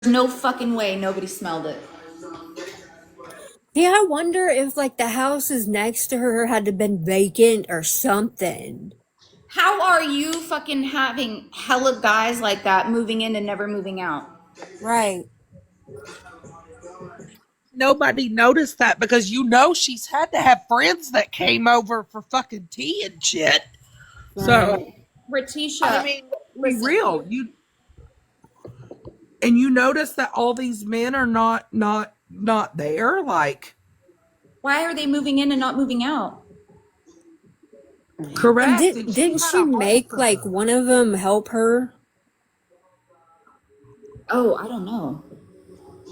No fucking way nobody smelled it. Yeah, I wonder if like the houses next to her had to been vacant or something. How are you fucking having hella guys like that moving in and never moving out? Right. Nobody noticed that because she's had to have friends that came over for fucking tea and shit. Right. So I Ratisha, mean, be listen, real. You notice that all these men are not there. Like, why are they moving in and not moving out? And correct. And she didn't had she a home make for like them. one of them help her? Oh, I don't know.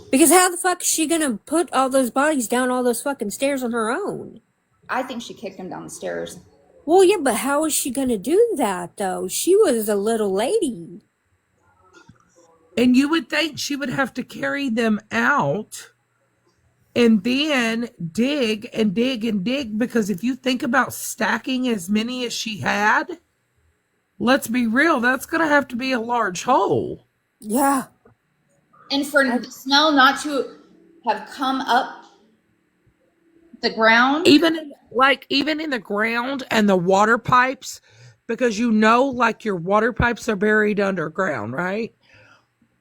Because how the fuck is she gonna put all those bodies down all those fucking stairs on her own? I think she kicked him down the stairs. Well, yeah, but how is she gonna do that though? She was a little lady. And you would think she would have to carry them out and then dig and dig and dig, because if you think about stacking as many as she had, let's be real, that's going to have to be a large hole. Yeah. And for I, the smell not to have come up the ground, Even in the ground and the water pipes, because like your water pipes are buried underground, right?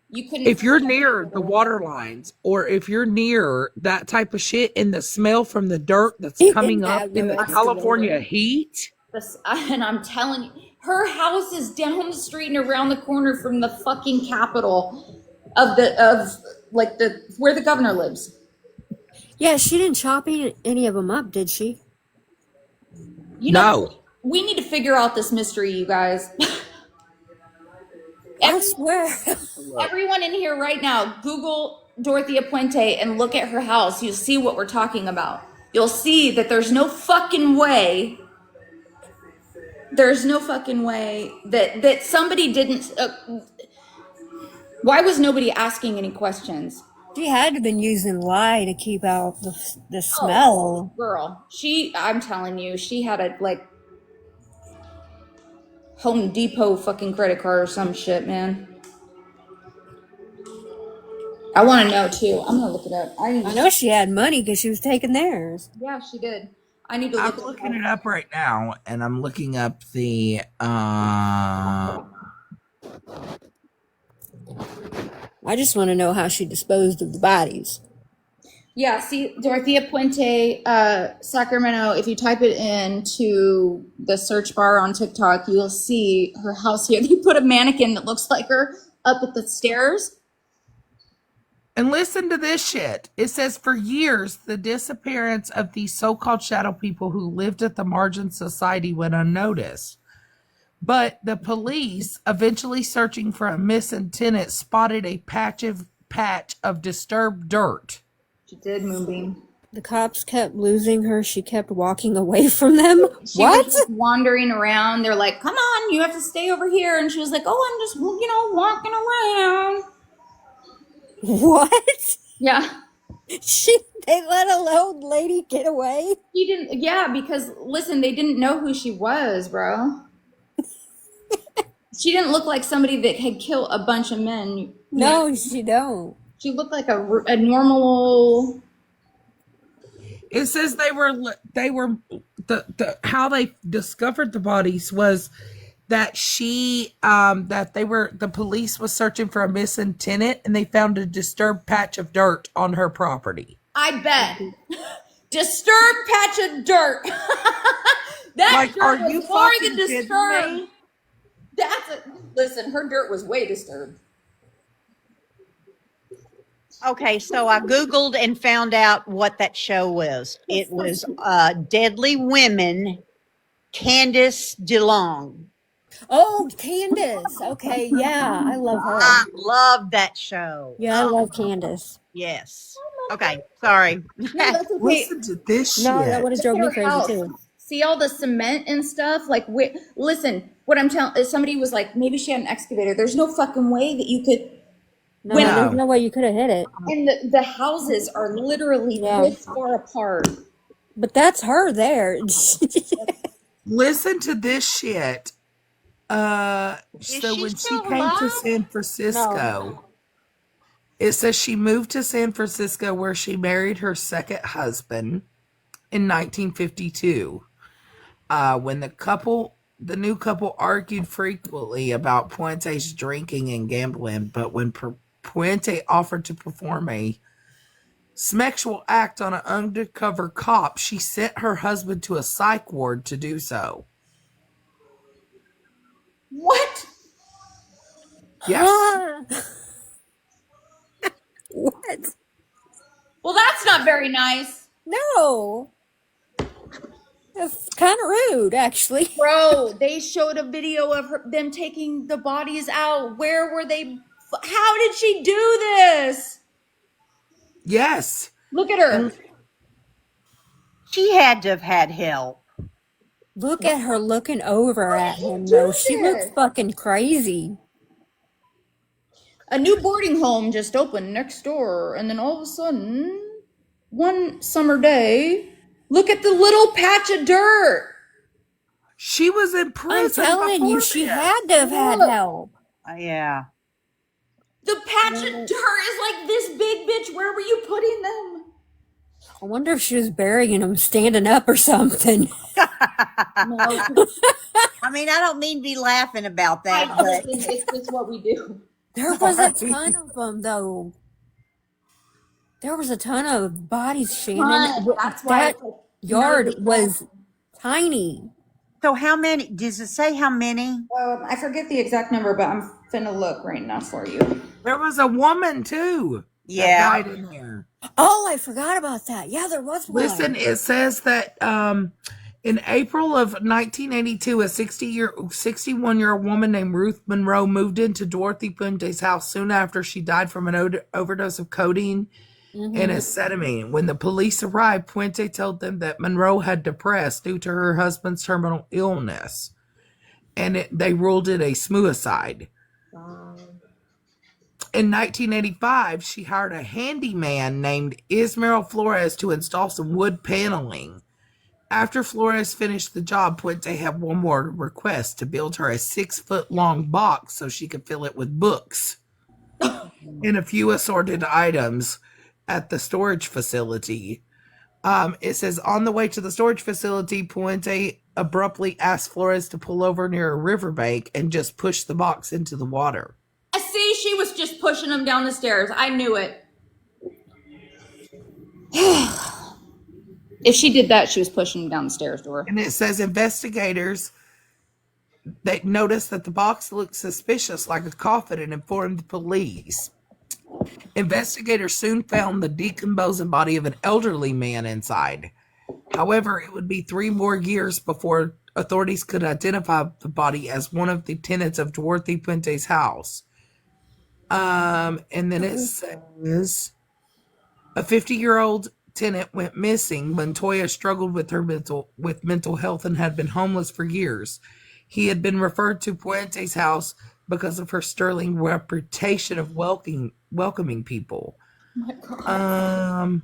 you couldn't. If you're near the water lines, or if you're near that type of shit, and the smell from the dirt that's he coming didn't up have in no the excavator. California heat. This, and I'm telling you, her house is down the street and around the corner from the fucking capital of like the where the governor lives. Yeah, she didn't chop any of them up, did she? You know, No. we need to figure out this mystery, you guys. I Every, swear. everyone in here right now, Google Dorothea Puente and look at her house. You'll see what we're talking about. You'll see that there's no fucking way. There's no fucking way that somebody didn't. Why was nobody asking any questions? She had to have been using lye to keep out the Oh, smell. girl, I'm telling you, she had a like Home Depot fucking credit card or some shit, man. I want to know too. I'm gonna look it up. I know she had money because she was taking theirs. Yeah, she did. I need to I'm look it looking up. it up right now, and I'm looking up the I just want to know how she disposed of the bodies. Yeah, see, Dorothea Puente, Sacramento. If you type it into the search bar on TikTok, you'll see her house here. They put a mannequin that looks like her up at the stairs. and listen to this shit. It says for years the disappearance of these so-called shadow people who lived at the margin society went unnoticed. But the police, eventually searching for a missing tenant, spotted a patch of disturbed dirt. She did, Moonbeam. The cops kept losing her. She kept walking away from them. She was What? just wandering around. They're like, "Come on, you have to stay over here." And she was like, "Oh, I'm just, walking around." What? Yeah. They let a old lady get away? She didn't, yeah, because listen, they didn't know who she was, bro. She didn't look like somebody that had killed a bunch of men. No, she don't. She looked like a normal. It says they were the how they discovered the bodies was that the police was searching for a missing tenant, and they found a disturbed patch of dirt on her property. I bet. Disturbed patch of dirt. That Like, are dirt you was more than fucking kidding disturbed. me? Listen, her dirt was way disturbed. Okay, so I Googled and found out what that show was. It was Deadly Women, Candace DeLong. Oh, Candace. Okay, yeah, I love her. I love that show. Yeah, I love Candace. Yes. Okay, sorry. No, that's okay. Listen to this No, that would shit. have drove me Her crazy house. too. See all the cement and stuff? Like, listen, what I'm telling is somebody was like, maybe she had an excavator. There's no fucking way that you could. No, When there's No. no way you could have hit it. and the houses are literally Yeah. this far apart. But that's her there. Listen to this shit. Is So she when she still came to alive? San Francisco, It says she moved to San Francisco where she married her second husband in 1952. When the new couple argued frequently about Puente's drinking and gambling, but when Puente offered to perform a sexual act on an undercover cop, she sent her husband to a psych ward to do so. What? Yes. What? Well, that's not very nice. No. That's kind of rude, actually. Bro, they showed a video of them taking the bodies out. Where were they? How did she do this? Yes. Look at her. And She had to have had help. Look at her looking over at him, doing though. She looks this? fucking crazy. A new boarding home just opened next door, and then all of a sudden, one summer day, look at the little patch of dirt. she was in I'm prison telling you, before she this. had to have had Look. help. Yeah. The patch of dirt is like this big, bitch. Where were you putting them? I wonder if she was burying him standing up or something. No, I mean, I don't mean to be laughing about that, I but listen, it's just what we do. There was a ton of them, though. There was a ton of bodies, Shannon. That's why That yard was tiny. so how many? Does it say how many? I forget the exact number, but I'm finna look right now for you. There was a woman too. Yeah. That died in there. Oh, I forgot about that. Yeah, there was one. Listen, it says that in April of 1982, a 61-year-old woman named Ruth Monroe moved into Dorothy Puente's house soon after she died from an overdose of codeine and acetylene. When the police arrived, Puente told them that Monroe had depressed due to her husband's terminal illness, and they ruled it a suicide. In 1985, she hired a handyman named Ismael Flores to install some wood paneling. After Flores finished the job, Puente had one more request: to build her a 6-foot-long box so she could fill it with books and a few assorted items at the storage facility. It says, on the way to the storage facility, Puente abruptly asked Flores to pull over near a riverbank and just push the box into the water. I see she was just pushing them down the stairs. I knew it. If she did that, she was pushing them down the stairs to her. And it says investigators, they noticed that the box looked suspicious, like a coffin, and informed the police. Investigators soon found the decomposing body of an elderly man inside. However, it would be 3 more years before authorities could identify the body as one of the tenants of Dorothy Puente's house. And then it says a 50-year-old tenant went missing when Toya struggled with mental health and had been homeless for years. He had been referred to Puente's house because of her sterling reputation of welcoming people. Oh my God.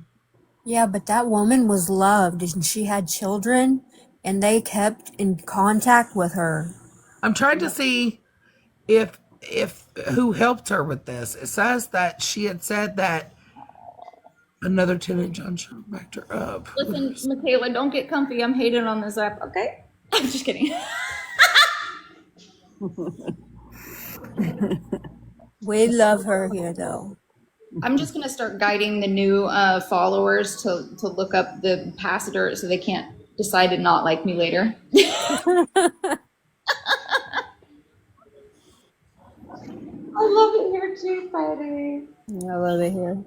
Yeah, but that woman was loved, and she had children, and they kept in contact with her. I'm trying to see if who helped her with this. It says that she had said that another tenant, John Shaw, backed her up. Listen, Michaela, don't get comfy. I'm hating on this app, okay? I'm just kidding. We love her here, though. I'm just gonna start guiding the new followers to look up the past dirt so they can't decide to not like me later. I love it here too, Friday. I love it here.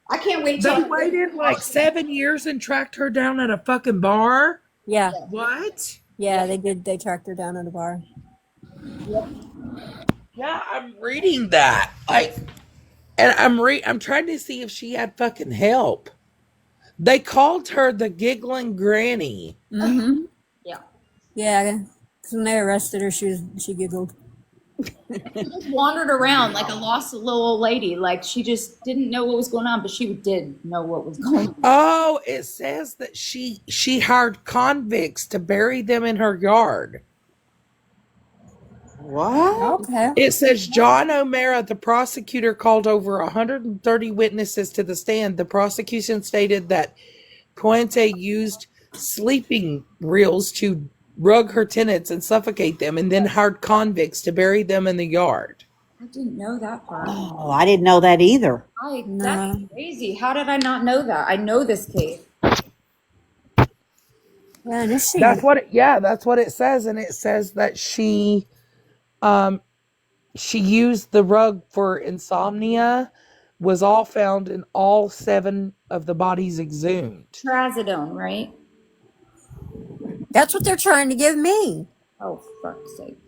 I can't wait They till waited like 7 years and tracked her down at a fucking bar? Yeah, What? yeah, they did. They tracked her down at a bar. Yeah, I'm reading that. And I'm trying to see if she had fucking help. They called her the giggling granny. Mm-hmm. Yeah. Yeah, 'cause when they arrested her, she giggled. She just wandered around like a lost little old lady. Like she just didn't know what was going on, but she did know what was going on. Oh, it says that she hired convicts to bury them in her yard. What? Okay. It says John O'Mara, the prosecutor, called over 130 witnesses to the stand. The prosecution stated that Puente used sleeping reels to rug her tenants and suffocate them, and then hired convicts to bury them in the yard. I didn't know that part. Oh, I didn't know that either. That's No. crazy. How did I not know that? I know this case. Yeah, and is she? That's what it says, and it says that she used the rug for insomnia, was all found in all 7 of the bodies exhumed. Trazodone, right? That's what they're trying to give me. Oh, fuck's sake.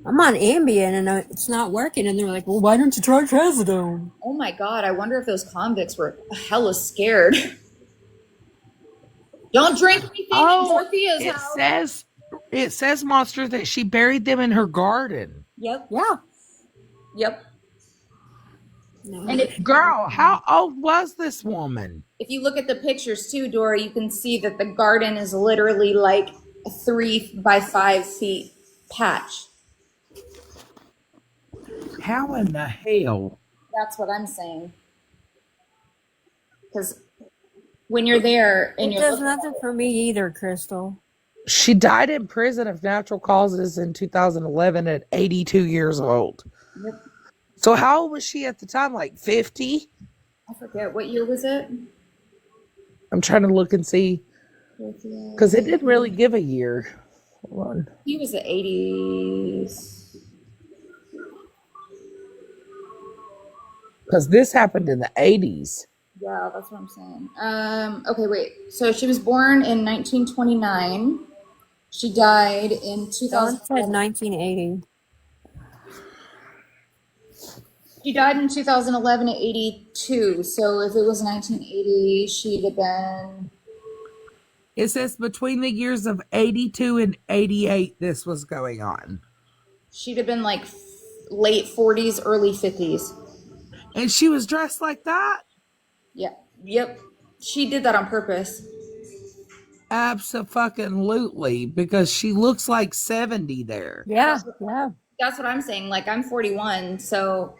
I'm on Ambien and it's not working, and they're like, "Well, why don't you try trazodone?" Oh my god, I wonder if those convicts were hella scared. Don't drink anything in Dorothea's house. It says, Monster, that she buried them in her garden. Yep. Yeah. Yep. No. And Girl, how old was this woman? if you look at the pictures too, Dora, you can see that the garden is literally like a 3 by 5 feet patch. How in the hell? That's what I'm saying. Because when you're there and It you're does looking nothing for me either, Crystal. She died in prison of natural causes in 2011 at 82 years old. Yep. So how old was she at the time? Like 50? I forget, what year was it? I'm trying to look and see. Because it didn't really give a year. Hold on. He was the 80s. Because this happened in the 80s. Yeah, that's what I'm saying. Okay, wait. So she was born in 1929. She died in Dawn 2000. said 1980. She died in 2011 at 82. So if it was 1980, she'd have been. It says between the years of 82 and 88, this was going on. She'd have been like late 40s, early 50s. And she was dressed like that? Yeah. Yep. She did that on purpose. Abso-fucking-lutely, because she looks like 70 there. Yeah, yeah. That's what I'm saying. Like, I'm 41, so.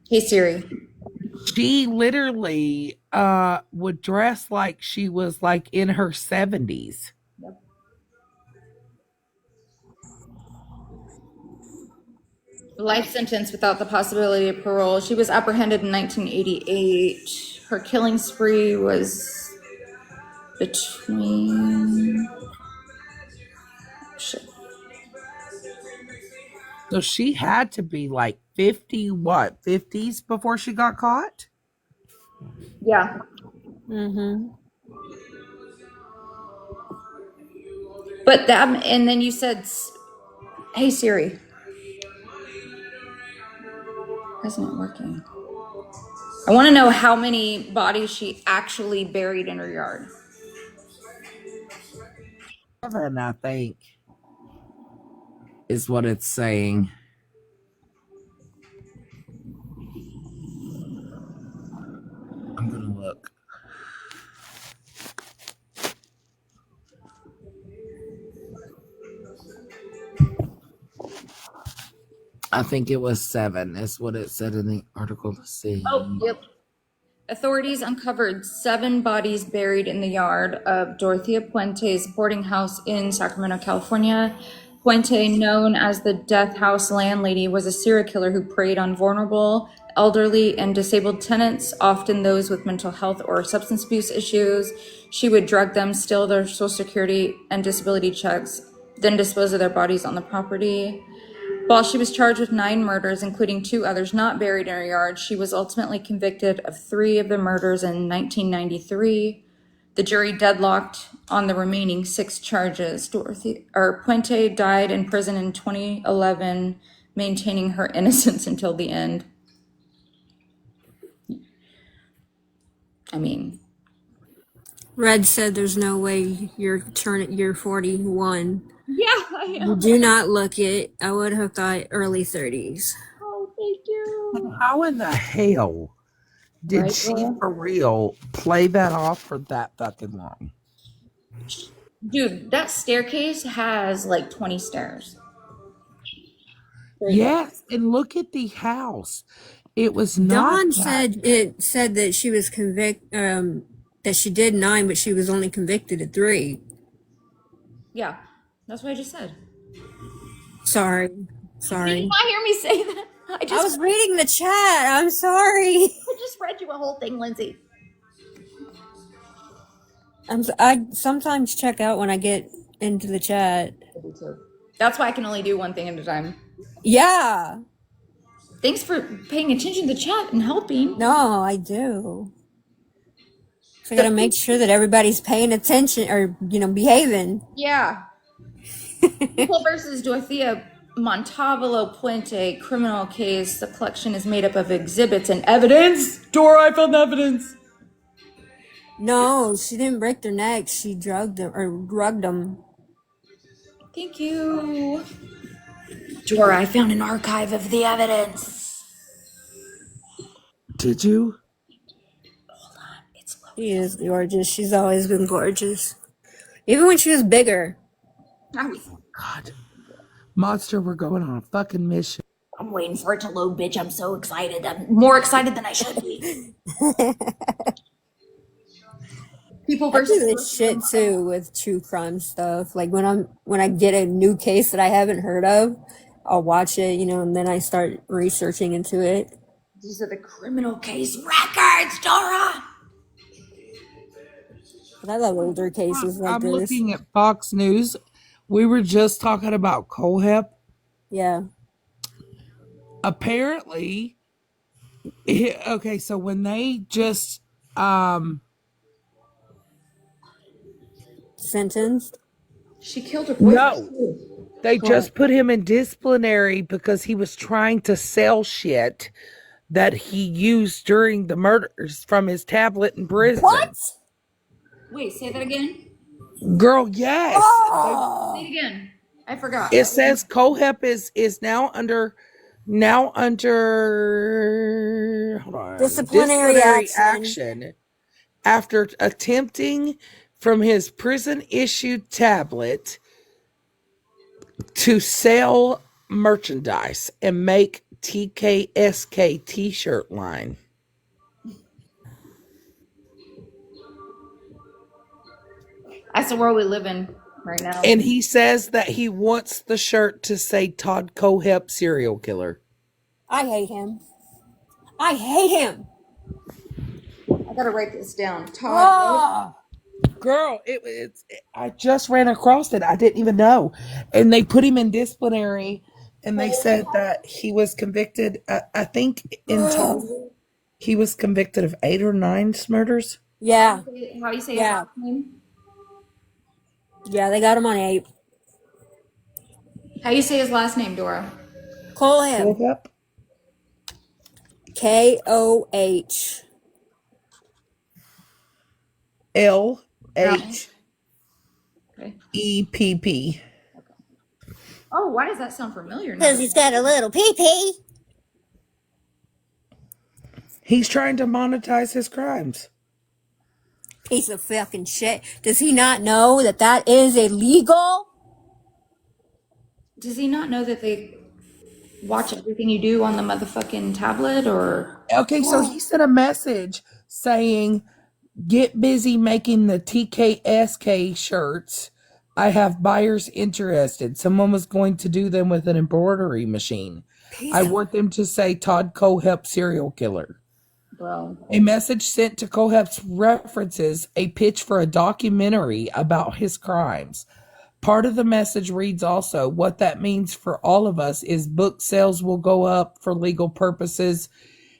Hey, Siri. She literally would dress like she was like in her 70s. Yep. Life sentence without the possibility of parole. She was apprehended in 1988. Her killing spree was between. Shit. So she had to be like 50, what, 50s before she got caught? Yeah. Mm-hmm. But that, and then you said, hey, Siri. Why isn't it working? I want to know how many bodies she actually buried in her yard. 7, I think, is what it's saying. I'm going to look. I think it was 7, is what it said in the article. Let's see. Oh, yep. Authorities uncovered 7 bodies buried in the yard of Dorothea Puente's boarding house in Sacramento, California. Puente, known as the Death House landlady, was a serial killer who preyed on vulnerable, elderly, and disabled tenants, often those with mental health or substance abuse issues. She would drug them, steal their Social Security and disability checks, then dispose of their bodies on the property. While she was charged with 9 murders, including 2 others not buried in her yard, she was ultimately convicted of 3 of the murders in 1993. The jury deadlocked on the remaining 6 charges. Puente died in prison in 2011, maintaining her innocence until the end. I mean, Red said there's no way you're 41. yeah, I You am. do not look it. I would have thought early 30s. Oh, thank you. How in the hell? Did Right, she Laura? for real play that off for that fucking long? Dude, that staircase has like 20 stairs. Straight up. Yes, and look at the house. It was not Dawn that. said that she was that she did 9, but she was only convicted of 3. Yeah, that's what I just said. Sorry. Did you Sorry. not hear me say that? I was reading the chat. I'm sorry. I just read you a whole thing, Lindsay. I sometimes check out when I get into the chat. That's why I can only do one thing at a time. Yeah. Thanks for paying attention to the chat and helping. No, I do. So I The gotta make sure that everybody's paying attention or, behaving. Yeah. People versus Dorothea Montavolo Puente criminal case. The collection is made up of exhibits and evidence. Dora, I found evidence. No, she didn't break their necks. She drugged them. Thank you. Dora, I found an archive of the evidence. Did you? Hold on, it's low. She is gorgeous. She's always been gorgeous. Even when she was bigger. God. Monster, we're going on a fucking mission. I'm waiting for it to load, bitch. I'm so excited. I'm more excited than I should be. People I do versus this shit too with true crime stuff. Like when I get a new case that I haven't heard of, I'll watch it, and then I start researching into it. These are the criminal case records, Dora. But I love older cases like I'm this. looking at Fox News. We were just talking about Colehep. Yeah. Apparently, okay, so when they just Sentenced. She killed her boyfriend. no, they just put him in disciplinary because he was trying to sell shit that he used during the murders from his tablet in prison. What? Wait, say that again. Girl, yes. Say it again. I forgot. It says Colehep is now under hold on, Disciplinary action after attempting from his prison issued tablet to sell merchandise and make TKSK t-shirt line. That's the world we live in right now. And he says that he wants the shirt to say Todd Colehep serial killer. I hate him. I hate him. I gotta write this down. Todd. Oh. Girl, I just ran across it. I didn't even know. And they put him in disciplinary and they said that he was convicted, I think in total, he was convicted of 8 or 9 murders. Yeah. How do you say his Yeah. last name? Yeah, they got him on 8. How do you say his last name, Dora? Colehep. Colehep? KOH. LHEPP. Okay. Oh, why does that sound familiar now? Because he's got a little pee-pee. He's trying to monetize his crimes. Piece of fucking shit. Does he not know that that is illegal? Does he not know that they watch everything you do on the motherfucking tablet or? Okay, so he sent a message saying, get busy making the TKSK shirts. I have buyers interested. Someone was going to do them with an embroidery machine. I want them to say Todd Colehep serial killer. Bro. A message sent to Colehep's references a pitch for a documentary about his crimes. Part of the message reads also, what that means for all of us is book sales will go up for legal purposes,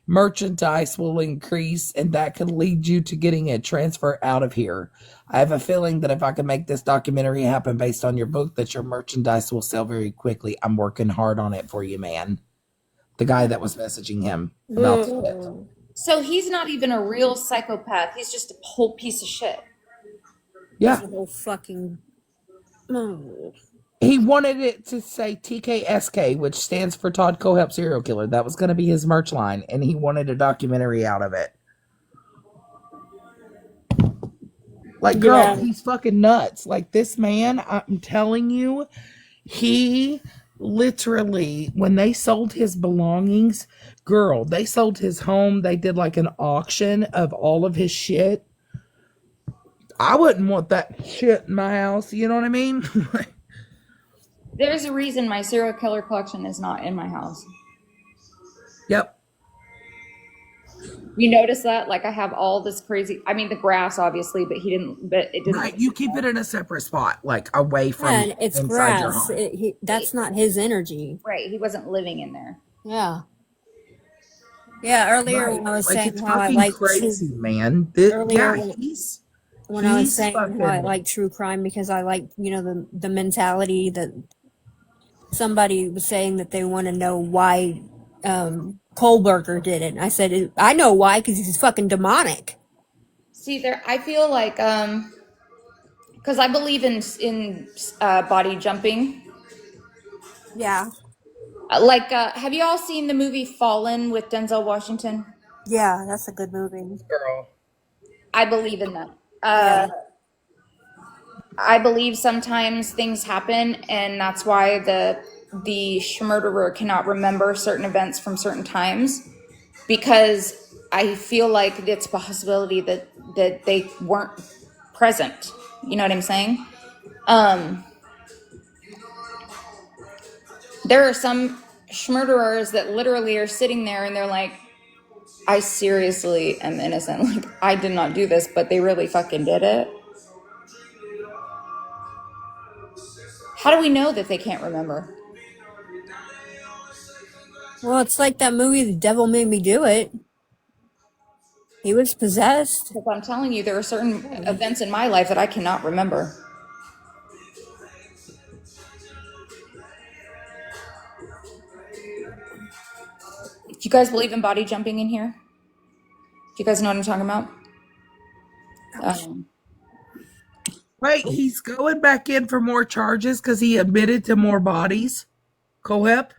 merchandise will increase, and that could lead you to getting a transfer out of here. I have a feeling that if I can make this documentary happen based on your book, that your merchandise will sell very quickly. I'm working hard on it for you, man. The guy that was messaging him about it. So he's not even a real psychopath. He's just a whole piece of shit. Yeah. The whole fucking... He wanted it to say TKSK, which stands for Todd Colehep serial killer. That was going to be his merch line, and he wanted a documentary out of it. Like, girl, Yeah. he's fucking nuts. Like, this man, I'm telling you, he literally, when they sold his belongings, girl, they sold his home. They did like an auction of all of his shit. I wouldn't want that shit in my house. You know what I mean? There's a reason my serial killer collection is not in my house. Yep. You notice that? Like I have all this crazy, I mean, the grass obviously, but it didn't. Right. You keep it in a separate spot, like away from And it's inside your grass. home. That's not his energy. Right. He wasn't living in there. Yeah. Yeah, earlier Right. when I was Like, saying it's how I fucking like crazy, man. earlier Yeah, when I was he's saying how I fucking like true crime because I like, the mentality that somebody was saying that they want to know why Kohlberger did it. And I said, I know why, because he's fucking demonic. See there, I feel like, because I believe in body jumping. Yeah. Like, have you all seen the movie Fallen with Denzel Washington? Yeah, that's a good movie. girl. I believe in that. Yeah. I believe sometimes things happen, and that's why the murderer cannot remember certain events from certain times, because I feel like it's a possibility that they weren't present. You know what I'm saying? There are some murderers that literally are sitting there and they're like, I seriously am innocent. Like, I did not do this, but they really fucking did it. How do we know that they can't remember? Well, it's like that movie, The Devil Made Me Do It. He was possessed. Because I'm telling you, there are certain events in my life that I cannot remember. Do you guys believe in body jumping in here? Do you guys know what I'm talking about? Wait, he's going back in for more charges because he admitted to more bodies. Cohep?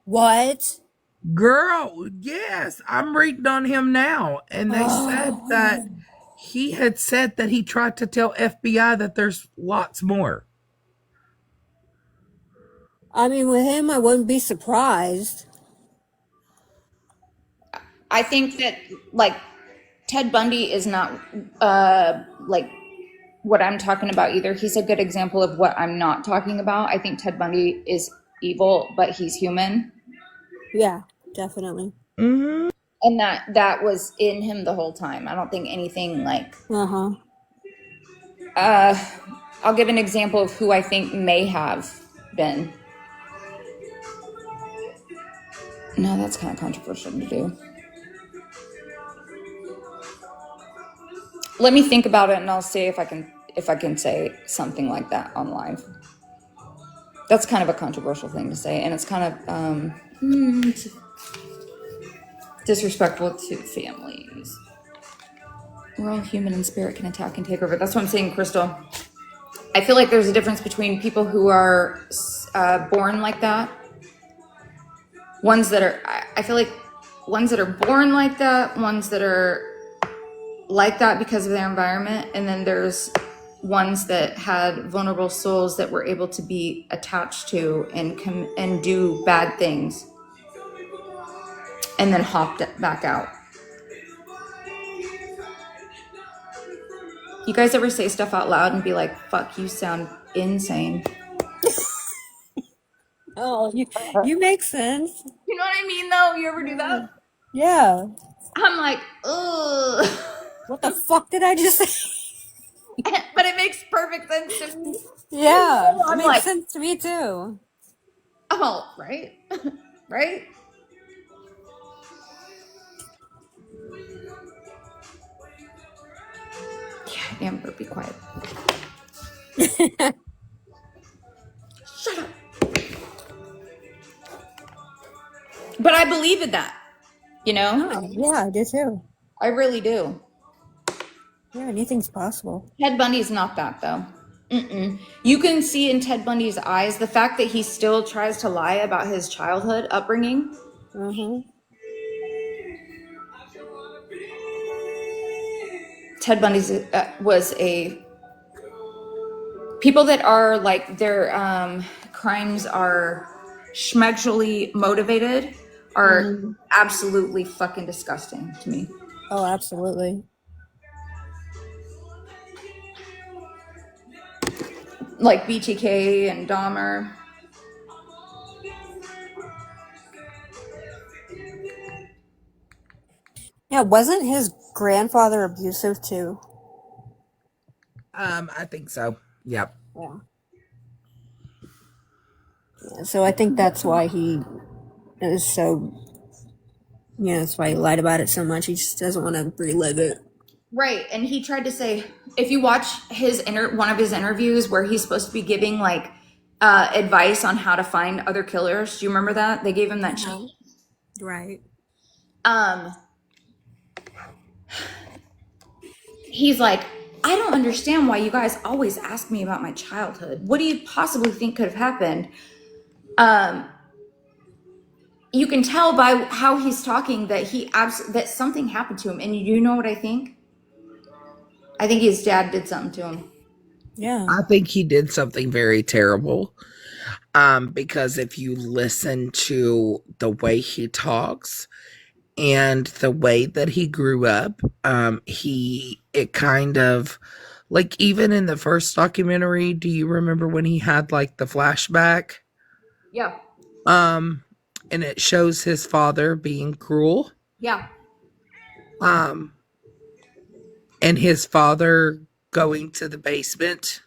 What? Girl, yes, I'm reading on him now. And they said that he had said that he tried to tell FBI that there's lots more. I mean, with him, I wouldn't be surprised. I think that, like, Ted Bundy is not like what I'm talking about either. He's a good example of what I'm not talking about. I think Ted Bundy is evil, but he's human. Yeah, definitely. Mm-hmm. And that was in him the whole time. I don't think anything like Uh-huh. I'll give an example of who I think may have been. No, that's kind of controversial to do. Let me think about it and I'll see if I can say something like that on live. That's kind of a controversial thing to say, and it's kind of disrespectful to families. We're all human and spirit can attack and take over. That's what I'm saying, Crystal. I feel like there's a difference between people who are born like that. I feel like ones that are born like that, ones that are like that because of their environment, and then there's ones that had vulnerable souls that were able to be attached to and do bad things and then hopped back out. You guys ever say stuff out loud and be like, fuck, you sound insane? Oh, you make sense. You know what I mean, though? You ever do that? Yeah. I'm like, ugh. What the fuck did I just say? But it makes perfect sense to me. Yeah, it I'm makes like, sense to me too. oh, right? Right? Yeah, Amber, be quiet. Shut up. But I believe in that, you know? Oh, yeah, I do too. I really do. Yeah, anything's possible. Ted Bundy's not that, though. You can see in Ted Bundy's eyes the fact that he still tries to lie about his childhood upbringing. Mm-hmm. Ted Bundy was a people that are like their crimes are schmegally motivated are Hmm. absolutely fucking disgusting to me. Oh, absolutely. Like BTK and Dahmer. Yeah, wasn't his grandfather abusive too? I think so. Yep. Yeah. Yeah, so I think that's why he is so, that's why he lied about it so much. He just doesn't want to relive it. Right, and he tried to say if you watch his one of his interviews where he's supposed to be giving like advice on how to find other killers. Do you remember that? They gave him that Uh-huh. sheet. Right. Um, he's like, I don't understand why you guys always ask me about my childhood. What do you possibly think could have happened? Um, you can tell by how he's talking that that something happened to him. And you know what I think? I think his dad did something to him. Yeah. I think he did something very terrible. Because if you listen to the way he talks and the way that he grew up, it kind of like even in the first documentary, do you remember when he had like the flashback? Yeah, Um, and it shows his father being cruel. yeah. Um, and his father going to the basement.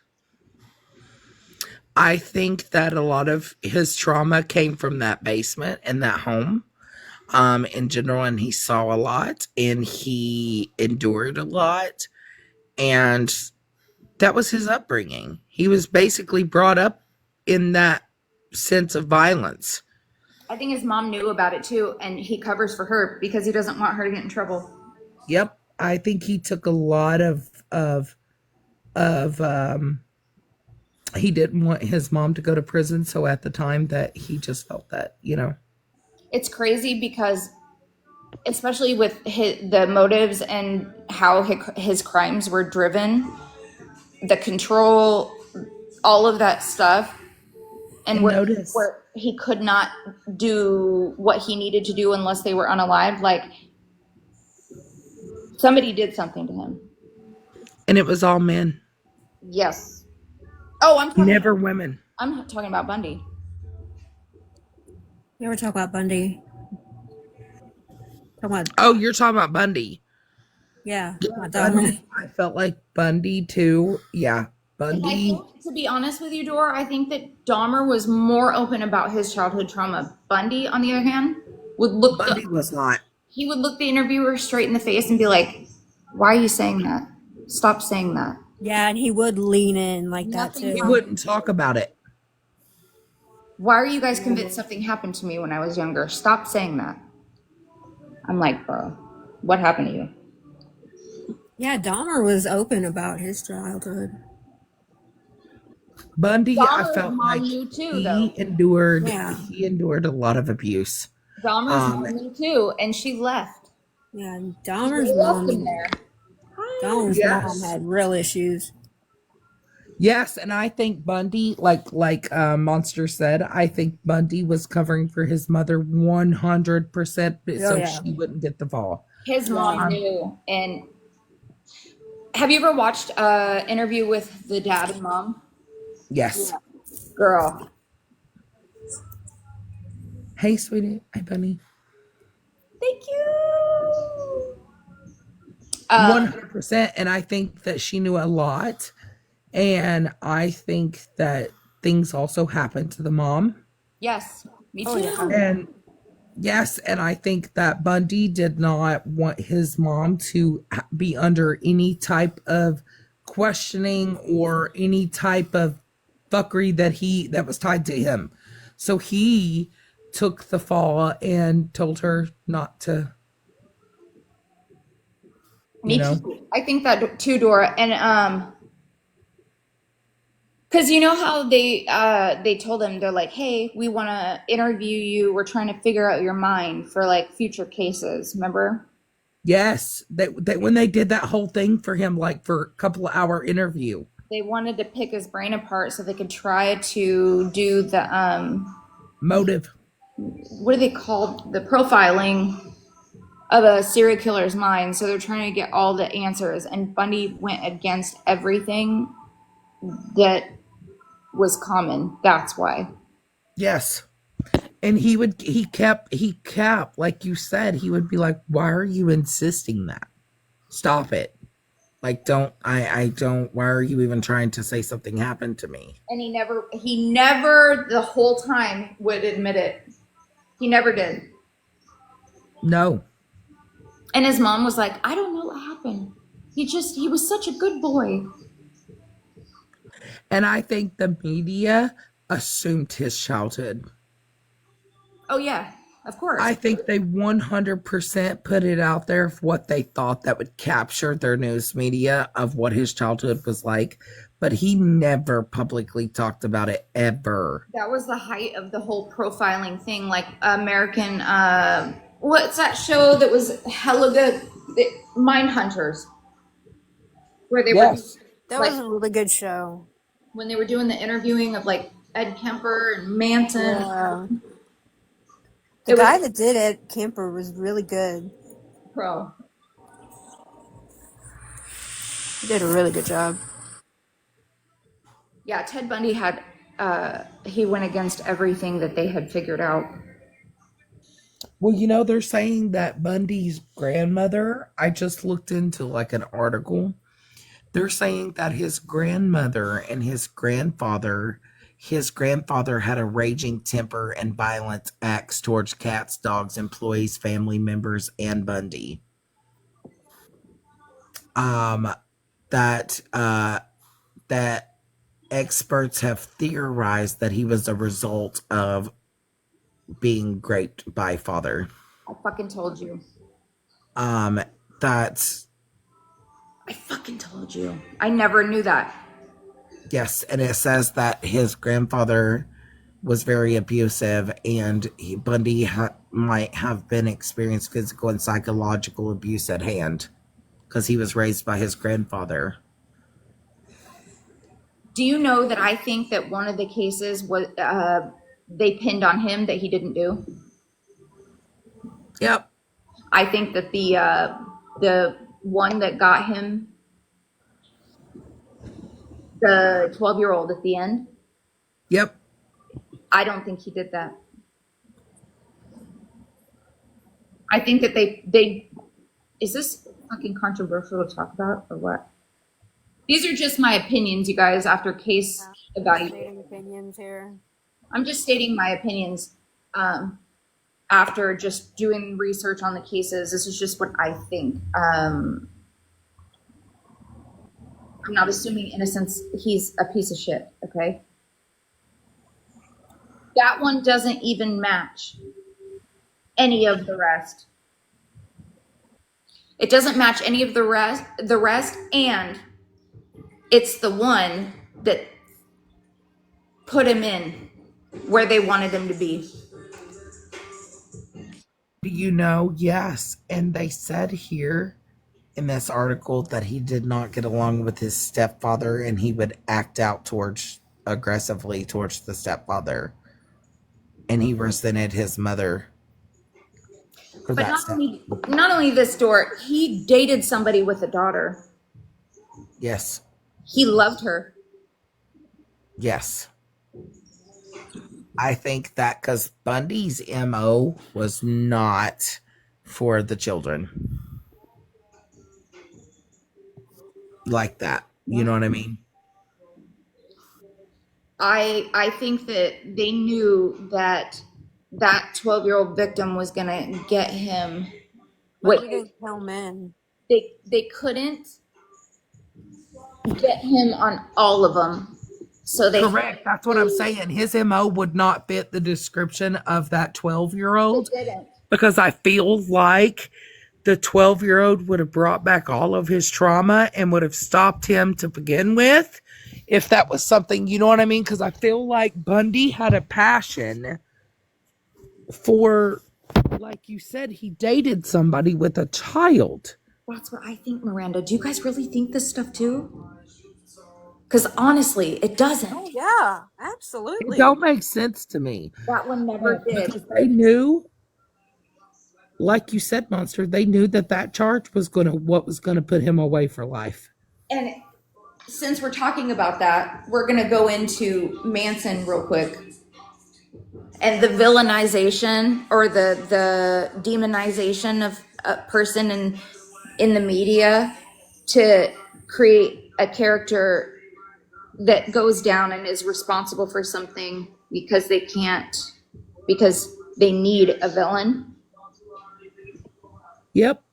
I think that a lot of his trauma came from that basement and that home, in general, and he saw a lot and he endured a lot. And that was his upbringing. He was basically brought up in that sense of violence. I think his mom knew about it too, and he covers for her because he doesn't want her to get in trouble. Yep. I think he took a lot of he didn't want his mom to go to prison, so at the time that he just felt that, It's crazy because, especially with the motives and how his crimes were driven, the control, all of that stuff, and and notice where he could not do what he needed to do unless they were unalive. Like somebody did something to him. and it was all men, Yes. Oh, never women. I'm talking about Bundy. You ever talk about Bundy? Talk about, Oh, you're talking about Bundy. yeah, Yeah, about Dahmer. Bundy. I felt like Bundy too. Yeah, And I Bundy. think, to be honest with you, Dora, I think that Dahmer was more open about his childhood trauma. Bundy, on the other hand, would look Bundy was not. he would look the interviewer straight in the face and be like, "Why are you saying that? Stop saying that." Yeah, and he would lean in like that Nothing He too. wouldn't talk about it. Why are you guys convinced something happened to me when I was younger? Stop saying that. I'm like, bro, what happened to you? Yeah, Dahmer was open about his childhood. Bundy, I Dahmer's felt mom like knew too, though. he endured Yeah. he endured a lot of abuse. Dahmer's Um, mom knew too, and she left. Yeah, and They Dahmer's left him mom there. Hi. Dahmer's mom yes. had real issues. Yes, and I think Bundy, like Monster said, I think Bundy was covering for his mother 100%, Oh so yeah. she wouldn't get the fall. His Yeah. mom knew. And have you ever watched interview with the dad and mom? Yes. Girl, Hey, sweetie. Hi, Bunny. thank you. 100%. And I think that she knew a lot. And I think that things also happened to the mom. Yes, me Oh too. yeah. And yes, and I think that Bundy did not want his mom to be under any type of questioning or any type of fuckery that was tied to him. So he took the fall and told her not to, you Me know. too. I think that too, Dora. And because you know how they told him, they're like, hey, we want to interview you. We're trying to figure out your mind for like future cases. Remember? Yes, that when they did that whole thing for him, like for a couple of hour interview. They wanted to pick his brain apart so they could try to do the Motive. what are they called? The profiling of a serial killer's mind. So they're trying to get all the answers, and Bundy went against everything that was common. That's why. Yes. And he kept, like you said, he would be like, why are you insisting that? Stop it. Like, I don't, why are you even trying to say something happened to me? And he never the whole time would admit it. He never did. No. And his mom was like, I don't know what happened. He was such a good boy. And I think the media assumed his childhood. Oh, yeah, of course. I think they 100% put it out there of what they thought that would capture their news media of what his childhood was like. But he never publicly talked about it ever. That was the height of the whole profiling thing. Like American, what's that show that was hella good? Mind Hunters. Where they Yes. That Like- was a really good show. when they were doing the interviewing of like Ed Kemper and Manson. Yeah. It The was- guy that did it, Kemper, was really good. Pro. He did a really good job. Yeah, Ted Bundy had, he went against everything that they had figured out. Well, they're saying that Bundy's grandmother, I just looked into like an article. They're saying that his grandmother and his grandfather had a raging temper and violent acts towards cats, dogs, employees, family members, and Bundy. That experts have theorized that he was a result of being raped by father. I fucking told you. That's I fucking told you. I never knew that. yes, and it says that his grandfather was very abusive, and Bundy might have been experienced physical and psychological abuse at hand because he was raised by his grandfather. Do you know that I think that one of the cases was they pinned on him that he didn't do? Yep. I think that the one that got him, the 12-year-old at the end, Yep. I don't think he did that. I think that they is this fucking controversial to talk about or what? These are just my opinions, you guys, after case evaluation. Stating opinions here. I'm just stating my opinions after just doing research on the cases. This is just what I think. I'm not assuming innocence. He's a piece of shit, okay? That one doesn't even match any of the rest. It doesn't match any of the rest, and it's the one that put him in where they wanted him to be. Yes. And they said here in this article that he did not get along with his stepfather and he would act out aggressively towards the stepfather. And he resented his mother. For But that not only this, Dort, he dated somebody with a daughter. Yes. He loved her. Yes. I think that because Bundy's MO was not for the children. Like that. You know what I mean? I think that they knew that 12-year-old victim was gonna get him. But What he didn't tell men. they couldn't get him on all of them, so they Correct. That's what I'm saying. His MO would not fit the description of that 12-year-old. They didn't. Because I feel like the 12-year-old would have brought back all of his trauma and would have stopped him to begin with if that was something, you know what I mean? Because I feel like Bundy had a passion for like you said, he dated somebody with a child. That's what I think, Miranda. Do you guys really think this stuff too? Because honestly, it doesn't. Oh yeah, It absolutely. don't make sense to me. That one never did. Because they knew, like you said, Monster, they knew that charge was what was gonna put him away for life. And since we're talking about that, we're gonna go into Manson real quick. And the villainization or the demonization of a person in the media to create a character that goes down and is responsible for something because they need a villain. Yep.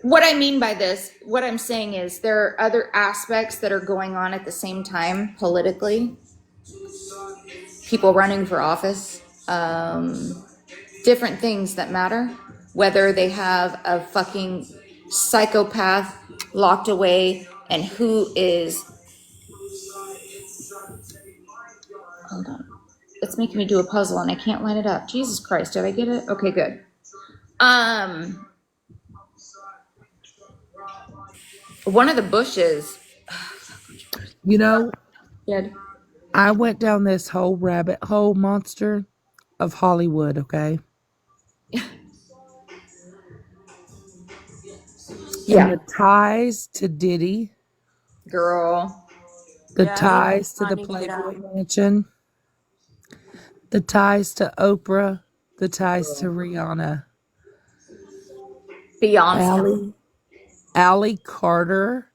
What I mean by this, what I'm saying is there are other aspects that are going on at the same time politically. People running for office, different things that matter, whether they have a fucking psychopath locked away and who is, hold on, it's making me do a puzzle and I can't line it up. Jesus Christ, did I get it? Okay, good. One of the Bushes. You know, Did. I went down this whole rabbit hole, Monster, of Hollywood, okay? And the ties to Diddy, Girl. the Yeah, ties to I the need to get out. Playboy Mansion, the ties to Oprah, the ties to Rihanna. Beyonce. Allie Carter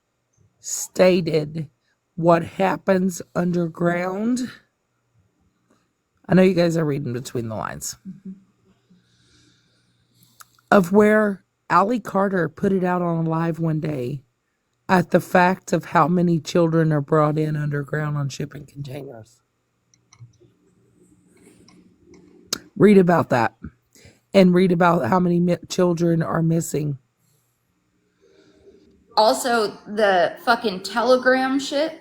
stated what happens underground. I know you guys are reading between the lines. Of where Allie Carter put it out on live one day at the fact of how many children are brought in underground on shipping containers. Read about that. And read about how many children are missing. Also, the fucking Telegram shit.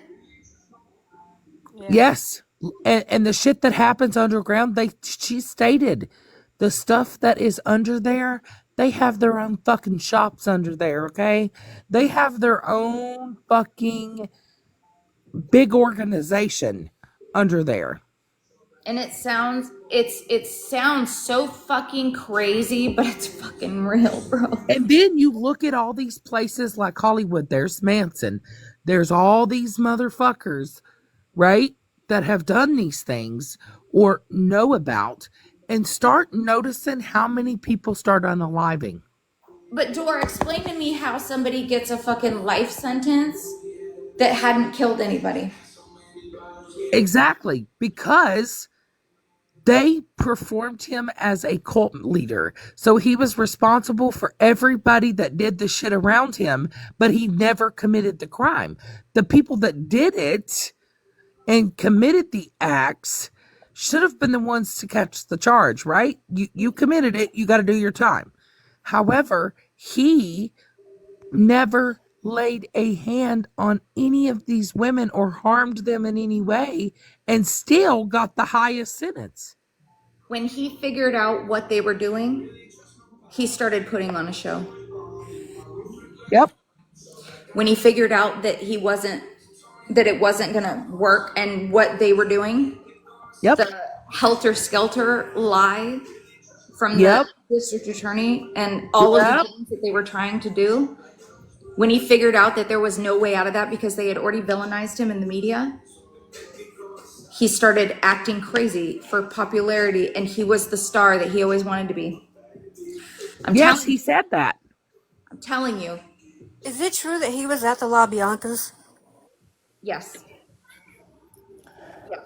Yeah. Yes. And the shit that happens underground, she stated the stuff that is under there, they have their own fucking shops under there, okay? They have their own fucking big organization under there. And it sounds so fucking crazy, but it's fucking real, bro. And then you look at all these places like Hollywood, there's Manson, there's all these motherfuckers, right, that have done these things or know about, and start noticing how many people start unaliving. But Dora, explain to me how somebody gets a fucking life sentence that hadn't killed anybody. Exactly, because they performed him as a cult leader. So he was responsible for everybody that did the shit around him, but he never committed the crime. The people that did it and committed the acts should have been the ones to catch the charge, right? You committed it, you got to do your time. However, he never laid a hand on any of these women or harmed them in any way and still got the highest sentence. When he figured out what they were doing, he started putting on a show. Yep. When he figured out that it wasn't gonna work and what they were doing, Yep. the helter-skelter lie from the district attorney and all of the things that they were trying to do, when he figured out that there was no way out of that because they had already villainized him in the media, he started acting crazy for popularity, and he was the star that he always wanted to be. He said that. I'm telling you. Is it true that he was at the La Biancas? Yes.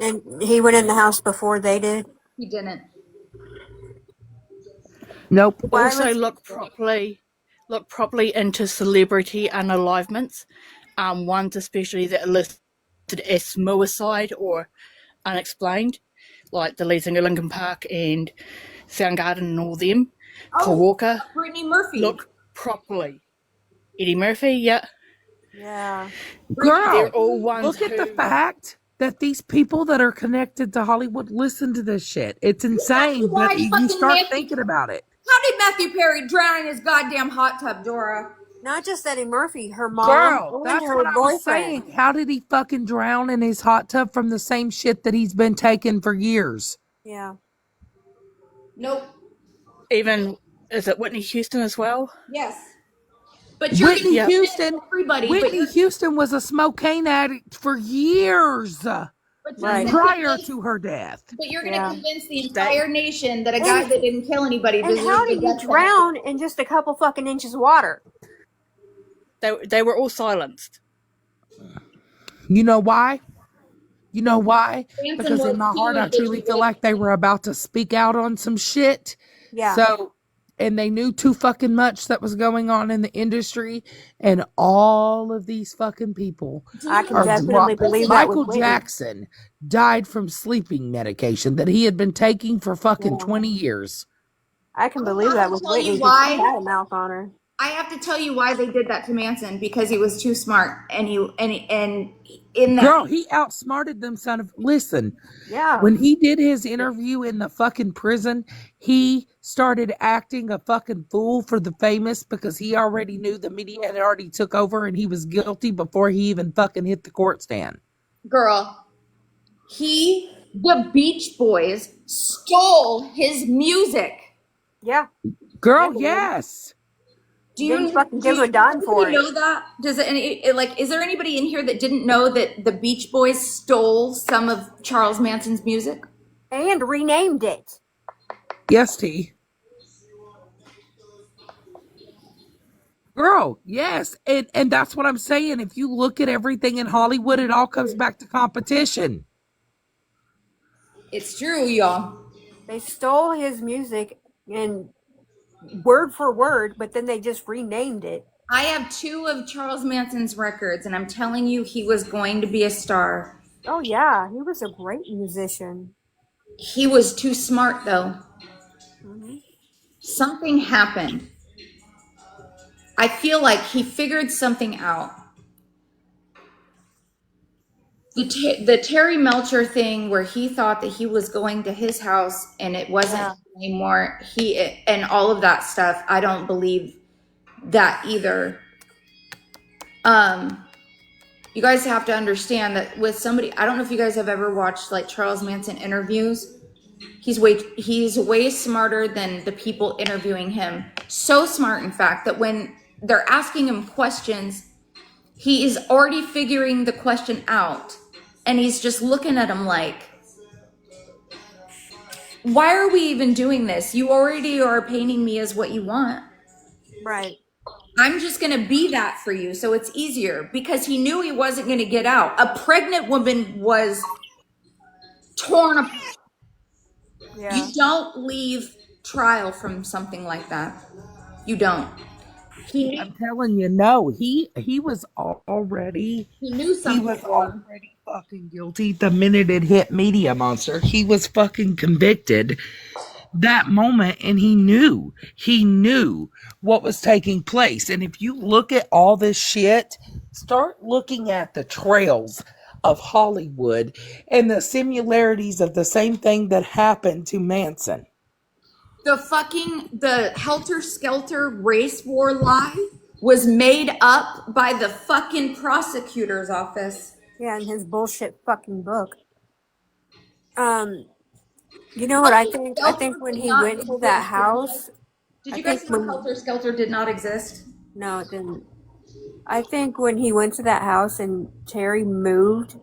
And he went in the house before they did? He didn't. Nope. Also, look properly into celebrity unalivements. Ones especially that are listed as suicide or unexplained, like the lead singer Linkin Park and Soundgarden and all them. Paul Walker. Brittany Murphy. Look properly. Eddie Murphy, yeah. Yeah. Girl, They're all ones look at the fact that these people that are connected to Hollywood listen to this shit. It's insane, why but you fucking start Matthew- thinking about it. How did Matthew Perry drown in his goddamn hot tub, Dora? Not just Eddie Murphy, her mom Girl, and that's her what I was boyfriend. saying. How did he fucking drown in his hot tub from the same shit that he's been taking for years? Yeah. Nope. Even, is it Whitney Houston as well? Yes. But you're Whitney gonna Houston, convince everybody. Whitney Houston was a smoke-cane addict for years But you're Right. gonna prior convince- to her death. But you're going to Yeah. convince the entire nation that a guy And- that didn't kill anybody And deserves how the do you death drown in just a couple fucking inches of water? They were all silenced. You know why? You know why? Manson Because in was my heart, I huge, truly feel like they were about to speak out on some shit. Yeah. So, and they knew too fucking much that was going on in the industry, and all of these fucking people I can are definitely drunk. believe that with Michael Whitney. Jackson died from sleeping medication that he had been taking for fucking Yeah. 20 years. I can believe that with I'll tell you Whitney because she why. had a mouth on her. I have to tell you why they did that to Manson, because he was too smart, and in that Girl, he outsmarted them, son of. Listen, Yeah. when he did his interview in the fucking prison, he started acting a fucking fool for the famous because he already knew the media had already took over and he was guilty before he even fucking hit the court stand. girl, the Beach Boys stole his music. Yeah. Girl, Yeah, yes. Do you Didn't fucking give him a dime for it. know that? Does is there anybody in here that didn't know that the Beach Boys stole some of Charles Manson's music? And renamed it. Yes, T. Girl, yes. And that's what I'm saying. If you look at everything in Hollywood, it all comes back to competition. It's true, y'all. They stole his music and word for word, but then they just renamed it. I have 2 of Charles Manson's records, and I'm telling you, he was going to be a star. Oh yeah, he was a great musician. He was too smart, though. Mhm. Something happened. I feel like he figured something out. The Terry Melcher thing, where he thought that he was going to his house and it wasn't Yeah. anymore. And all of that stuff. I don't believe that either. You guys have to understand that with somebody, I don't know if you guys have ever watched like Charles Manson interviews. He's way smarter than the people interviewing him. So smart, in fact, that when they're asking him questions, he is already figuring the question out. And he's just looking at him like, why are we even doing this? You already are painting me as what you want. Right. I'm just going to be that for you. So it's easier, because he knew he wasn't going to get out. A pregnant woman was torn apart. Yeah. You don't leave trial from something like that. You don't. I'm telling you, no, he was already He knew he something. was already fucking guilty the minute it hit Media Monster. He was fucking convicted that moment, and he knew what was taking place. And if you look at all this shit, start looking at the trails of Hollywood and the similarities of the same thing that happened to Manson. The Helter Skelter race war lie was made up by the fucking prosecutor's office. Yeah, in his bullshit fucking book. You know what I think? I think when he went to that house, Did I you guys think know when- Helter Skelter did not exist? no, it didn't. I think when he went to that house and Terry moved,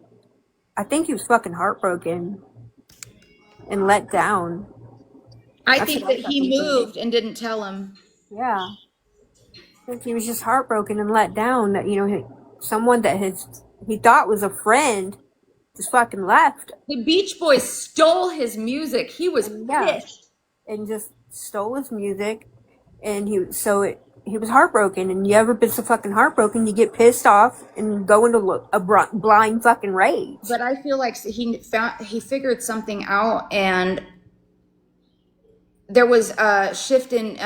I think he was fucking heartbroken and let down. I That's think what I that thought he he did. moved and didn't tell him. Yeah. I think he was just heartbroken and let down that, someone that he thought was a friend just fucking left The Beach Boys stole his music. He was Yeah. pissed. and just stole his music. And he was heartbroken. And you ever been so fucking heartbroken, you get pissed off and go into a blind fucking rage. But I feel like he figured something out, and there was a shift in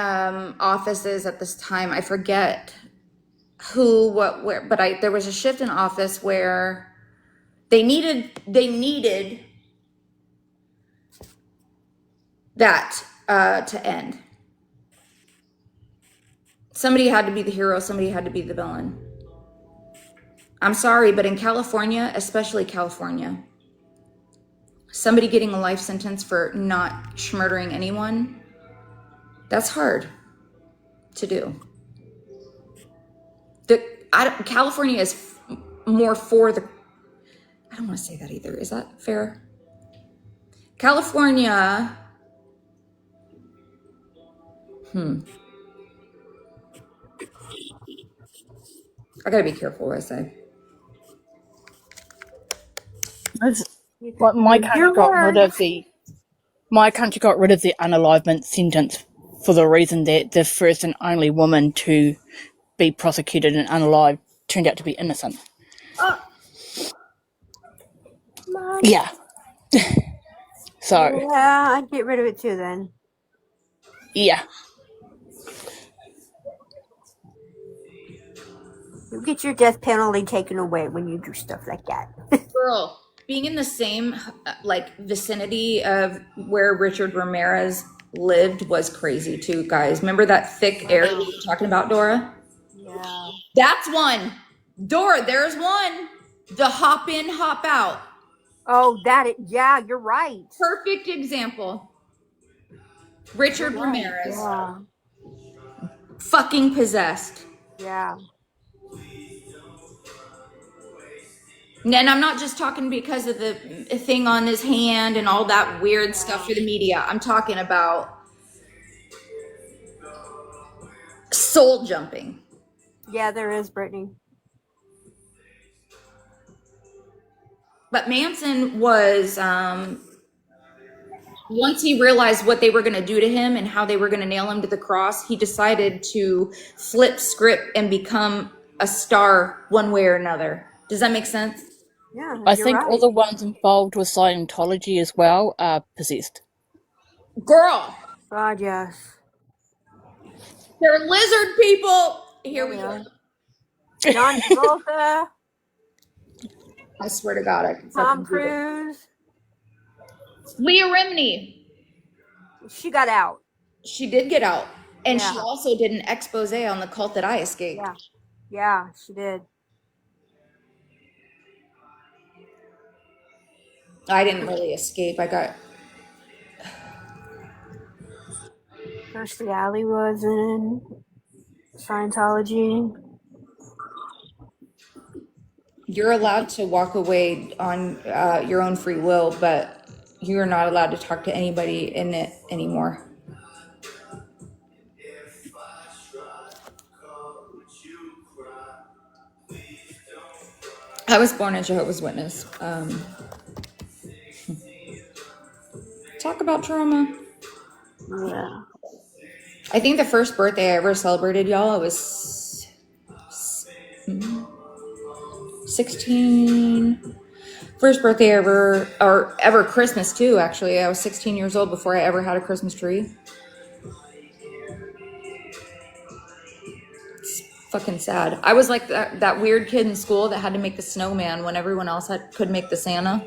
offices at this time. I forget who, what, where, but there was a shift in office where They needed that to end. Somebody had to be the hero, somebody had to be the villain. I'm sorry, but in California, especially California, somebody getting a life sentence for not murdering anyone, that's hard to do. California is more for the, I don't want to say that either. Is that fair? California, I gotta be careful what I say. Like my country Your got rid of words. the unalivement sentence for the reason that the first and only woman to be prosecuted and unalived turned out to be innocent. Yeah. So Yeah, I'd get rid of it too then. yeah. You get your death penalty taken away when you do stuff like that. Girl, being in the same like vicinity of where Richard Ramirez lived was crazy too, guys. Remember that thick area we were talking about, Dora? Yeah. That's one. Dora, there's one. The hop in, hop out. Oh, yeah, you're right. Perfect example. You're Richard right. Ramirez. Yeah. Fucking possessed. Yeah. And I'm not just talking because of the thing on his hand and all that weird stuff for the media. I'm talking about soul jumping. Yeah, there is, Brittany. But Manson was, once he realized what they were going to do to him and how they were going to nail him to the cross, he decided to flip script and become a star one way or another. Does that make sense? Yeah, I you're think right. all the ones involved with Scientology as well are possessed. Girl, God, yes. they're lizard people. Here we go. John Travolta, I swear to God, I can Tom fucking do it. Cruise. Leah Remini. She got out. She did get out. And she Yeah. also did an expose on the cult that I escaped. Yeah. Yeah, she did. I didn't really escape. I got. Kirstie Alley was in Scientology. You're allowed to walk away on your own free will, but you're not allowed to talk to anybody in it anymore. I was born a Jehovah's Witness. Talk about trauma. Yeah. I think the first birthday I ever celebrated, y'all, I was 16. First birthday ever, or ever Christmas too, actually. I was 16 years old before I ever had a Christmas tree. It's fucking sad. I was like that weird kid in school that had to make the snowman when everyone else could make the Santa.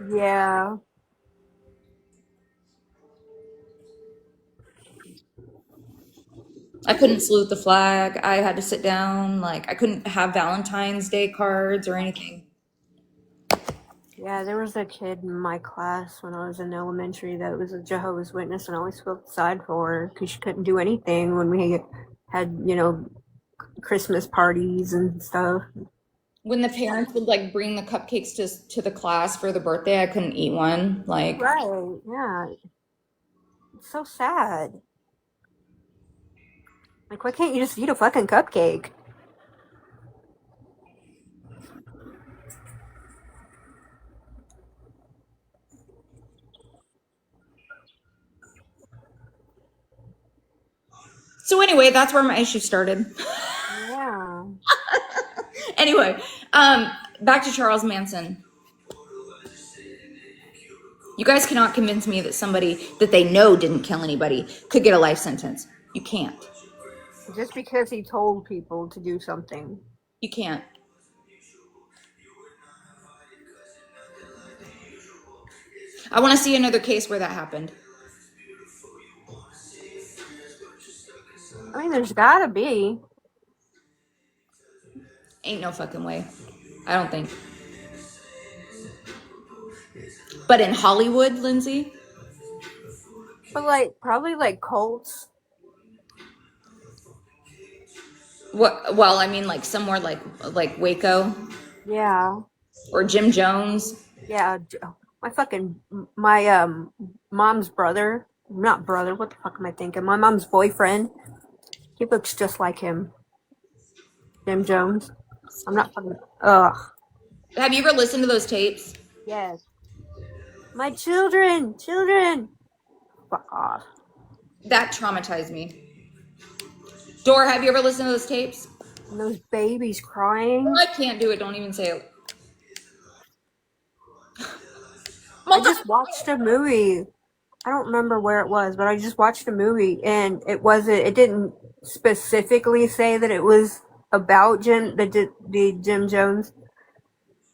Yeah. I couldn't salute the flag. I had to sit down. Like, I couldn't have Valentine's Day cards or anything. Yeah, there was a kid in my class when I was in elementary that was a Jehovah's Witness, and I always felt sad for her because she couldn't do anything when we had, Christmas parties and stuff. When the parents would like bring the cupcakes to the class for the birthday, I couldn't eat one. Like, Right, yeah. It's so sad. Like, why can't you just eat a fucking cupcake? so anyway, that's where my issue started. Yeah. Anyway, back to Charles Manson. You guys cannot convince me that somebody that they know didn't kill anybody could get a life sentence. You can't. Just because he told people to do something. You can't. I want to see another case where that happened. I mean, there's gotta be. Ain't no fucking way. I don't think. But in Hollywood, Lindsay? But like, probably like cults. What? Well, I mean, like somewhere like Waco Yeah. or Jim Jones. Yeah. My mom's brother. Not brother. What the fuck am I thinking? My mom's boyfriend. He looks just like him. Jim Jones. I'm not fucking. Ugh. Have you ever listened to those tapes? Yes. My children. Fuck off. That traumatized me. Dor, have you ever listened to those tapes? And those babies crying. I can't do it. Don't even say it. I just watched a movie. I don't remember where it was, but I just watched a movie, and it didn't specifically say that it was about the Jim Jones,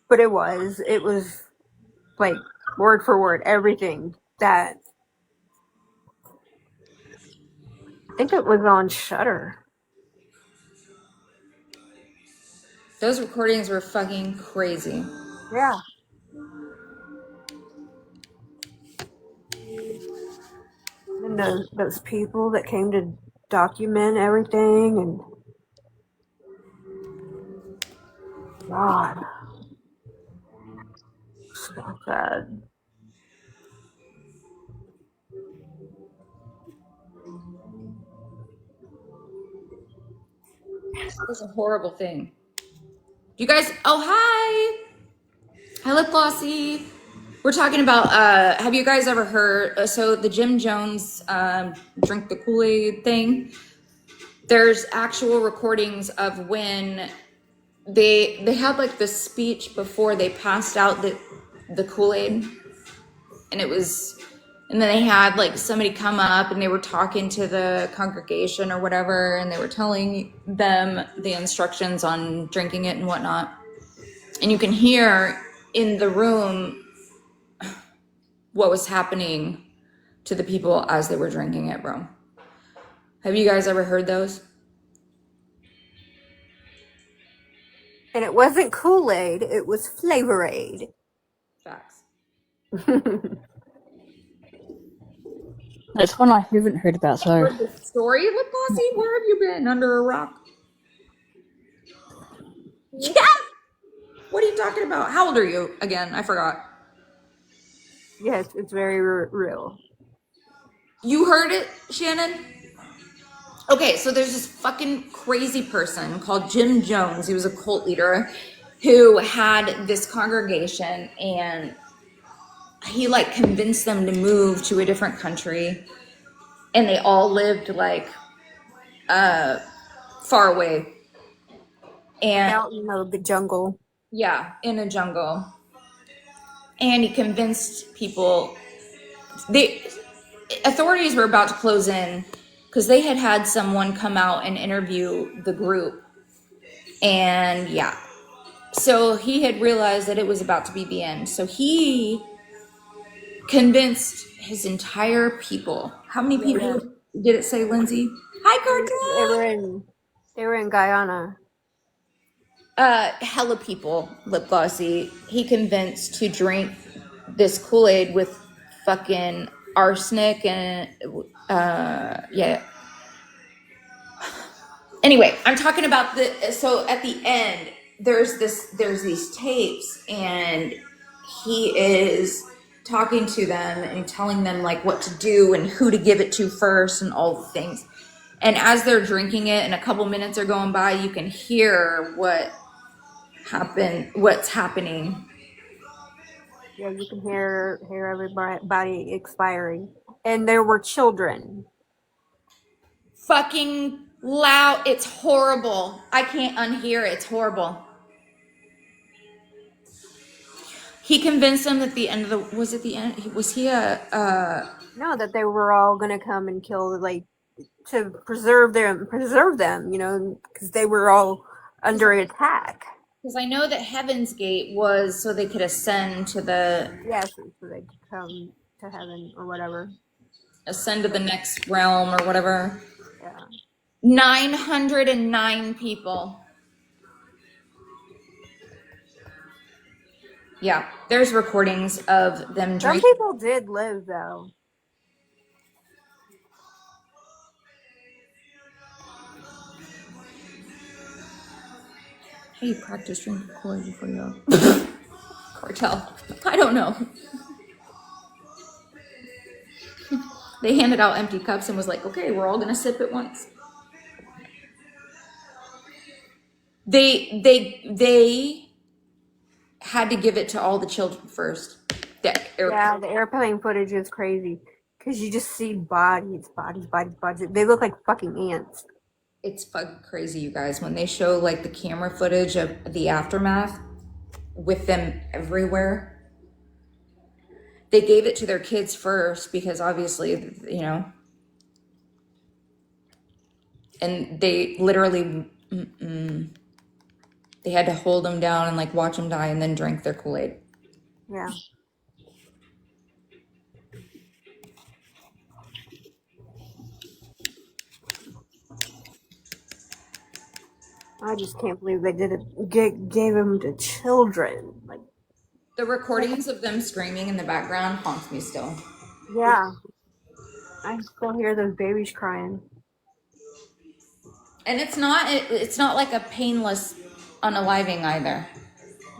but it was like word for word everything that I think it was on Shudder. Those recordings were fucking crazy. Yeah. And those people that came to document everything, and God, so sad. It was a horrible thing. You guys, oh, hi. Hi, Lip Glossy. We're talking about, have you guys ever heard, so the Jim Jones drink the Kool-Aid thing? There's actual recordings of when they had like this speech before they passed out the Kool-Aid. And and then they had like somebody come up and they were talking to the congregation or whatever, and they were telling them the instructions on drinking it and whatnot. And you can hear in the room what was happening to the people as they were drinking it, bro. Have you guys ever heard those? And it wasn't Kool-Aid; it was Flavor-Aid. Facts. That's one I haven't heard about, so. Heard the story, Lip Glossy? Where have you been? Under a rock? Yeah! What are you talking about? How old are you again? I forgot. Yes, it's very real. You heard it, Shannon? Okay, so there's this fucking crazy person called Jim Jones. He was a cult leader who had this congregation, and he like convinced them to move to a different country, and they all lived like far away. And Out in the jungle. yeah, in a jungle. And he convinced people. The authorities were about to close in because they had someone come out and interview the group. And yeah, so he had realized that it was about to be the end. So he convinced his entire people. How many people did it say, Lindsay? Hi, Cartel. They were in Guyana. Hella people, Lip Glossy. He convinced to drink this Kool-Aid with fucking arsenic and yeah. Anyway, I'm talking about so at the end there's these tapes, and he is talking to them and telling them like what to do and who to give it to first and all the things. And as they're drinking it and a couple minutes are going by, you can hear what's happening. Yeah, you can hear everybody expiring, and there were children. Fucking loud. It's horrible. I can't unhear it. It's horrible. He convinced them at the end of was it the end? Was he No, that they were all gonna come and kill, like, to preserve them, you know, because they were all under attack. Because I know that Heaven's Gate was so they could ascend to the so they could come to heaven or whatever. next realm or whatever. Yeah. 909 people. Yeah, there's recordings of them Some drinking. people did live though. Hey, practice drinking Kool-Aid before you go. Cartel. I don't know. They handed out empty cups and was like, okay, we're all gonna sip at once. They had to give it to all the children first. Yeah, the airplane footage is crazy because you just see bodies. They look like fucking ants. It's fucking crazy, you guys. When they show like the camera footage of the aftermath with them everywhere, they gave it to their kids first because obviously, you know, and they literally they had to hold them down and like watch them die and then drink their Kool-Aid. Yeah. I just can't believe they did it. Gave them to children. Like, The recordings of them screaming in the background haunts me still. yeah, I still hear those babies crying. And it's not like a painless unaliving either.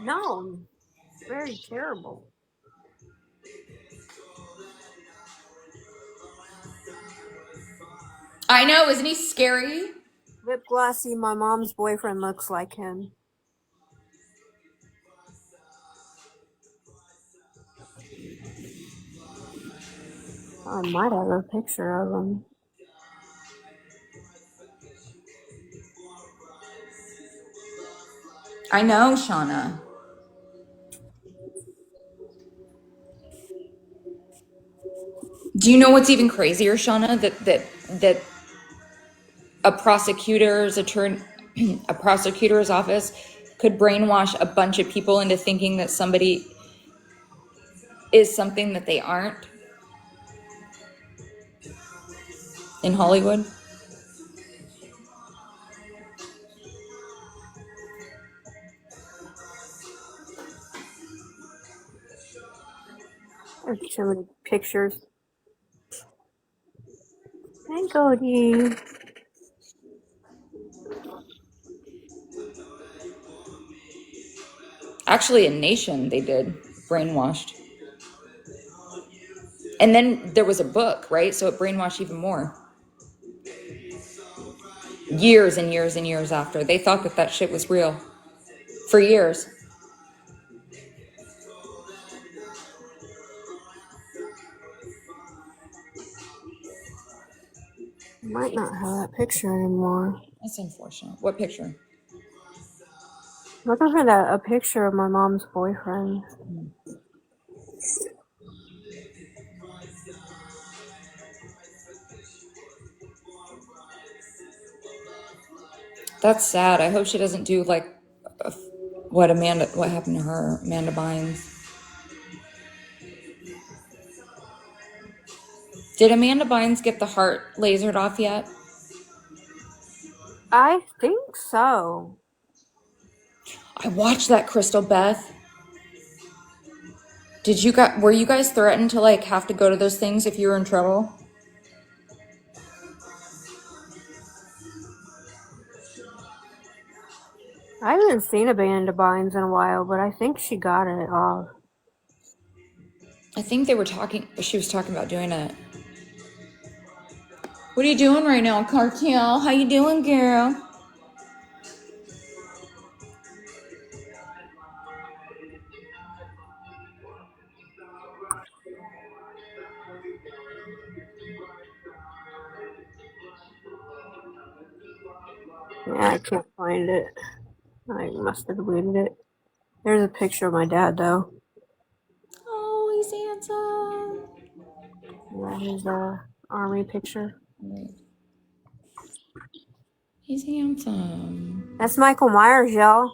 No, very terrible. I know, isn't he scary? Lip glossy. My mom's boyfriend looks like him. I might have a picture of him. I know, Shauna. Do you know what's even crazier, Shauna? That a a prosecutor's office could brainwash a bunch of people into thinking that somebody is something that they aren't in Hollywood. There's so many pictures. Hey, Cody. Actually, a nation they did brainwashed. And then there was a book, right? So it brainwashed even more. Years and years and years after. They thought that that shit was real. For years. Might not have that picture anymore. That's unfortunate. What picture? Looking for a picture of my mom's boyfriend. That's sad. I hope she doesn't do like what happened to her, Amanda Bynes. Did Amanda Bynes get the heart lasered off yet? I think so. I watched that, Crystal Beth. Were you guys threatened to like have to go to those things if you were in trouble? I haven't seen a band of Bynes in a while, but I think she got it off. I think she was talking about doing it. What are you doing right now, Cartel? How you doing, girl? Yeah, I can't find it. I must have deleted it. There's a picture of my dad, though. Oh, he's handsome. That is a army picture. Wait. He's handsome. That's Michael Myers, y'all.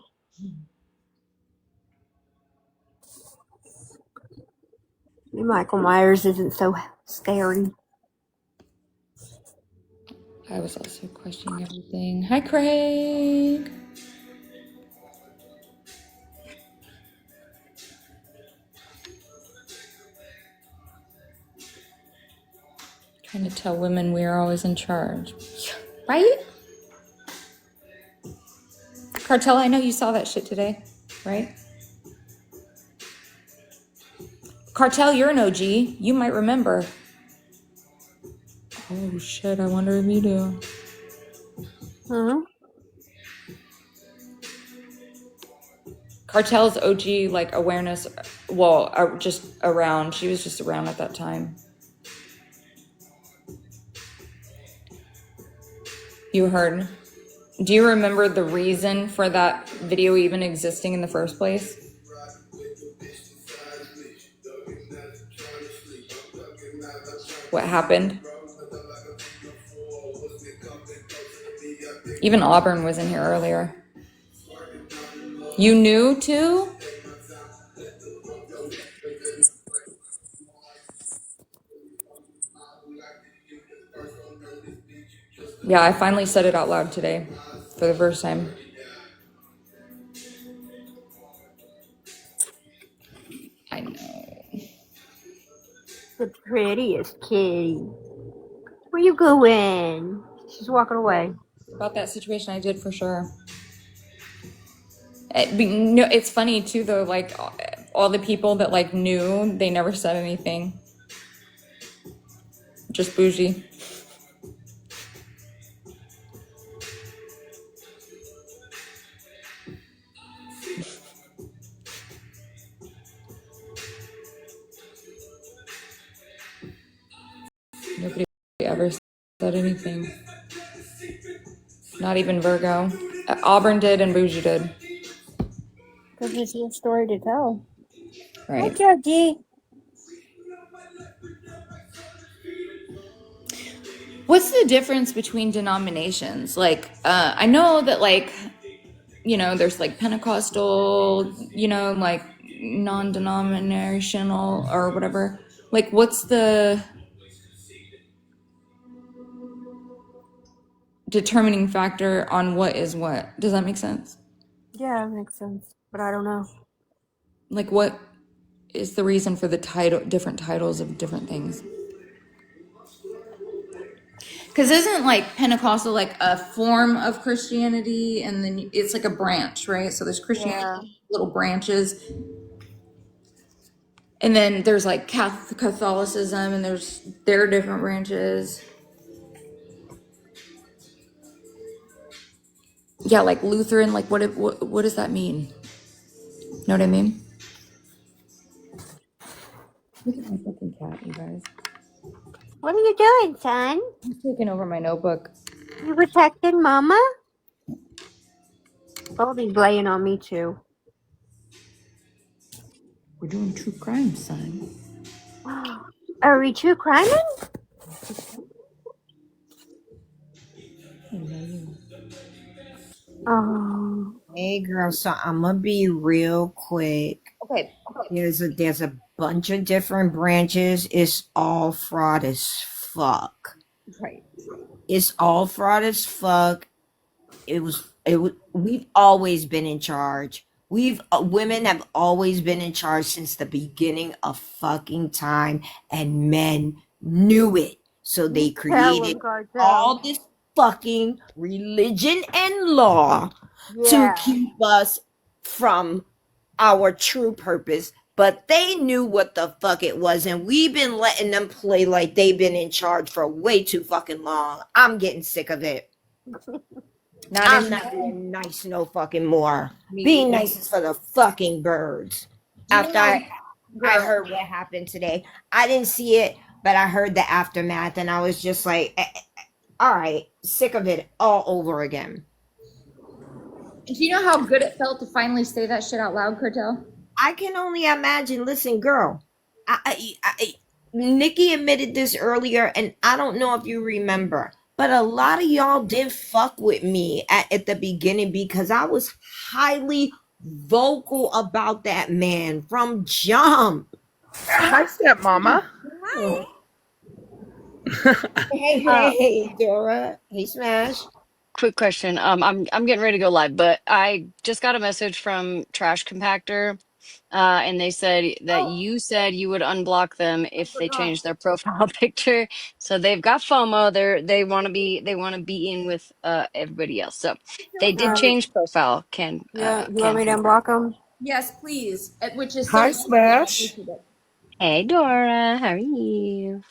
Michael Myers isn't so scary. I was also questioning everything. Hi, Craig. Trying to tell women we are always in charge. Right? Cartel, I know you saw that shit today, right? Cartel, you're an OG. You might remember. Oh shit, I wonder if you do. Huh? Cartel's OG, like, awareness, well, just around. She was just around at that time. You heard. Do you remember the reason for that video even existing in the first place? What happened? Even Auburn was in here earlier. You knew too? Yeah, I finally said it out loud today for the first time. I know. The prettiest kitty. Where you going? She's walking away. About that situation, I did for sure. It's funny too, though. Like all the people that like knew, they never said anything. Just bougie. Nobody ever said anything. Not even Virgo. Auburn did and Bougie did. Because it's your story to tell. Right. Hi, Judgy. What's the difference between denominations? Like, I know that, like, you know, there's like Pentecostal, you know, like non-denominational or whatever. Like, what's the determining factor on what is what? Does that make sense? Yeah, that makes sense. But I don't know. Like, what is the reason for the title, different titles of different things? Because isn't like Pentecostal like a form of Christianity, and then it's like a branch, right? So there's Christianity, Yeah. little branches, and then there's like Catholicism, and there are different branches. Yeah, like Lutheran. Like what does that mean? Know what I mean? Look at my fucking cat, you guys. What are you doing, son? He's taking over my notebook. You protecting Mama? Goldie's laying on me, too. We're doing true crime, son. Are we true criming? I know you. Oh. Hey girl, so I'm gonna be real quick. Okay. There's a bunch of different branches. It's all fraud as fuck. Right. It's all fraud as fuck. We've always been in charge. Women have always been in charge since the beginning of fucking time, and men knew it. So they created all this fucking religion and law to keep us from our true purpose. But they knew what the fuck it was, and we've been letting them play like they've been in charge for way too fucking long. I'm getting sick of it. I'm not being nice no fucking more. Being nice is for the fucking birds. After I heard what happened today, I didn't see it, but I heard the aftermath, and I was just like, all right, sick of it all over again. Do you know how good it felt to finally say that shit out loud, Cartel? I can only imagine. Listen, girl, Nikki admitted this earlier, and I don't know if you remember, but a lot of y'all did fuck with me at the beginning because I was highly vocal about that man from jump. Hi, stepmama. Hi. Uh, Hey, Dora. Hey, Smash. quick question. I'm getting ready to go live, but I just got a message from Trash Compactor, and they said that you said you would unblock them if they changed their profile picture. So they've got FOMO. They want to be in with everybody else. So they did change profile. Yeah, you want Can me to unblock them? Yes, please. Which is so Hi, nice of you. I Smash. appreciate it. Hey Dora, how are you?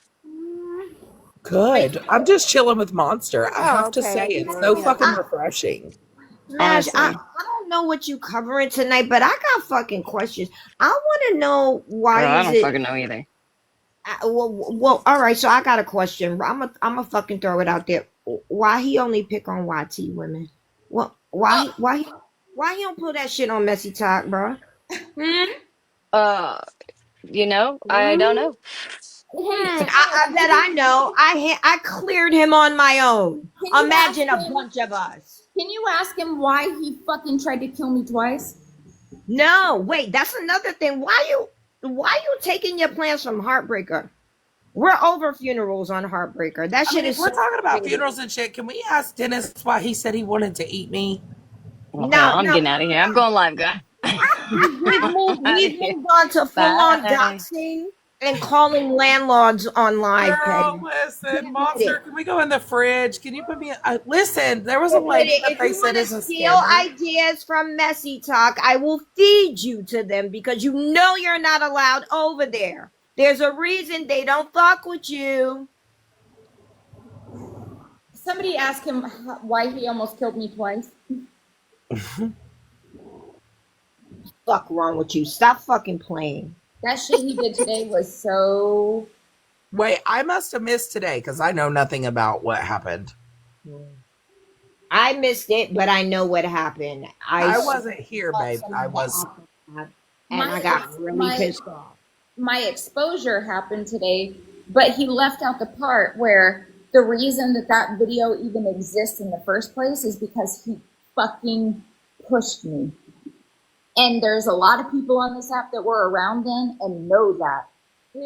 Wait, Good. I'm just chilling with Monster. I Oh, have to okay. say, I can it's do so it. Yeah. fucking refreshing. Smash, Honestly, I don't know what you covering tonight, but I got fucking questions. I want to know why girl, I is don't it? fucking know either. All right. So I got a question. I'm a fucking throw it out there. Why he only pick on YT women? What? Why he don't put that shit on Messy Talk, bro? Hmm? Uh, I don't know. hey, I bet I know. I cleared him on my own. can you ask Imagine a him? bunch of us. Can you ask him why he fucking tried to kill me twice? No, wait, that's another thing. Why you taking your plans from Heartbreaker? We're over funerals on Heartbreaker. That I shit mean, if is we're so talking about outdated. funerals and shit, can we ask Dennis why he said he wanted to eat me? Well, hell, Now, I'm now getting out of here. I'm going live, guy. we've moved Out of we've here. moved on to full on Bye. doxing and calling landlords on live, Girl, Petty. listen, Can't hit Monster, it. can we go in the fridge? Can you put me? Listen, there was a But lady that if they you said want to is a steal scammer. ideas from Messy Talk, I will feed you to them because you know you're not allowed over there. There's a reason they don't fuck with you. Somebody ask him why he almost killed me twice. Fuck wrong with you? Stop fucking playing. That shit he did today was so. Wait, I must have missed today because I know nothing about what happened. I missed it, but I know what happened. I wasn't here, babe. I was. And I got really pissed off. My exposure happened today, but he left out the part where the reason that video even exists in the first place is because he fucking pushed me. And there's a lot of people on this app that were around then and know that.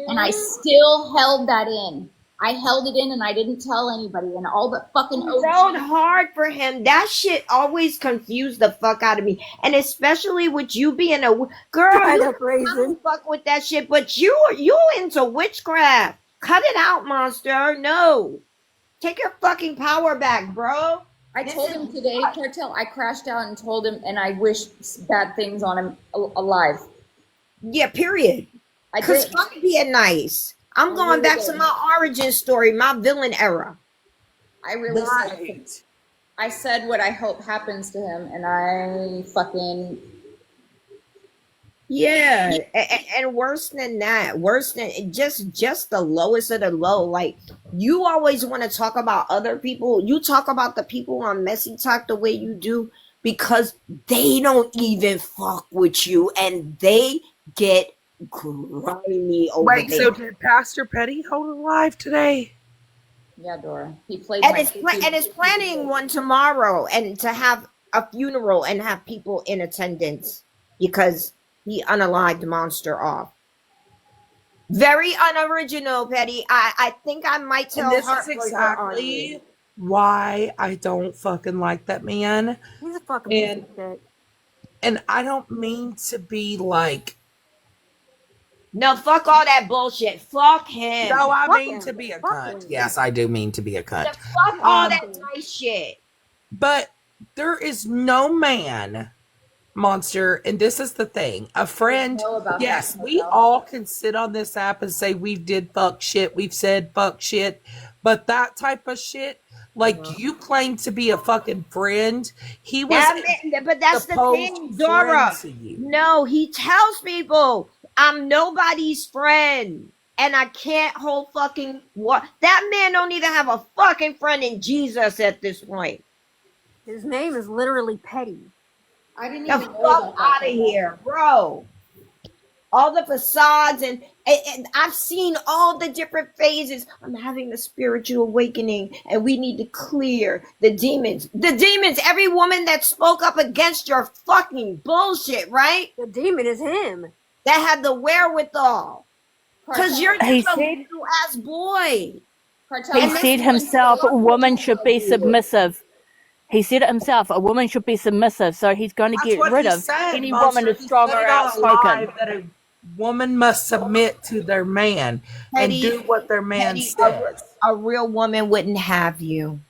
And I still held that in. I held it in and I didn't tell anybody. And all the fucking You rode hard for him. That shit always confused the fuck out of me. And especially with you being a girl, Shut you up, Raisin. don't fuck with that shit, but you into witchcraft. Cut it out, monster. No. Take your fucking power back, bro. I This told is him today, Cartel, I crashed out and told him, and I wish bad things on him alive. yeah, period. I Cause did. fuck being nice. I'm going really back did. to my origin story, my villain era. I really said, Right. I said what I hope happens to him, and I fucking. Yeah, and worse than that, worse than just the lowest of the low. Like you always want to talk about other people. You talk about the people on Messy Talk the way you do because they don't even fuck with you, and they get grimy over Wait, there. so did Pastor Petty hold a live today? Yeah, Dora. He played And my. it's planning one tomorrow, and to have a funeral and have people in attendance because he unalived Monster off. Very unoriginal, Petty. I think I might And tell this is Heartbreaker on you. exactly why I don't fucking like that man. He's a fucking piece And of shit. and I don't mean to be like, No, fuck all that bullshit. Fuck him. no, I Fuck mean him. to be a Fuck cunt. him. Yes, I do mean to be a No, cunt. fuck all Um, that nice shit. But there is no man, Monster, and this is the thing. A friend, know about yes, that, we Cartel. all can sit on this app and say we did fuck shit, we've said fuck shit, but that type of shit, like you claim to be a fucking friend, he was But that's the supposed thing, friend Dora. to you. No, he tells people I'm nobody's friend. And I can't hold fucking what that man don't even have a fucking friend in Jesus at this point. His name is literally Petty. I didn't The even know fuck about that. out of here, bro. All the facades and I've seen all the different phases. I'm having a spiritual awakening and we need to clear the demons. The demons, every woman that spoke up against your fucking bullshit, right? The demon is him. That had the wherewithal. Because you're He just a said little ass boy. Cartel, he And I'm said going to himself a fuck woman you. should be submissive. He said it himself, a woman should be submissive, so he's going to That's get what rid he of said, any woman Monster. who's He strong said or it on a outspoken. live that a woman must submit to their man and Hetty, do what their man Hetty, says. a real woman wouldn't have you.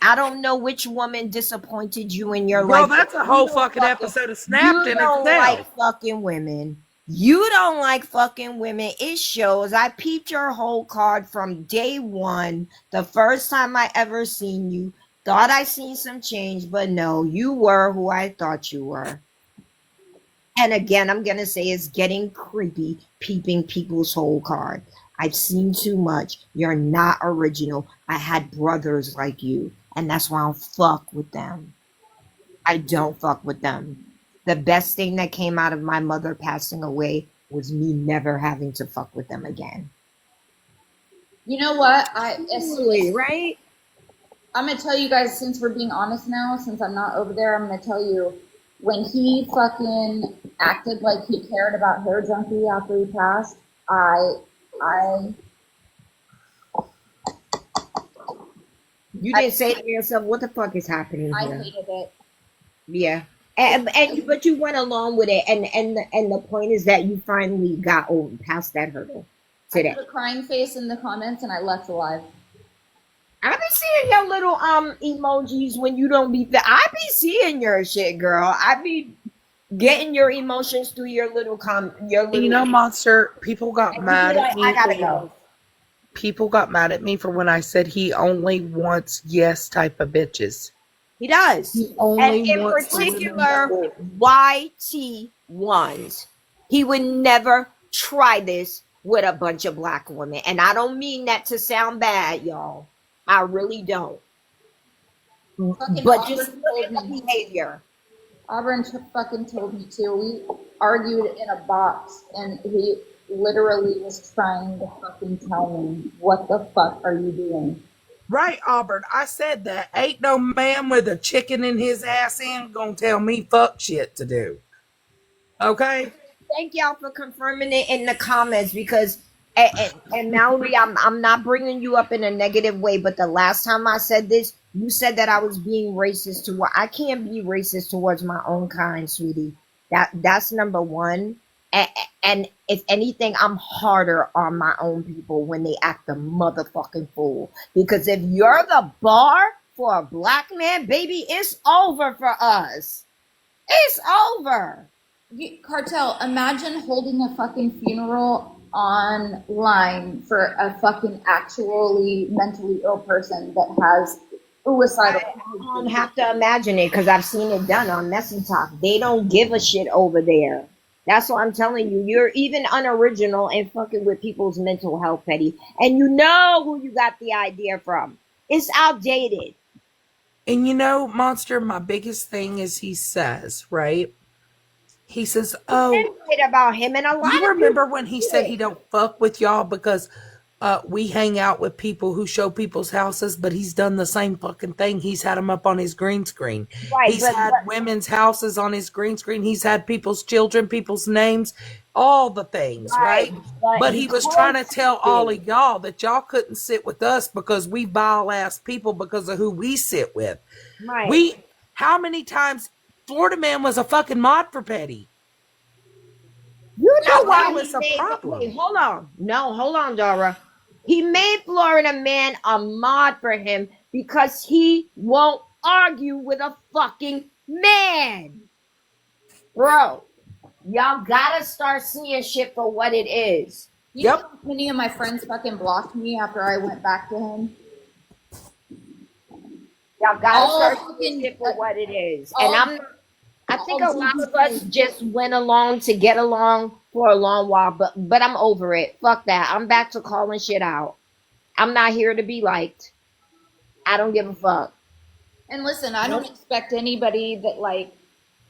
I don't know which woman disappointed you in your Girl, life. that's a whole fucking episode of Snapped You in don't itself. like fucking women. You don't like fucking women. It shows. I peeped your whole card from day one. The first time I ever seen you. Thought I seen some change, but no, you were who I thought you were. And again, I'm going to say it's getting creepy peeping people's whole card. I've seen too much. You're not original. I had brothers like you, and that's why I don't fuck with them. I don't fuck with them. The best thing that came out of my mother passing away was me never having to fuck with them again. You know what? Really, right? I'm going to tell you guys, since we're being honest now, since I'm not over there, I'm going to tell you, when he fucking acted like he cared about Hair Junkie after he passed, You didn't say to yourself, what the fuck is happening I here? hated it. Yeah. But you went along with it, and the point is that you finally got over past that hurdle I today. put a crying face in the comments and I left alive. I be seeing your little emojis when you don't be. I be seeing your shit, girl. I be getting your emotions through your little You know, Monster, people got mad at me. I gotta go. People got mad at me for when I said he only wants yes type of bitches. He does. He only And in wants the women particular, that YT ones. He would never try this with a bunch of black women. And I don't mean that to sound bad, y'all. I really don't. Fucking But just Auburn look at told the me. behavior. Auburn fucking told me too. We argued in a box and he literally was trying to fucking tell me, what the fuck are you doing? Right, Auburn. I said that. Ain't no man with a chicken in his ass end gonna tell me fuck shit to do. Okay? Thank y'all for confirming it in the comments because and Mallory, I'm not bringing you up in a negative way, but the last time I said this, you said that I was being racist toward. I can't be racist towards my own kind, sweetie. That's number one. And if anything, I'm harder on my own people when they act a motherfucking fool. Because if you're the bar for a black man, baby, it's over for us. It's over. Cartel, imagine holding a fucking funeral online for a fucking actually mentally ill person that has suicidal. I don't have to imagine it because I've seen it done on Messy Talk. They don't give a shit over there. That's what I'm telling you. You're even unoriginal and fucking with people's mental health, Petty. And you know who you got the idea from. It's outdated. And you know, Monster, my biggest thing is he says, right? He says, oh, About him and a lot you of remember people when he do said it. he don't fuck with y'all because we hang out with people who show people's houses, but he's done the same fucking thing. He's had them up on his green screen. Right, He's had women's houses on his green screen. He's had people's children, people's names, all the things, right? But he was trying to tell all of y'all that y'all couldn't sit with us because we vile ass people because of who we sit with. Right. How many times Florida Man was a fucking mod for Petty? You know That why was he a made problem. Wait, hold on. No, hold on, Dora. He made Florida Man a mod for him because he won't argue with a fucking man. Bro, y'all gotta start seeing shit for what it is. You know how many of my friends fucking blocked me after I went back to him? Y'all gotta All start fucking- seeing shit for what it is. all- And I think a all lot of us just went along to get along for a long while, but I'm over it. Fuck that. I'm back to calling shit out. I'm not here to be liked. I don't give a fuck. And listen, I don't expect anybody that like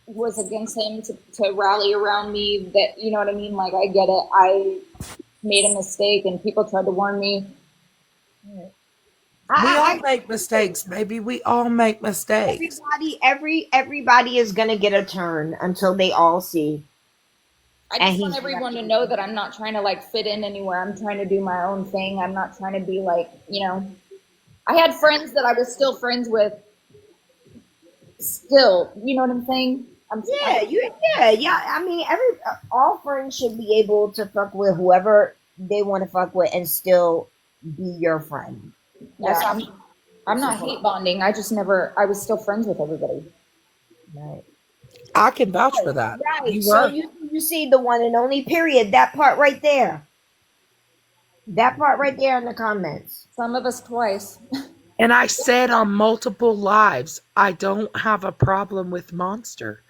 was against him to rally around me. That, you know what I mean? Like, I get it. I made a mistake and people tried to warn me. We all make mistakes, baby. We all make mistakes. Everybody is gonna get a turn until they all see. I And just want he's everyone to know that I'm not trying to like fit in anywhere. I'm trying to do my own thing. I'm not trying to be like, I had friends that I was still friends with still. You know what I'm saying? Yeah. I mean, all friends should be able to fuck with whoever they want to fuck with and still be your friend. Yeah, That's I'm not hate bonding. I was still friends with everybody. right. I can vouch for that. Right. You So were. you see the one and only period. That part right there. That part right there in the comments. Some of us twice. And I said on multiple lives, I don't have a problem with Monster.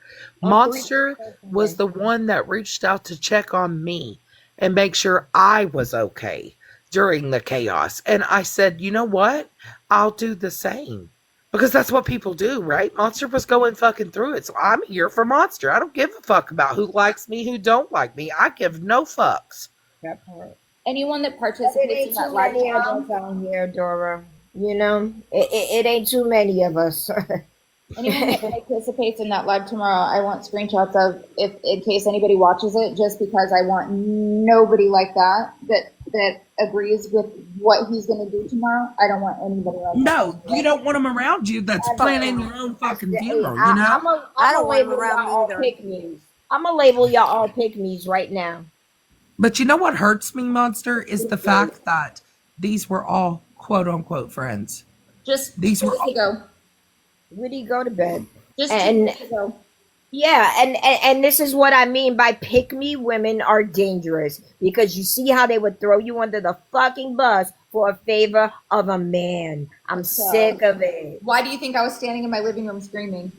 On three. Monster was the one that reached out to check on me and make sure I was okay during the chaos. And I said, you know what? I'll do the same. Because that's what people do, right? Monster was going fucking through it. So I'm here for Monster. I don't give a fuck about who likes me, who don't like me. I give no fucks. That part. Anyone that But it participates in ain't that too live many of tomorrow, us out here, Dora. You know, it ain't too many of us. anyone that participates in that live tomorrow, I want screenshots of if in case anybody watches it, just because I want nobody like that agrees with what he's going to do tomorrow. I don't want anybody like that. No, you don't want them around you that's planning your own fucking funeral, I, you know? I'm a, I I'm a don't want him label around y'all me all either. pick me's. I'm gonna label y'all all pick me's right now. But you know what hurts me, Monster, is the fact that these were all quote unquote friends. Just These 2 were days ago. Where do you go to bed? Just And 2 days ago. yeah, and this is what I mean by pick me women are dangerous because you see how they would throw you under the fucking bus for a favor of a man. I'm sick of it. Why do you think I was standing in my living room screaming?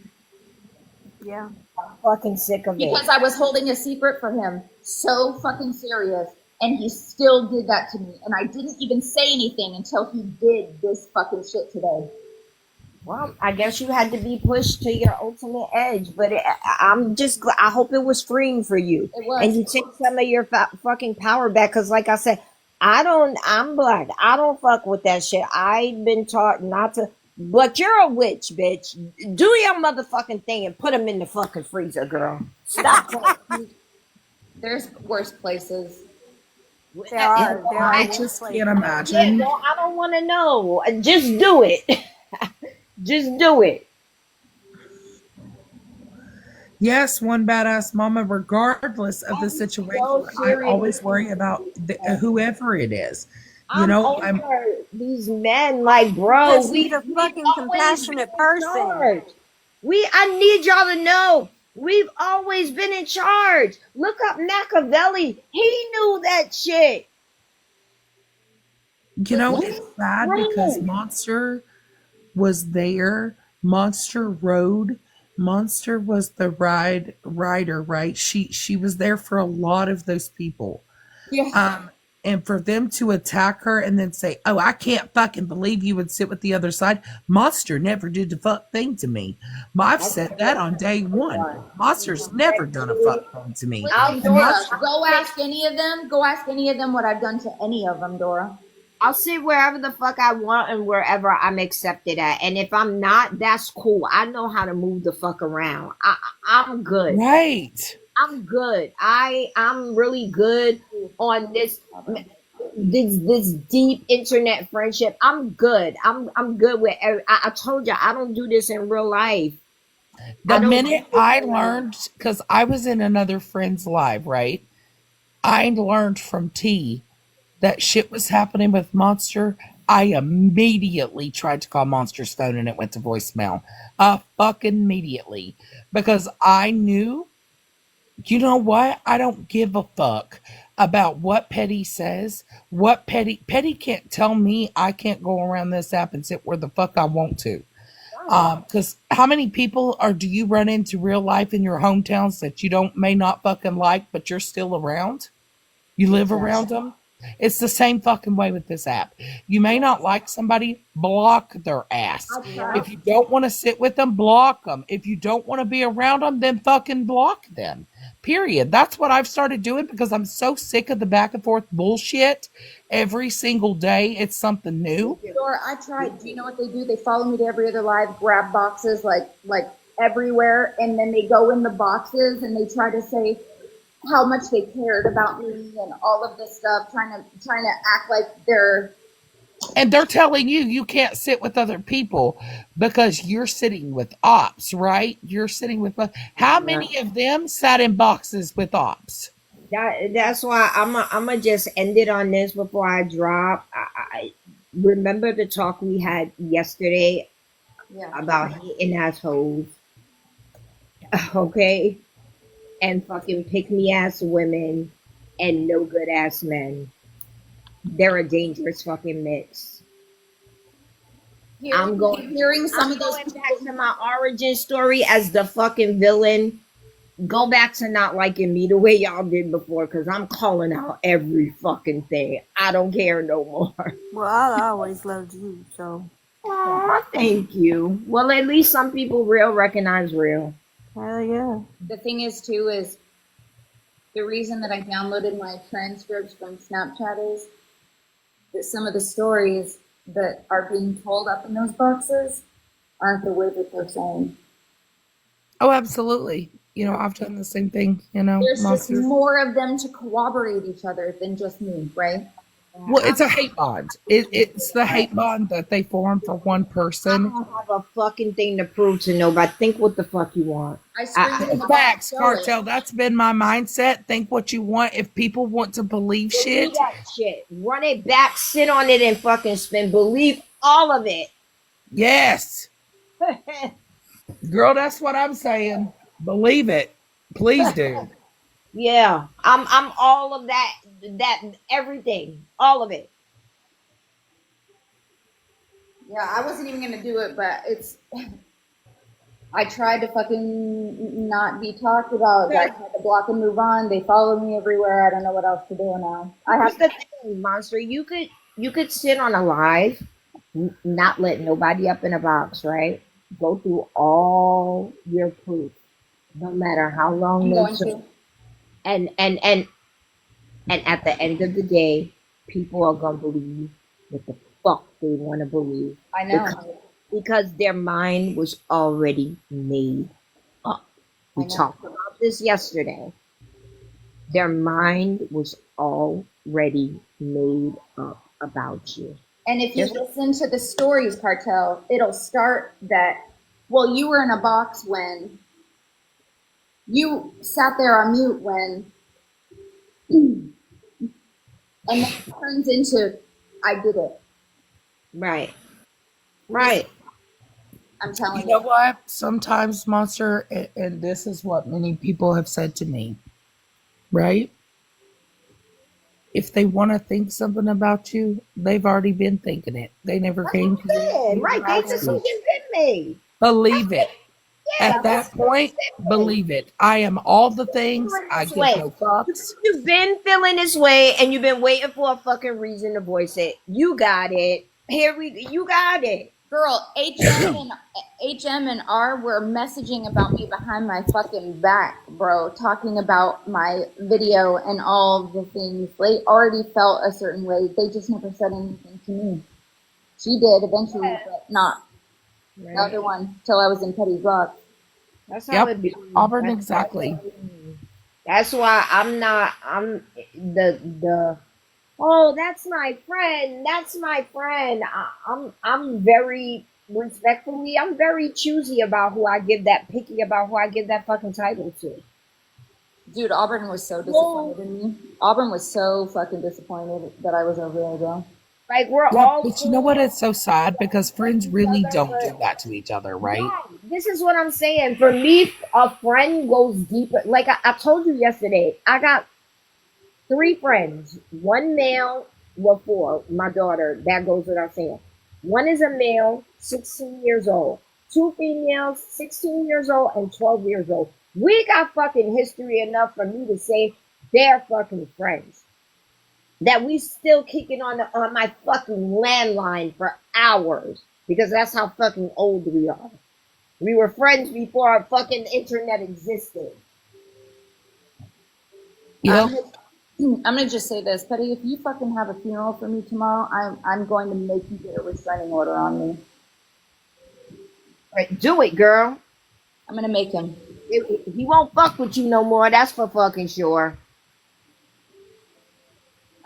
Yeah. I'm fucking sick of it. Because I was holding a secret for him. So fucking serious. And he still did that to me. And I didn't even say anything until he did this fucking shit today. Well, I guess you had to be pushed to your ultimate edge, but I'm just glad. I hope it was freeing for you, It was. and you take some of your fucking power back. Because, like I said, I'm black. I don't fuck with that shit. I've been taught not to. But you're a witch, bitch. Do your motherfucking thing and put them in the fucking freezer, girl. Stop. There's worse places. There are I worse just places. can't Yeah, imagine. well, I don't want to know. Just do it. Just do it. Yes, one badass mama, regardless of the situation. So I serious. always worry about whoever it is. You I'm know, over these men, like, bro, Because he's a we've fucking always been compassionate in person. charge. I need y'all to know, we've always been in charge. Look up Machiavelli. He knew that shit. you know, it's sad because Right. Monster was there. Monster rode. Monster was the rider, right? She was there for a lot of those people. Yeah. And for them to attack her and then say, "Oh, I can't fucking believe you would sit with the other side." Monster never did the fuck thing to me. I've said that on day one. Monster's never done a fuck thing to me. Listen, And Dora, Monster, go ask any of them. Go ask any of them what I've done to any of them, Dora. I'll sit wherever the fuck I want and wherever I'm accepted at. And if I'm not, that's cool. I know how to move the fuck around. I'm good. right? I'm good. I'm really good on this deep internet friendship. I'm good. I'm good with. I told you I don't do this in real life. The minute I learned, because I was in another friend's live, right? I learned from T that shit was happening with Monster. I immediately tried to call Monster's phone and it went to voicemail. Fucking immediately. Because I knew, you know what? I don't give a fuck about what Petty says. What Petty can't tell me I can't go around this app and sit where the fuck I want to. Because how many people do you run into real life in your hometowns that you may not fucking like, but you're still around? You live around them. It's the same fucking way with this app. You may not like somebody, block their ass. If you don't want to sit with them, block them. If you don't want to be around them, then fucking block them. Period. That's what I've started doing because I'm so sick of the back and forth bullshit. Every single day, it's something new. Dora, I tried. Do you know what they do? They follow me to every other live, grab boxes like everywhere, and then they go in the boxes and they try to say, how much they cared about me and all of this stuff, trying to act like they're. And they're telling you you can't sit with other people because you're sitting with ops, right? You're sitting with how many of them sat in boxes with ops? That's why I'm just end it on this before I drop. I remember the talk we had yesterday Yeah. about hating assholes, okay, and fucking pick me ass women and no good ass men. They're a dangerous fucking mix. Hearing some of those Going people. back to my origin story as the fucking villain. Go back to not liking me the way y'all did before, because I'm calling out every fucking thing. I don't care no more. Well, I always loved you, so Aw, thank you. Well, at least some people real recognize real. hell yeah. The thing is, too, is the reason that I downloaded my transcripts from Snapchat is that some of the stories that are being told up in those boxes aren't the way that they're saying. Oh, absolutely. You know, I've done the same thing, you know. There's just Monster. more of them to corroborate each other than just me, right? Well, it's a hate bond. It's the hate bond that they form for one I person. don't have a fucking thing to prove to nobody. Think what the fuck you want. I screamed in the Facts, box, Cartel. That's been my mindset. Think what you want. If people want to believe Believe shit, that shit. Run it back, sit on it, and fucking spin. Believe all of it. yes. Girl, that's what I'm saying. Believe it. Please do. Yeah, I'm all of that. That everything, all of it. Yeah, I wasn't even gonna do it, but it's. I tried to fucking not be talked about. I tried to block and move on. They follow me everywhere. I don't know what else to do now. I have Here's the thing, Monster. You could sit on a live, not let nobody up in a box, right? Go through all your proof, no matter how long I'm they going took, to. and at the end of the day, people are gonna believe what the fuck they want to believe. I know. Because their mind was already made up. We talked about this yesterday. Their mind was already made up about you. And if you listen to the stories, Cartel, it'll start that, well, you were in a box when you sat there on mute when, and then it turns into, I did it. Right. Right. I'm telling You know you. what? Sometimes, Monster, and this is what many people have said to me, right? If they want to think something about you, they've already been thinking it. They never came to you. Right. They just been made. Believe it. Yeah, At that point, believe it. I am all the things. I this give way. no fucks. You've been feeling this way and you've been waiting for a fucking reason to voice it. You got it. You got it. Girl, HM and R were messaging about me behind my fucking back, bro, talking about my video and all the things. They already felt a certain way. They just never said anything to me. She did eventually, but not the other one till I was in Petty's Rock. That's how Yep. it be. Auburn, exactly. That's why I'm the oh, that's my friend. That's my friend. I'm very respectfully, I'm very choosy about who I give that picky about who I give that fucking title to. Dude, Auburn was so disappointed in me. Auburn was so fucking disappointed that I was over there, bro. Like we're Yeah, all but you know what? It's so sad because friends really don't do that to each other, right? No, this is what I'm saying. For me, a friend goes deeper. Like I told you yesterday, I got 3 friends. One male, well, 4. My daughter, that goes without saying. One is a male, 16 years old. 2 females, 16 years old and 12 years old. We got fucking history enough for me to say they're fucking friends. That we still kicking on my fucking landline for hours because that's how fucking old we are. We were friends before our fucking internet existed. Yep. I'm gonna just say this, Petty. If you fucking have a funeral for me tomorrow, I'm going to make you get a restraining order on me. Right, do it, girl. I'm gonna make him. He won't fuck with you no more. That's for fucking sure.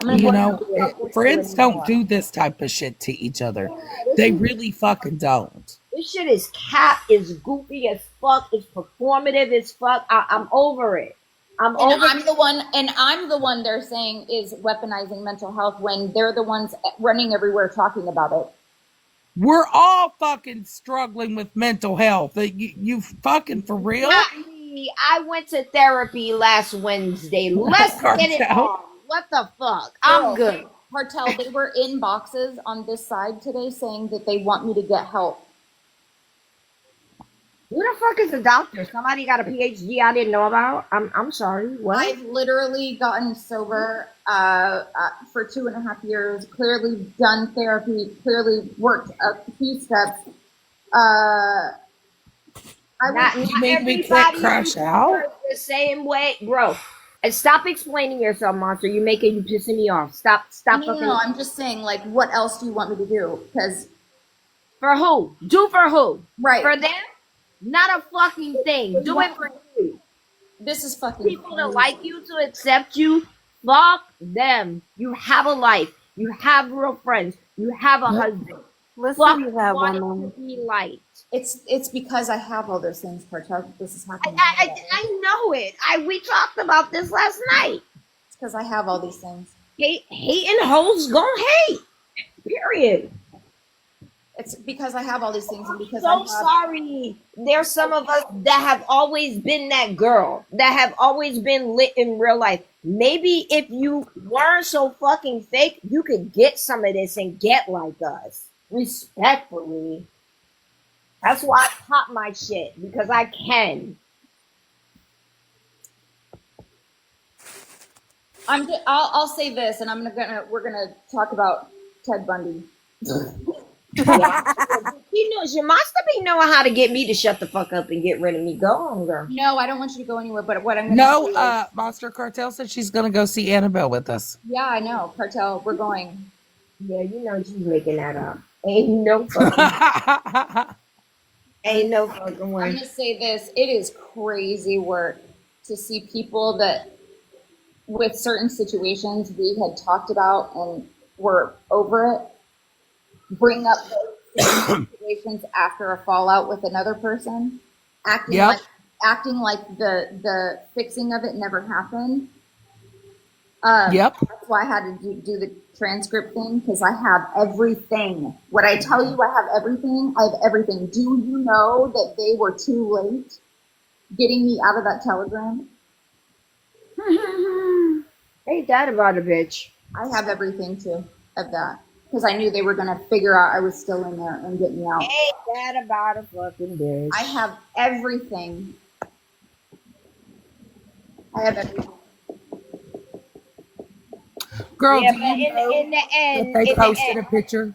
I'm gonna He go. You will know, not fuck with you friends don't anymore. do this type of shit to each other. This They is really fucking don't. This shit is cap, is goofy as fuck, it's performative as fuck. I'm over it. I'm And over I'm the one they're saying is weaponizing mental health when they're the ones running everywhere talking about it. We're all fucking struggling with mental health. You fucking for real? Not me. I went to therapy last Wednesday. Let's get it Cartel. on. What the fuck? I'm good. Cartel, they were in boxes on this side today saying that they want me to get help. Who the fuck is a doctor? Somebody got a PhD I didn't know about? I'm sorry. What? I've literally gotten sober for 2.5 years, clearly done therapy, clearly worked a few steps. Not You made me click crash out? the same way, bro. And stop explaining yourself, monster. You're making you pissing me off. Stop fucking. No, I'm just saying, like, what else do you want me to do? Because For who? Do for who? right, For them? Not a fucking thing. Do it for you. this is fucking People that like you to accept you, fuck them. You have a life. You have real friends. You have a husband. Listen Fuck to that want it woman. to be light. It's because I have all those things, Cartel. This is happening. I know it. We talked about this last night. It's because I have all these things. Hating hoes gon' hate. Period. It's because I have all these things, and because So sorry. There's some of us that have always been that girl, that have always been lit in real life. Maybe if you weren't so fucking fake, you could get some of this and get like us. Respectfully. That's why I pop my shit, because I can. I'll say this, and we're gonna talk about Ted Bundy. Yeah. He knows you must be knowing how to get me to shut the fuck up and get rid of me. Go on, girl. No, I don't want you to go anywhere. But what I'm gonna No, do is, Monster Cartel said she's gonna go see Annabelle with us. yeah, I know, Cartel. We're going. Yeah, you know she's making that up. Ain't no fucking way. I'm gonna say this: it is crazy work to see people that, with certain situations we had talked about and were over it, bring up those same situations after a fallout with another person, acting Yep. like the fixing of it never happened. Yep. That's why I had to do the transcript thing, because I have everything. What I tell you, I have everything. I have everything. Do you know that they were too late getting me out of that telegram? Ain't that about a bitch? I have everything too of that, because I knew they were gonna figure out I was still in there and get me out. Ain't that about a fucking bitch? I have everything. I have everything. Girl, Yeah, do but you know in the end, that they posted a picture?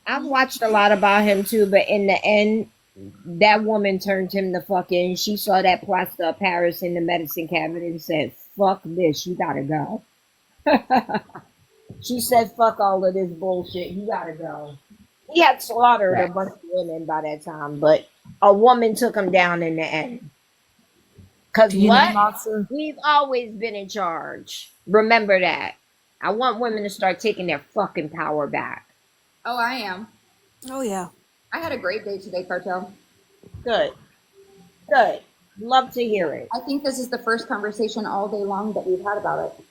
I've watched a lot about him too, but in the end, that woman turned him the fuck in. She saw that plaster of Paris in the medicine cabinet and said, fuck this, you gotta go. She said, fuck all of this bullshit, you gotta go. He had slaughtered a bunch of women by that time, but a woman took him down in the end. Because Do you know, Monster? We've always been in charge. Remember that. I want women to start taking their fucking power back. Oh, I am. Oh yeah. I had a great day today, Cartel. Good. Good. Love to hear it. I think this is the first conversation all day long that we've had about it.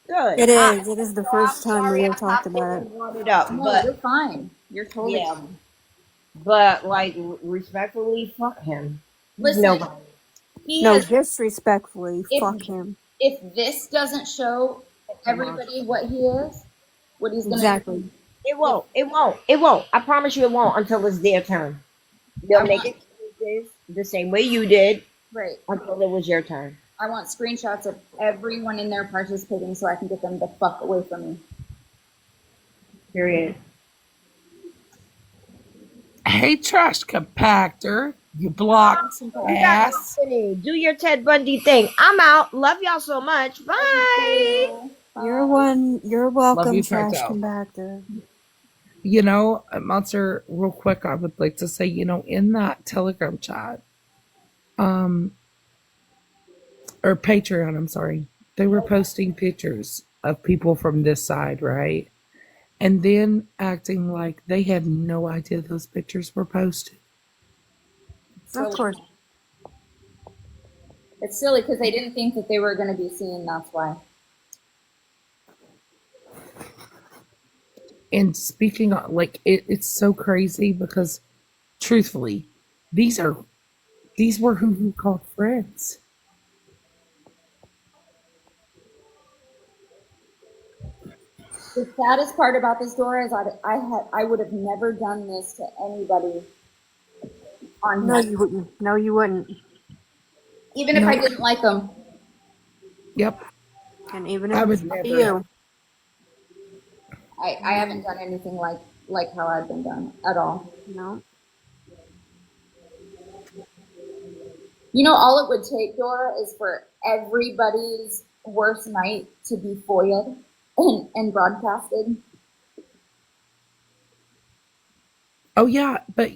Good. It is. It is the I'm first time sorry we I have talked popped about and it. brought it up, No, but you're fine. You're totally yeah. fine. But like respectfully, fuck him. Listen, Nobody. he No, has, disrespectfully, if- fuck him. if this doesn't show everybody what he is, what he's gonna Exactly. do. It won't. It won't. It won't. I promise you, it won't until it's their turn. They'll make excuses the same way you did Right. until it was your turn. I want screenshots of everyone in there participating so I can get them the fuck away from me. Period. Hey, trash compactor, you blocked ass. Do your Ted Bundy thing. I'm out. Love y'all so much. Bye. You're welcome, you, trash Cartel. compactor. You know, Monster, real quick, I would like to say, you know, in that Telegram chat, or Patreon, I'm sorry. They were posting pictures of people from this side, right? And then acting like they had no idea those pictures were posted. Of course. It's silly because they didn't think that they were going to be seen. That's why. And speaking of, like, it's so crazy because, truthfully, these were who you called friends. The saddest part about this, Dora, is I would have never done this to anybody on No, here, you wouldn't. No, you wouldn't. even if I No. didn't like them. Yep. And even if I it's would up to never. you. I haven't done anything like how I've been done at all. No. You know, all it would take, Dora, is for everybody's worst night to be foiled and broadcasted. Oh yeah, but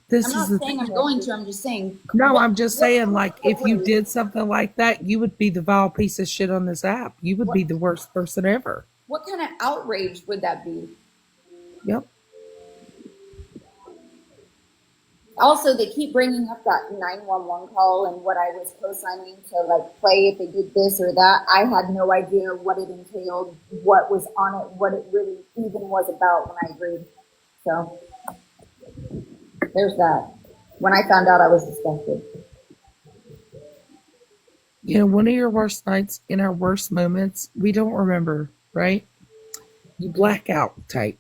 this I'm is not the saying thing. I'm going to. I'm just saying. No, I'm just What saying, like, if you collectively, did something like that, you would be the vile piece of shit on this app. You would be the worst person ever. what kind of outrage would that be? Yep. Also, they keep bringing up that 911 call and what I was co-signing to like play if they did this or that. I had no idea what it entailed, what was on it, what it really even was about when I agreed. So there's that. When I found out, I was disgusted. One of your worst nights in our worst moments, we don't remember, right? You black out type.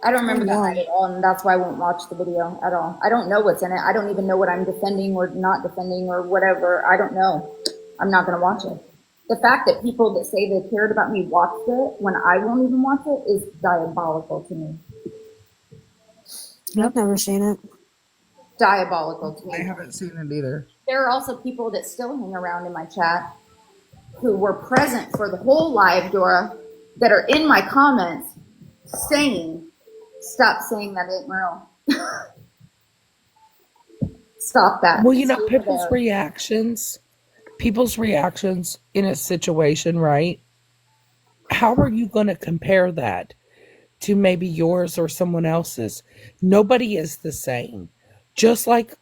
I don't remember that yeah. night at all, and that's why I won't watch the video at all. I don't know what's in it. I don't even know what I'm defending or not defending or whatever. I don't know. I'm not going to watch it. The fact that people that say they cared about me watched it when I won't even watch it is diabolical to me. I've never seen it. Diabolical to I me. haven't seen it either. There are also people that still hang around in my chat who were present for the whole live, Dora, that are in my comments saying, stop saying that ain't real. Stop that. Well, Stay people's reactions in a situation, right? How are you going to compare that to maybe yours or someone else's? Nobody is the same. Just like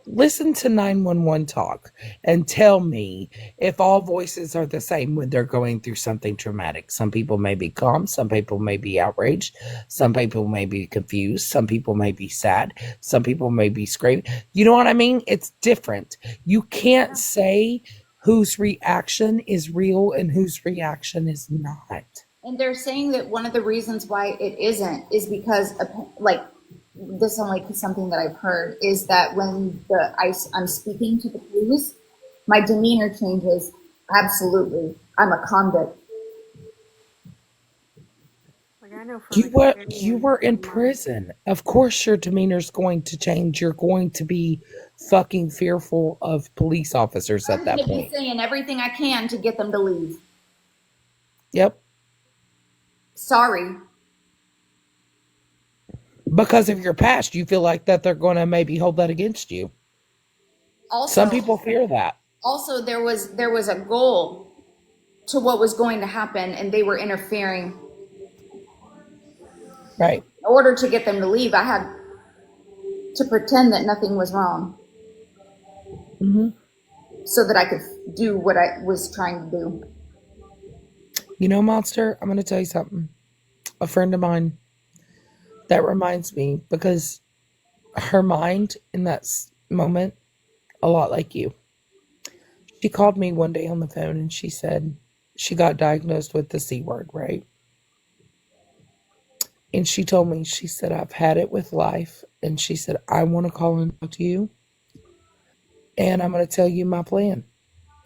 listen to 911 talk and tell me if all voices are the same when they're going through something traumatic. Some people may be calm, some people may be outraged, some people may be confused, some people may be sad, some people may be screaming. You know what I mean? It's different. You can't say whose reaction is real and whose reaction is not. And they're saying that one of the reasons why it isn't is because, like, this is only something that I've heard, is that when I'm speaking to the police, my demeanor changes. Absolutely. I'm a convict. Like I know from You were in prison. Of course your demeanor's going to change. You're going to be fucking fearful of police officers I'm at going that to be point. saying everything I can to get them to leave. Yep. Sorry. Because of your past, you feel like that they're going to maybe hold that against you. Also, Some people fear that. Also, there was a goal to what was going to happen, and they were interfering. Right. In order to get them to leave, I had to pretend that nothing was wrong. Mm-hmm. So that I could do what I was trying to do. Monster, I'm going to tell you something. A friend of mine, that reminds me, because her mind in that moment, a lot like you. She called me one day on the phone and she said she got diagnosed with the C word, right? And she told me, she said, I've had it with life. And she said, I want to call and talk to you. And I'm going to tell you my plan.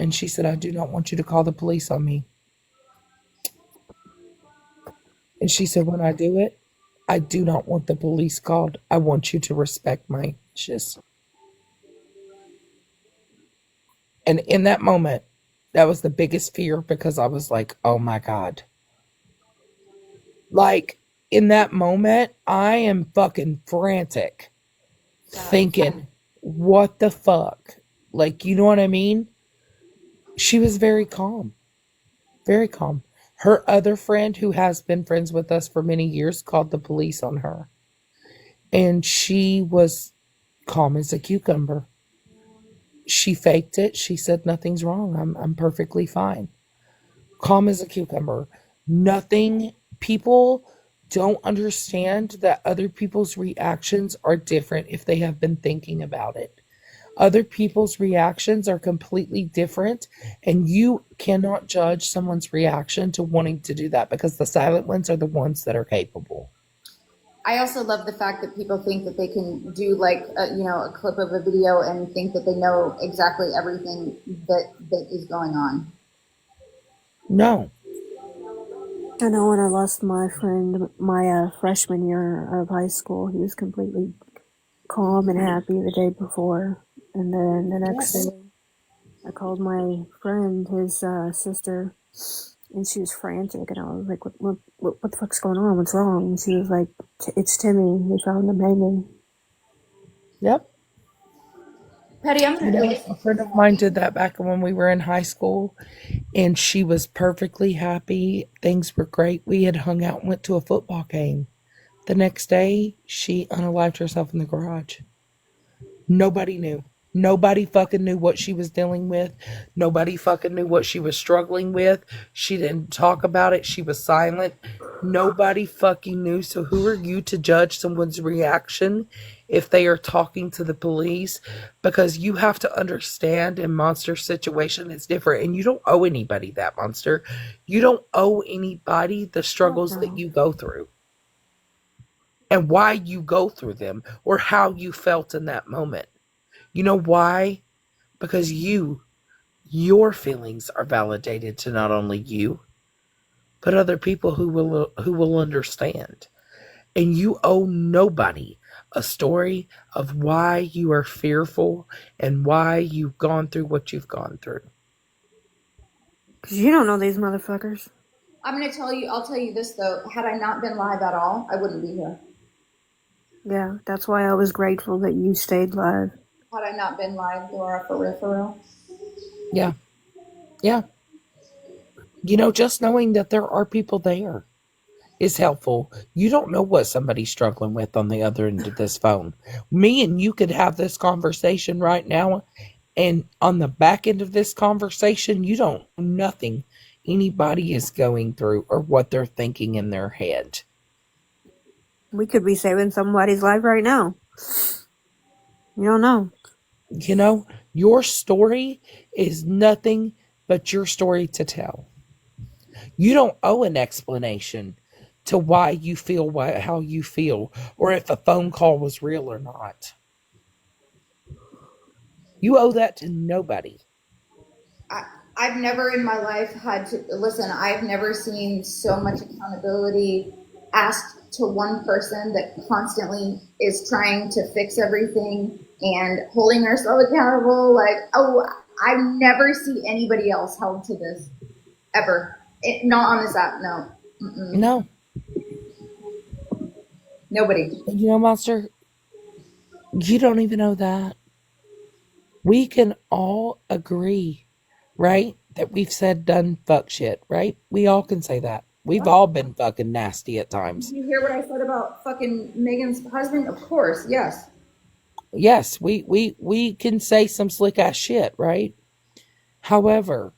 And she said, I do not want you to call the police on me. And she said, when I do it, I do not want the police called. I want you to respect my wishes. And in that moment, that was the biggest fear because I was like, oh my God. Like, in that moment, I am fucking frantic, thinking, what the fuck? Like, you know what I mean? She was very calm. Very calm. Her other friend, who has been friends with us for many years, called the police on her. And she was calm as a cucumber. She faked it. She said, nothing's wrong. I'm perfectly fine. Calm as a cucumber. Nothing. People don't understand that other people's reactions are different if they have been thinking about it. Other people's reactions are completely different, and you cannot judge someone's reaction to wanting to do that, because the silent ones are the ones that are capable. I also love the fact that people think that they can do like a clip of a video and think that they know exactly everything that is going on. No. I know when I lost my friend my freshman year of high school, he was completely calm and happy the day before. And then the next day, I called my friend, his sister, and she was frantic. And I was like, what the fuck's going on? What's wrong? And she was like, it's Timmy. We found him hanging. Yep. Patty, I'm You gonna know, a friend of mine did that back when we were in high school, and she was perfectly happy. Things were great. We had hung out and went to a football game. The next day, she unalived herself in the garage. Nobody knew. Nobody fucking knew what she was dealing with. Nobody fucking knew what she was struggling with. She didn't talk about it. She was silent. Nobody fucking knew. So who are you to judge someone's reaction if they are talking to the police? Because you have to understand, in Monster's situation, it's different. And you don't owe anybody that, Monster. You don't owe anybody the struggles that you go through and why you go through them or how you felt in that moment. You know why? Because your feelings are validated to not only you, but other people who will understand. And you owe nobody a story of why you are fearful and why you've gone through what you've gone through. Because you don't know these motherfuckers. I'll tell you this though. Had I not been live at all, I wouldn't be here. Yeah, that's why I was grateful that you stayed live. Had I not been live, Laura, for real. Yeah. Yeah. You know, just knowing that there are people there is helpful. You don't know what somebody's struggling with on the other end of this phone. Me and you could have this conversation right now, and on the back end of this conversation, you don't know nothing anybody is going through or what they're thinking in their head. We could be saving somebody's life right now. You don't know. You know, your story is nothing but your story to tell. You don't owe an explanation to why you feel how you feel, or if a phone call was real or not. You owe that to nobody. I've never in my life had to listen. I've never seen so much accountability asked to one person that constantly is trying to fix everything and holding herself accountable. Like, oh, I never see anybody else held to this ever. Not on this app. No. Mm-mm. No. Nobody. You know, Monster, you don't even know that. We can all agree, right, that we've done fuck shit, right? We all can say that. We've all been fucking nasty at times. Did you hear what I said about fucking Megan's husband? Of course, yes. Yes, we can say some slick ass shit, right? However,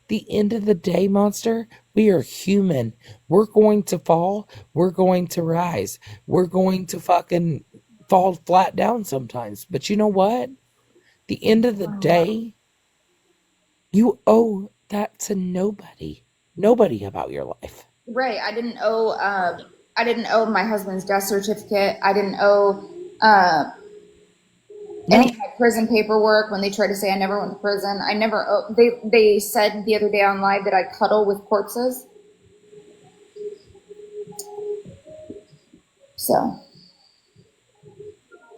the end of the day, Monster, we are human. We're going to fall. We're going to rise. We're going to fucking fall flat down sometimes. But you know what? The end of the day, you owe that to nobody. Nobody about your life. Right. I didn't owe my husband's death certificate. I didn't owe any of my prison paperwork when they tried to say I never went to prison. I never owe, they said the other day on live that I cuddle with corpses. So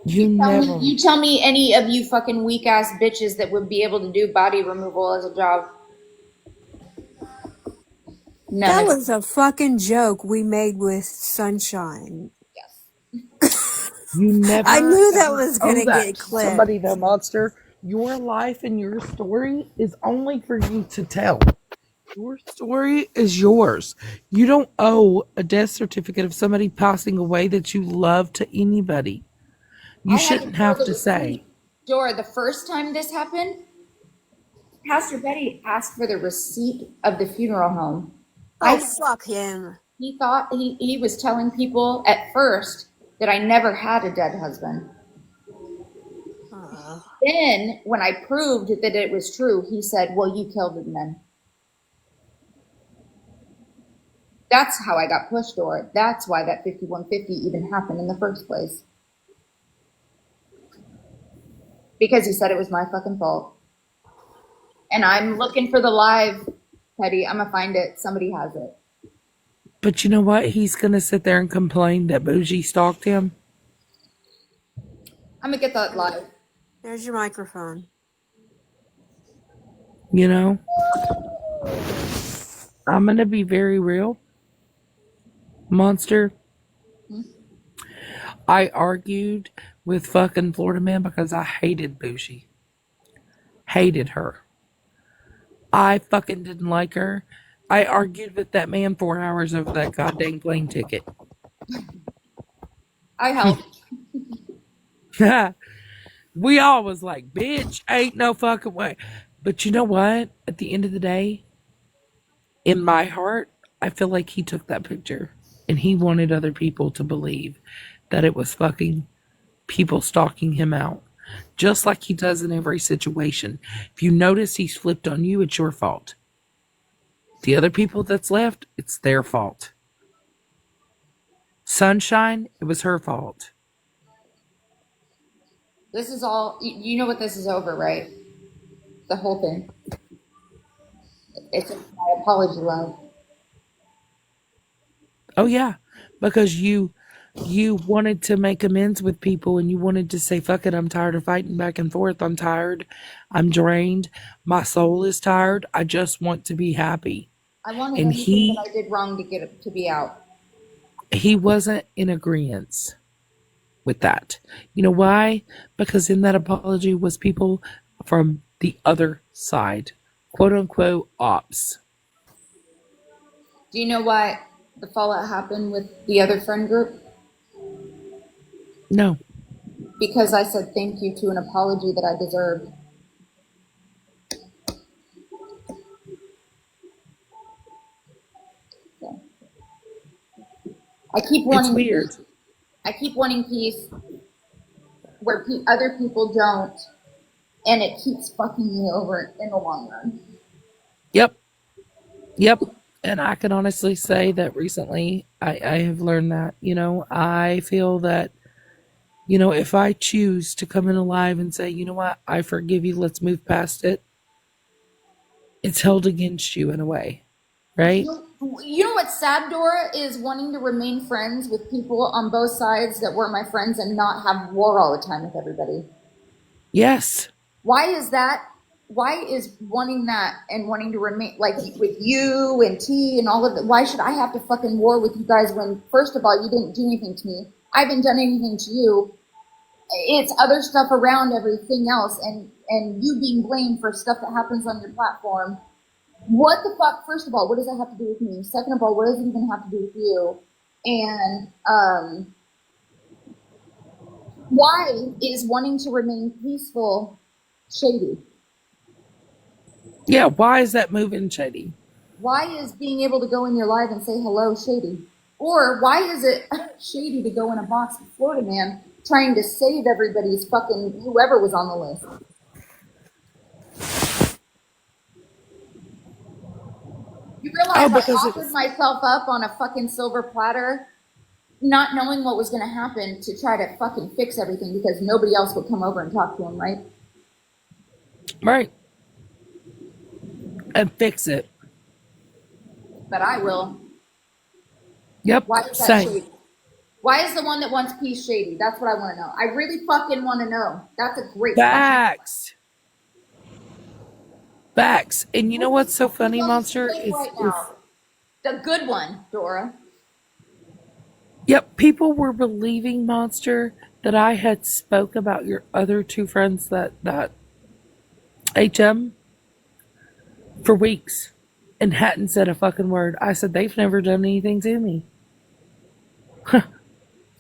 you tell me any of you fucking weak ass bitches that would be able to do body removal as a job. No. That was a fucking joke we made with Sunshine. Yes. You never. I knew that was gonna that get to clipped. somebody, though, Monster. your life and your story is only for you to tell. Your story is yours. You don't owe a death certificate of somebody passing away that you love to anybody. You I had to shouldn't show have the to say. receipt. Dora, the first time this happened, Pastor Betty asked for the receipt of the funeral home. Oh, fuck him. He thought he was telling people at first that I never had a dead husband. Then, when I proved that it was true, he said, well, you killed him then. That's how I got pushed, Dora. That's why that 5150 even happened in the first place. Because he said it was my fucking fault. And I'm looking for the live, Petty. I'm going to find it. Somebody has it. But you know what? He's going to sit there and complain that Bougie stalked him. I'm going to get that live. There's your microphone. You know? I'm going to be very real. Monster. I argued with fucking Florida Man because I hated Bougie. Hated her. I fucking didn't like her. I argued with that man 4 hours over that goddamn plane ticket. I helped. We all was like, bitch, ain't no fucking way. But you know what? At the end of the day, in my heart, I feel like he took that picture and he wanted other people to believe that it was fucking people stalking him out. Just like he does in every situation. If you notice he's flipped on you, it's your fault. The other people that's left, it's their fault. Sunshine, it was her fault. This is all, you know what this is over, right? The whole thing. It's my apology, love. Oh yeah, because you wanted to make amends with people and you wanted to say, fuck it, I'm tired of fighting back and forth. I'm tired. I'm drained. My soul is tired. I just want to be happy. I wanted And anything that I did wrong to get it to be out. he wasn't in agreement with that. You know why? Because in that apology was people from the other side, quote unquote ops. Do you know why the fallout happened with the other friend group? No. Because I said thank you to an apology that I deserved. So. I keep wanting It's weird. peace. I keep wanting peace where other people don't, and it keeps fucking me over in the long run. Yep. And I can honestly say that recently I have learned that, I feel that, if I choose to come in alive and say, you know what, I forgive you, let's move past it, it's held against you in a way, right? You know what's sad, Dora, is wanting to remain friends with people on both sides that were my friends and not have war all the time with everybody. Yes. Why is that? Why is wanting that and wanting to remain, like with you and T and all of that, why should I have to fucking war with you guys when, first of all, you didn't do anything to me? I haven't done anything to you. It's other stuff around everything else, and you being blamed for stuff that happens on your platform. What the fuck? First of all, what does that have to do with me? Second of all, what does it even have to do with you? And why is wanting to remain peaceful shady? Yeah, why is that moving shady? Why is being able to go in your live and say hello shady? Or why is it shady to go in a box with Florida Man trying to save everybody's fucking whoever was on the list? You realize I offered myself up on a fucking silver platter, not knowing what was going to happen, to try to fucking fix everything because nobody else would come over and talk to him, right? Right. And fix it. But I will. Yep. Why is that shady? Why is the one that wants peace shady? That's what I want to know. I really fucking want to know. That's a great Facts. Facts. And you know what's so funny, Monster? Right now. The good one, Dora. Yep, people were believing, Monster, that I had spoke about your other two friends that HM for weeks and hadn't said a fucking word. I said, they've never done anything to me.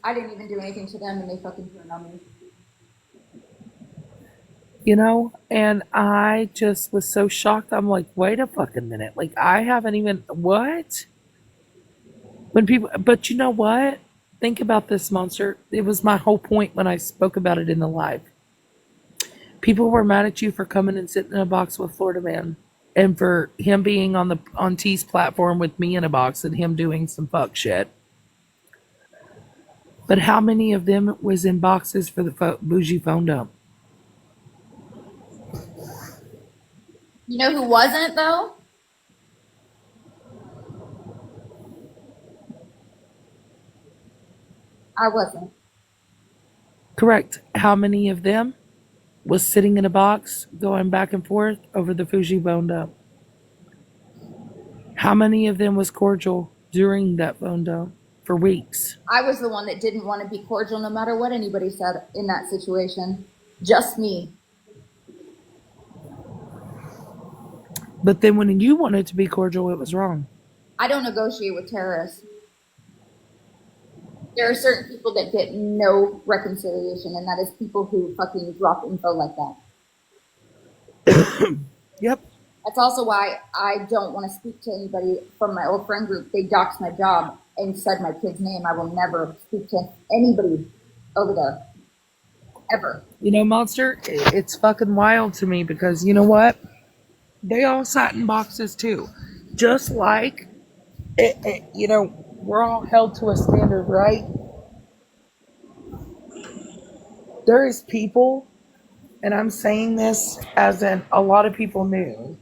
I didn't even do anything to them, and they fucking turned on me. You know, and I just was so shocked. I'm like, wait a fucking minute. Like, I haven't even, what? When people, but you know what? Think about this, Monster. It was my whole point when I spoke about it in the live. People were mad at you for coming and sitting in a box with Florida Man, and for him being on T's platform with me in a box and him doing some fuck shit. But how many of them was in boxes for the bougie phone dump? You know who wasn't, though? I wasn't. Correct. How many of them was sitting in a box going back and forth over the Fuji phone dump? How many of them was cordial during that phone dump for weeks? I was the one that didn't want to be cordial no matter what anybody said in that situation. Just me. But then when you wanted to be cordial, it was wrong. I don't negotiate with terrorists. There are certain people that get no reconciliation, and that is people who fucking drop info like that. Yep. That's also why I don't want to speak to anybody from my old friend group. They doxed my job and said my kid's name. I will never speak to anybody over there. Ever. You know, Monster, it's fucking wild to me because you know what? They all sat in boxes too. Just like, you know, we're all held to a standard, right? There is people, and I'm saying this as in a lot of people knew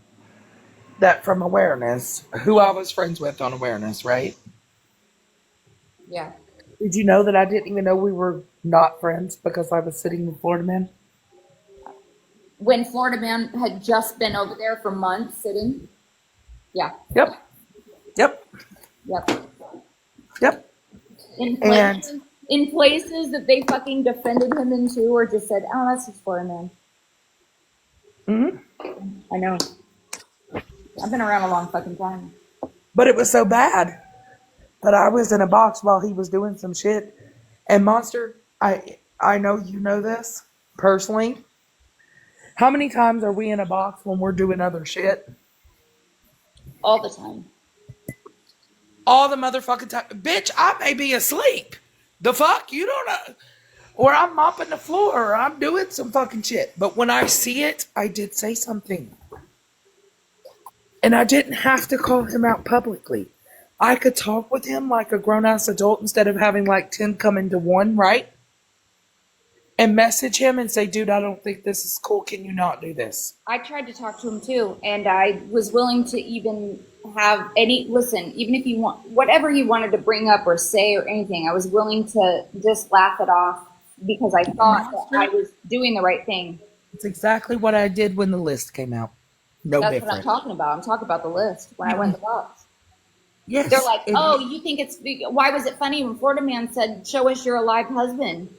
that from awareness, who I was friends with on awareness, right? Yeah. Did you know that I didn't even know we were not friends because I was sitting with Florida Men? When Florida Man had just been over there for months sitting. Yeah. Yep. Yep. Yep. Yep. In places that they fucking defended him into or just said, oh, that's just Florida Man. Mm-hmm. I know. I've been around a long fucking time. But it was so bad that I was in a box while he was doing some shit. And Monster, I know you know this personally. How many times are we in a box when we're doing other shit? All the time. All the motherfucking time. Bitch, I may be asleep. The fuck? You don't know. Or I'm mopping the floor or I'm doing some fucking shit. But when I see it, I did say something. And I didn't have to call him out publicly. I could talk with him like a grown-ass adult instead of having like 10 come into one, right? And message him and say, dude, I don't think this is cool. Can you not do this? I tried to talk to him too, and I was willing to even have listen, even if you want, whatever you wanted to bring up or say or anything, I was willing to just laugh it off because I thought that I was doing the right thing. It's exactly what I did when the list came out. No That's different. what I'm talking about. I'm talking about the list when I went to the box. Yes. They're like, oh, you think why was it funny when Florida Man said, show us your alive husband?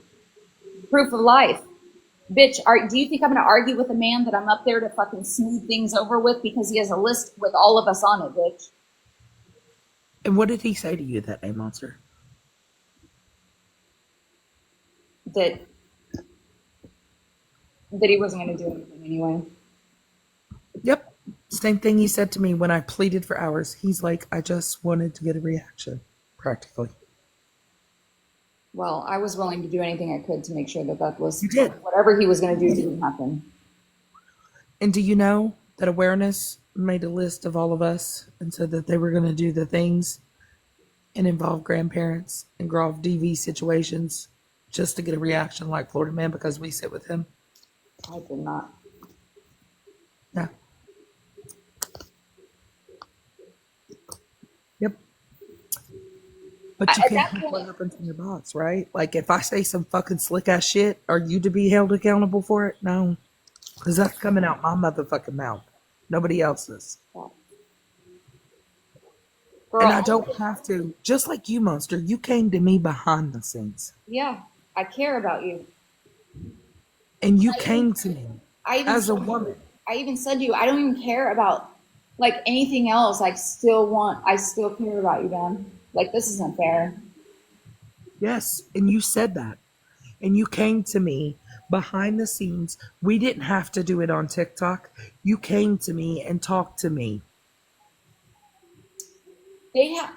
Proof of life. Bitch, do you think I'm going to argue with a man that I'm up there to fucking smooth things over with because he has a list with all of us on it, bitch? And what did he say to you that day, Monster? That he wasn't going to do anything anyway. Yep. Same thing he said to me when I pleaded for hours. He's like, I just wanted to get a reaction, practically. Well, I was willing to do anything I could to make sure that was You did. whatever he was going to do didn't happen. And do you know that awareness made a list of all of us and said that they were going to do the things and involve grandparents and involve DV situations just to get a reaction like Florida Man because we sit with him? I did not. Yeah. Yep. But you can't have what happens in your box, right? Like if I say some fucking slick ass shit, are you to be held accountable for it? No. Because that's coming out my motherfucking mouth. Nobody else's. Yeah. And I don't have to. Just like you, Monster, you came to me behind the scenes. Yeah, I care about you. And you came to me as a woman. I even said to you, I don't even care about like anything else. I still care about you, Dan. Like this isn't fair. Yes, and you said that. And you came to me behind the scenes. We didn't have to do it on TikTok. You came to me and talked to me.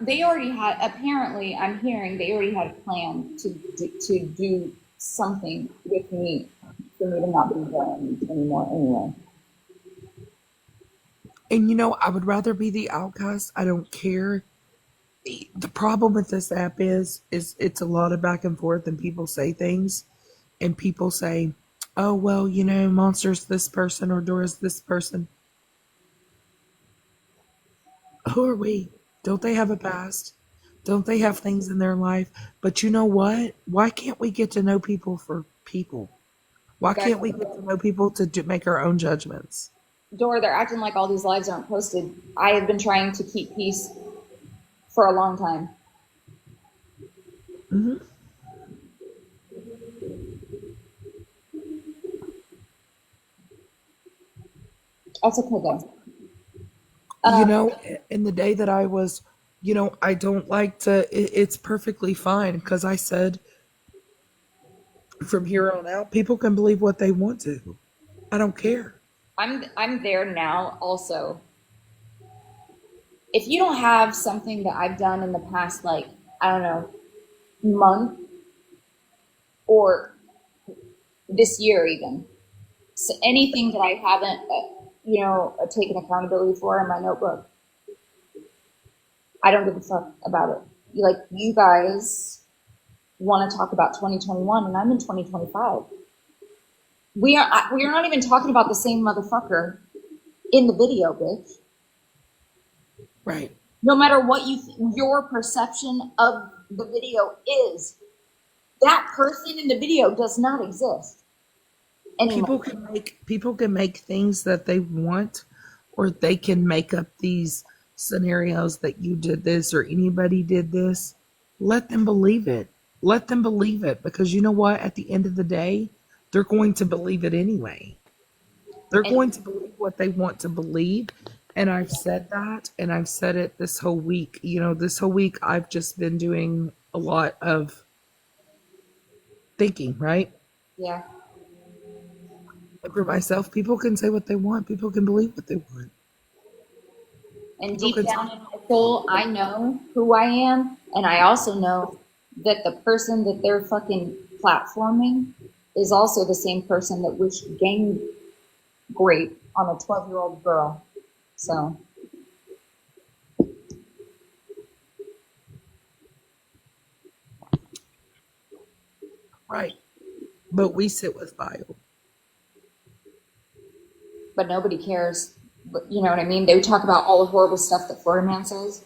They already had, apparently I'm hearing they already had a plan to do something with me for me to not be there anymore anyway. And I would rather be the outcast. I don't care. The problem with this app is it's a lot of back and forth, and people say things, and people say, "Oh well, Monster's this person or Dora's this person." Who are we? Don't they have a past? Don't they have things in their life? But you know what? Why can't we get to know people for people? Why Guys, can't we get to know people to make our own judgments? Dora, they're acting like all these lives aren't posted. I have been trying to keep peace for a long time. Hmm. That's okay though. You Uh, know, in the day that I was, I don't like to, it's perfectly fine because I said from here on out, people can believe what they want to. I don't care. I'm there now also. If you don't have something that I've done in the past, like, I don't know, month or this year even, so anything that I haven't, taken accountability for in my notebook, I don't give a fuck about it. Like, you guys want to talk about 2021 and I'm in 2025. We are not even talking about the same motherfucker in the video, bitch. Right. No matter what your perception of the video is, that person in the video does not exist anymore. People can make things that they want, or they can make up these scenarios that you did this or anybody did this. Let them believe it. Let them believe it, because you know what? At the end of the day, they're going to believe it anyway. They're And going to believe what they want to believe. And I've said that, and I've said it this whole week. This whole week I've just been doing a lot of thinking, right? yeah, And for myself, people can say what they want. People can believe what they want. and People deep can say, down in my soul, I know who I am, and I also know that the person that they're fucking platforming is also the same person that wished gang rape on a 12-year-old girl. So, right. But we sit with file. but nobody cares. But you know what I mean? They would talk about all the horrible stuff that Florida Man says,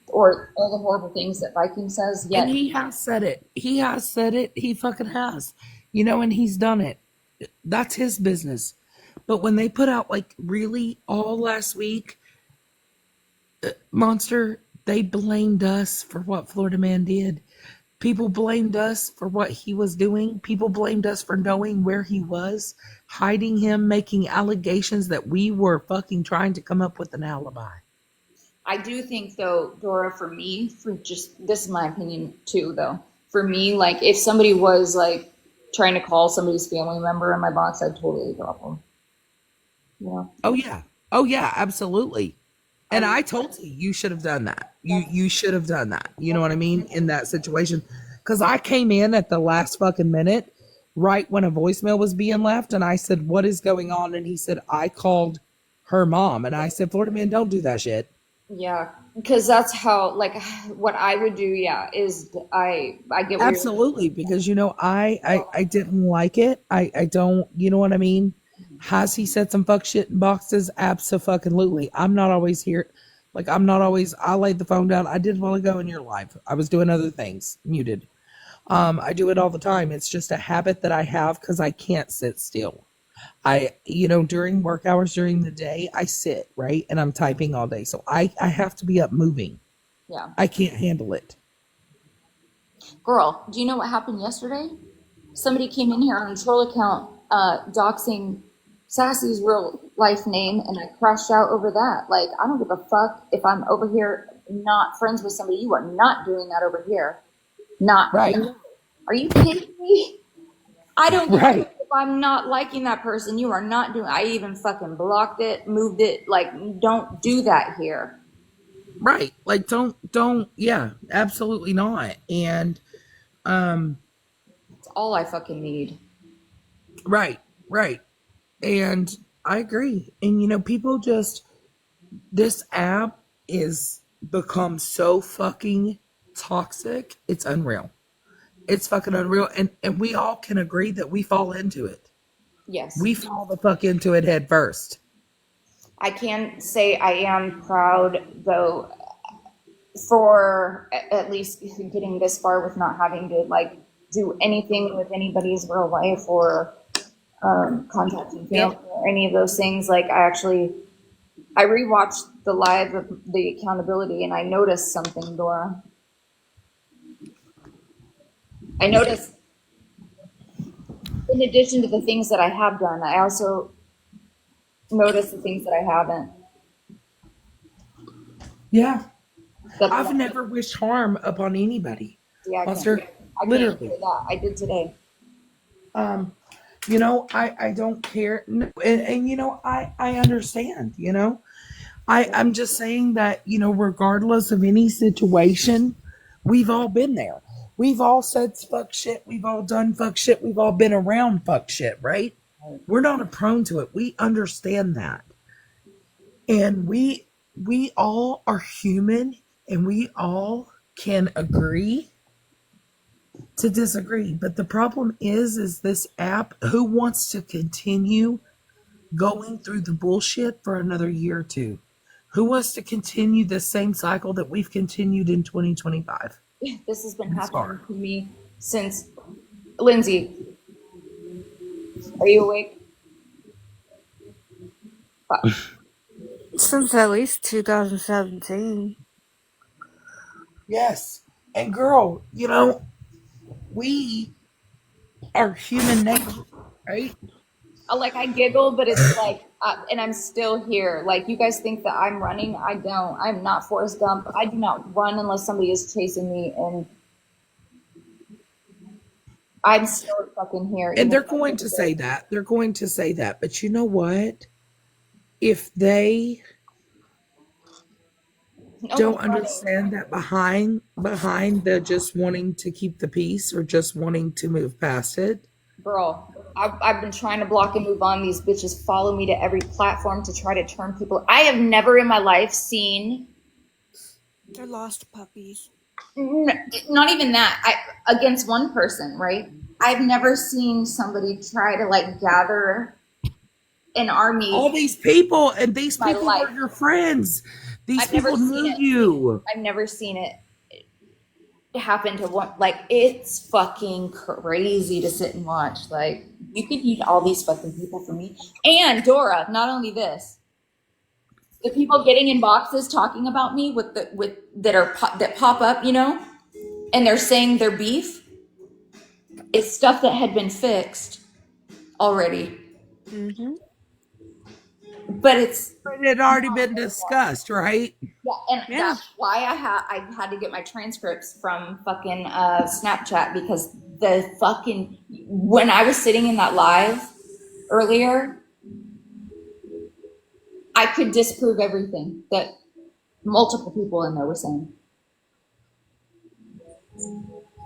or all the horrible things that Viking says, And yet he has said it. He has said it. He fucking has. And he's done it. That's his business. But when they put out, like, really all last week, Monster, they blamed us for what Florida Man did. People blamed us for what he was doing. People blamed us for knowing where he was, hiding him, making allegations that we were fucking trying to come up with an alibi. I do think though, Dora, for me, for just this is my opinion too, though. For me, like if somebody was like trying to call somebody's family member in my box, I'd totally drop them. You know, Oh yeah. Oh yeah, absolutely. I And would. I told you should have done that. You That's, you should have done that. You know what I mean? In that situation. Cause I came in at the last fucking minute, right when a voicemail was being left, and I said, "What is going on?" And he said, "I called her mom." And I said, "Florida Man, don't do that shit." yeah, because that's how like what I would do. Yeah, is I get what you're saying. Absolutely, because I didn't like it. I don't, you know what I mean? Has he said some fuck shit in boxes? Absolutely. I'm not always here. Like, I'm not always. I laid the phone down. I did want to go in your life. I was doing other things, muted. I do it all the time. It's just a habit that I have because I can't sit still. During work hours during the day, I sit, right? And I'm typing all day. So I have to be up moving. Yeah, I can't handle it. girl, do you know what happened yesterday? Somebody came in here on a troll account, doxing Sassy's real life name and I crashed out over that. Like, I don't give a fuck if I'm over here not friends with somebody. You are not doing that over here. Not. Right. Are you kidding me? I don't care Right. if I'm not liking that person. You are not doing. I even fucking blocked it, moved it. Like, don't do that here. Right. Like don't yeah, absolutely not. And It's all I fucking need. right, right. And I agree. And people just this app is become so fucking toxic. It's unreal. It's fucking unreal. And we all can agree that we fall into it. Yes. We fall the fuck into it head first. I can say I am proud, though, for at least getting this far with not having to like do anything with anybody's real life or contacting family or any of those things. Like, I rewatched the live of the accountability and I noticed something, Dora. I noticed, in addition to the things that I have done, I also noticed the things that I haven't. Yeah. That's I've never wished harm upon anybody. yeah, Monster. I can't Literally. say that. I did today. I don't care. No, and I understand, I'm just saying that, regardless of any situation, we've all been there. We've all said fuck shit. We've all done fuck shit. We've all been around fuck shit, right? We're not prone to it. We understand that. And we all are human and we all can agree to disagree. But the problem is this app, who wants to continue going through the bullshit for another year or two? Who wants to continue the same cycle that we've continued in 2025? This has been It's happening hard. to me since. Lindsay, are you awake? Fuck. Since at least 2017. Yes. And girl, we are human nature, right? Like, I giggle, but it's like, and I'm still here. Like, you guys think that I'm running. I don't. I'm not Forrest Gump. I do not run unless somebody is chasing me, and I'm still fucking here. And they're going to say that. They're going to say that. But you know what? If they don't understand that behind the just wanting to keep the peace or just wanting to move past it. Girl, I've been trying to block and move on. These bitches follow me to every platform to try to turn people. I have never in my life seen. They're lost puppies. Not even that. Against one person, right? I've never seen somebody try to like gather an army. All these people, and these My people life. were your friends. These I've never people seen knew it. you. I've never seen it happen to one. Like, it's fucking crazy to sit and watch. Like, you could eat all these fucking people for me. And Dora, not only this, the people getting in boxes talking about me that pop up, and they're saying they're beef. It's stuff that had been fixed already. Mm-hmm. But it's It had already been discussed, right? yeah, and that's why I had to get my transcripts from fucking Snapchat, because the fucking when I was sitting in that live earlier, I could disprove everything that multiple people in there were saying.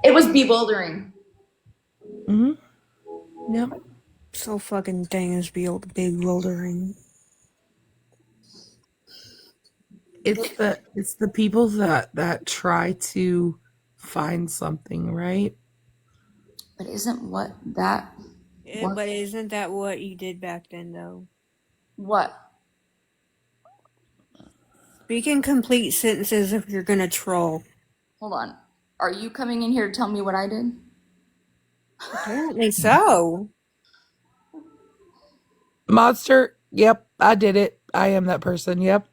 It was bewildering. Mm-hmm. Yep. So fucking dang is bewildering. It's the people that try to find something, right? But isn't what that what? But isn't that what you did back then, though? What? Speak in complete sentences if you're gonna troll. Hold on. Are you coming in here to tell me what I did? Apparently so. Monster, yep, I did it. I am that person, yep.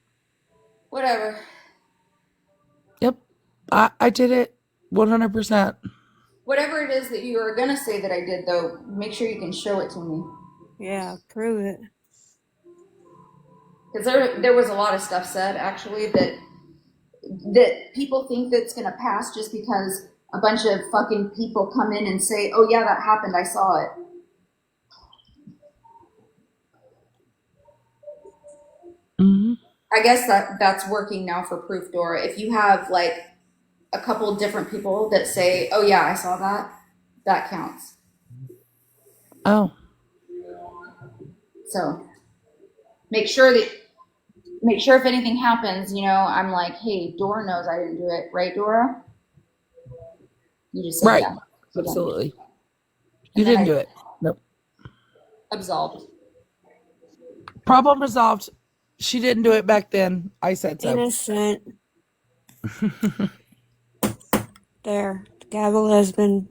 Whatever. Yep. I did it 100%. Whatever it is that you are gonna say that I did, though, make sure you can show it to me. Yeah, prove it. Because there was a lot of stuff said actually that people think that's gonna pass just because a bunch of fucking people come in and say, "Oh yeah, that happened. I saw it." Mm-hmm. I guess that's working now for proof, Dora. If you have like a couple different people that say, "Oh yeah, I saw that," that counts. Oh, So make sure if anything happens, I'm like, "Hey, Dora knows I didn't do it, right, Dora?" You just say right. yeah. Okay. Absolutely. You And then didn't I do it. Nope. absolved. Problem resolved. She didn't do it back then. I said so. Innocent. There. The gavel has been.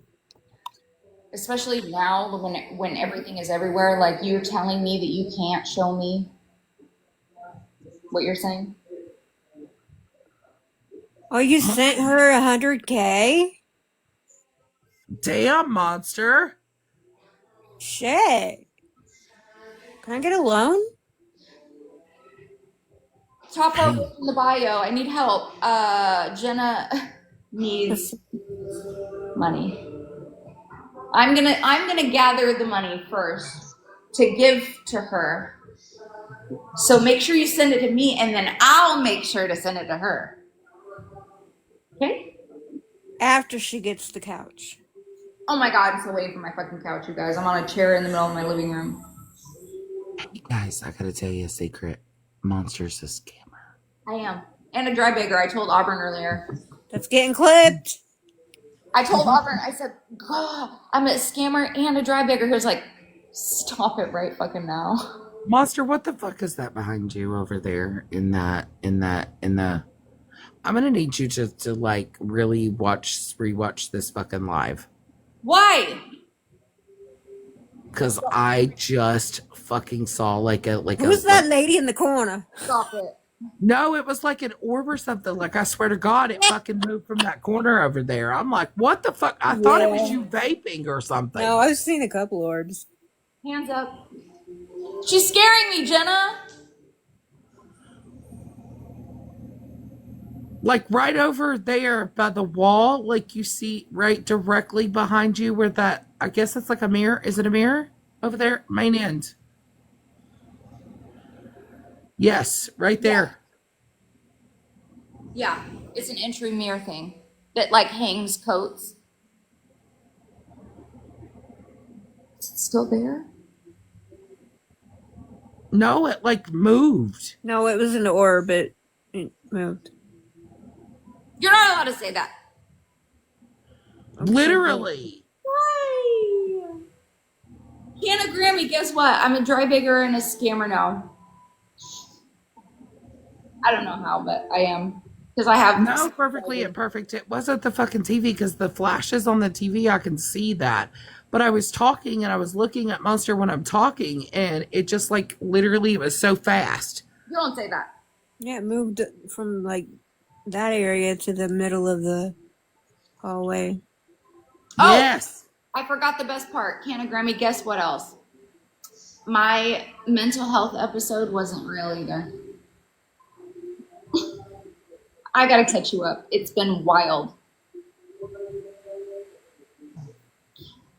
Especially now when everything is everywhere, like you're telling me that you can't show me what you're saying. Oh, you sent her 100K? Damn, monster. Shit. Can I get a loan? Top art in the bio. I need help. Jenna needs money. I'm gonna gather the money first to give to her. So make sure you send it to me, and then I'll make sure to send it to her. Okay? After she gets the couch. Oh my god, I'm still waiting for my fucking couch, you guys. I'm on a chair in the middle of my living room. Hey guys, I gotta tell you a secret. Monster's a scammer. I am. And a dry bagger. I told Auburn earlier. That's getting clipped. I told Auburn, I said, God, I'm a scammer and a dry bagger. He was like, stop it right fucking now. Monster, what the fuck is that behind you over there in the I'm gonna need you to like really rewatch this fucking live. Why? Cause I just fucking saw Who's that lady in the corner? Stop it. No, it was like an orb or something. Like I swear to God, it fucking moved from that corner over there. I'm like, what the fuck? I thought it was you vaping or something. No, I've seen a couple orbs. Hands up. She's scaring me, Jenna. Like right over there by the wall, like you see right directly behind you where that, I guess it's like a mirror. Is it a mirror? Over there? Main end. Yes, right there. Yeah, it's an entry mirror thing that like hangs coats. Is it still there? No, it like moved. No, it was an orb. It moved. You're not allowed to say that. Literally. Why? Hannah Grammy, guess what? I'm a dry bagger and a scammer now. I don't know how, but I am. Because I have No, perfectly imperfect. It wasn't the fucking TV because the flashes on the TV, I can see that. But I was talking and I was looking at Monster when I'm talking, and it just like literally it was so fast. You don't say that. Yeah, it moved from like that area to the middle of the hallway. Oh, Yes. I forgot the best part. Hannah Grammy, guess what else? My mental health episode wasn't real either. I gotta catch you up. It's been wild.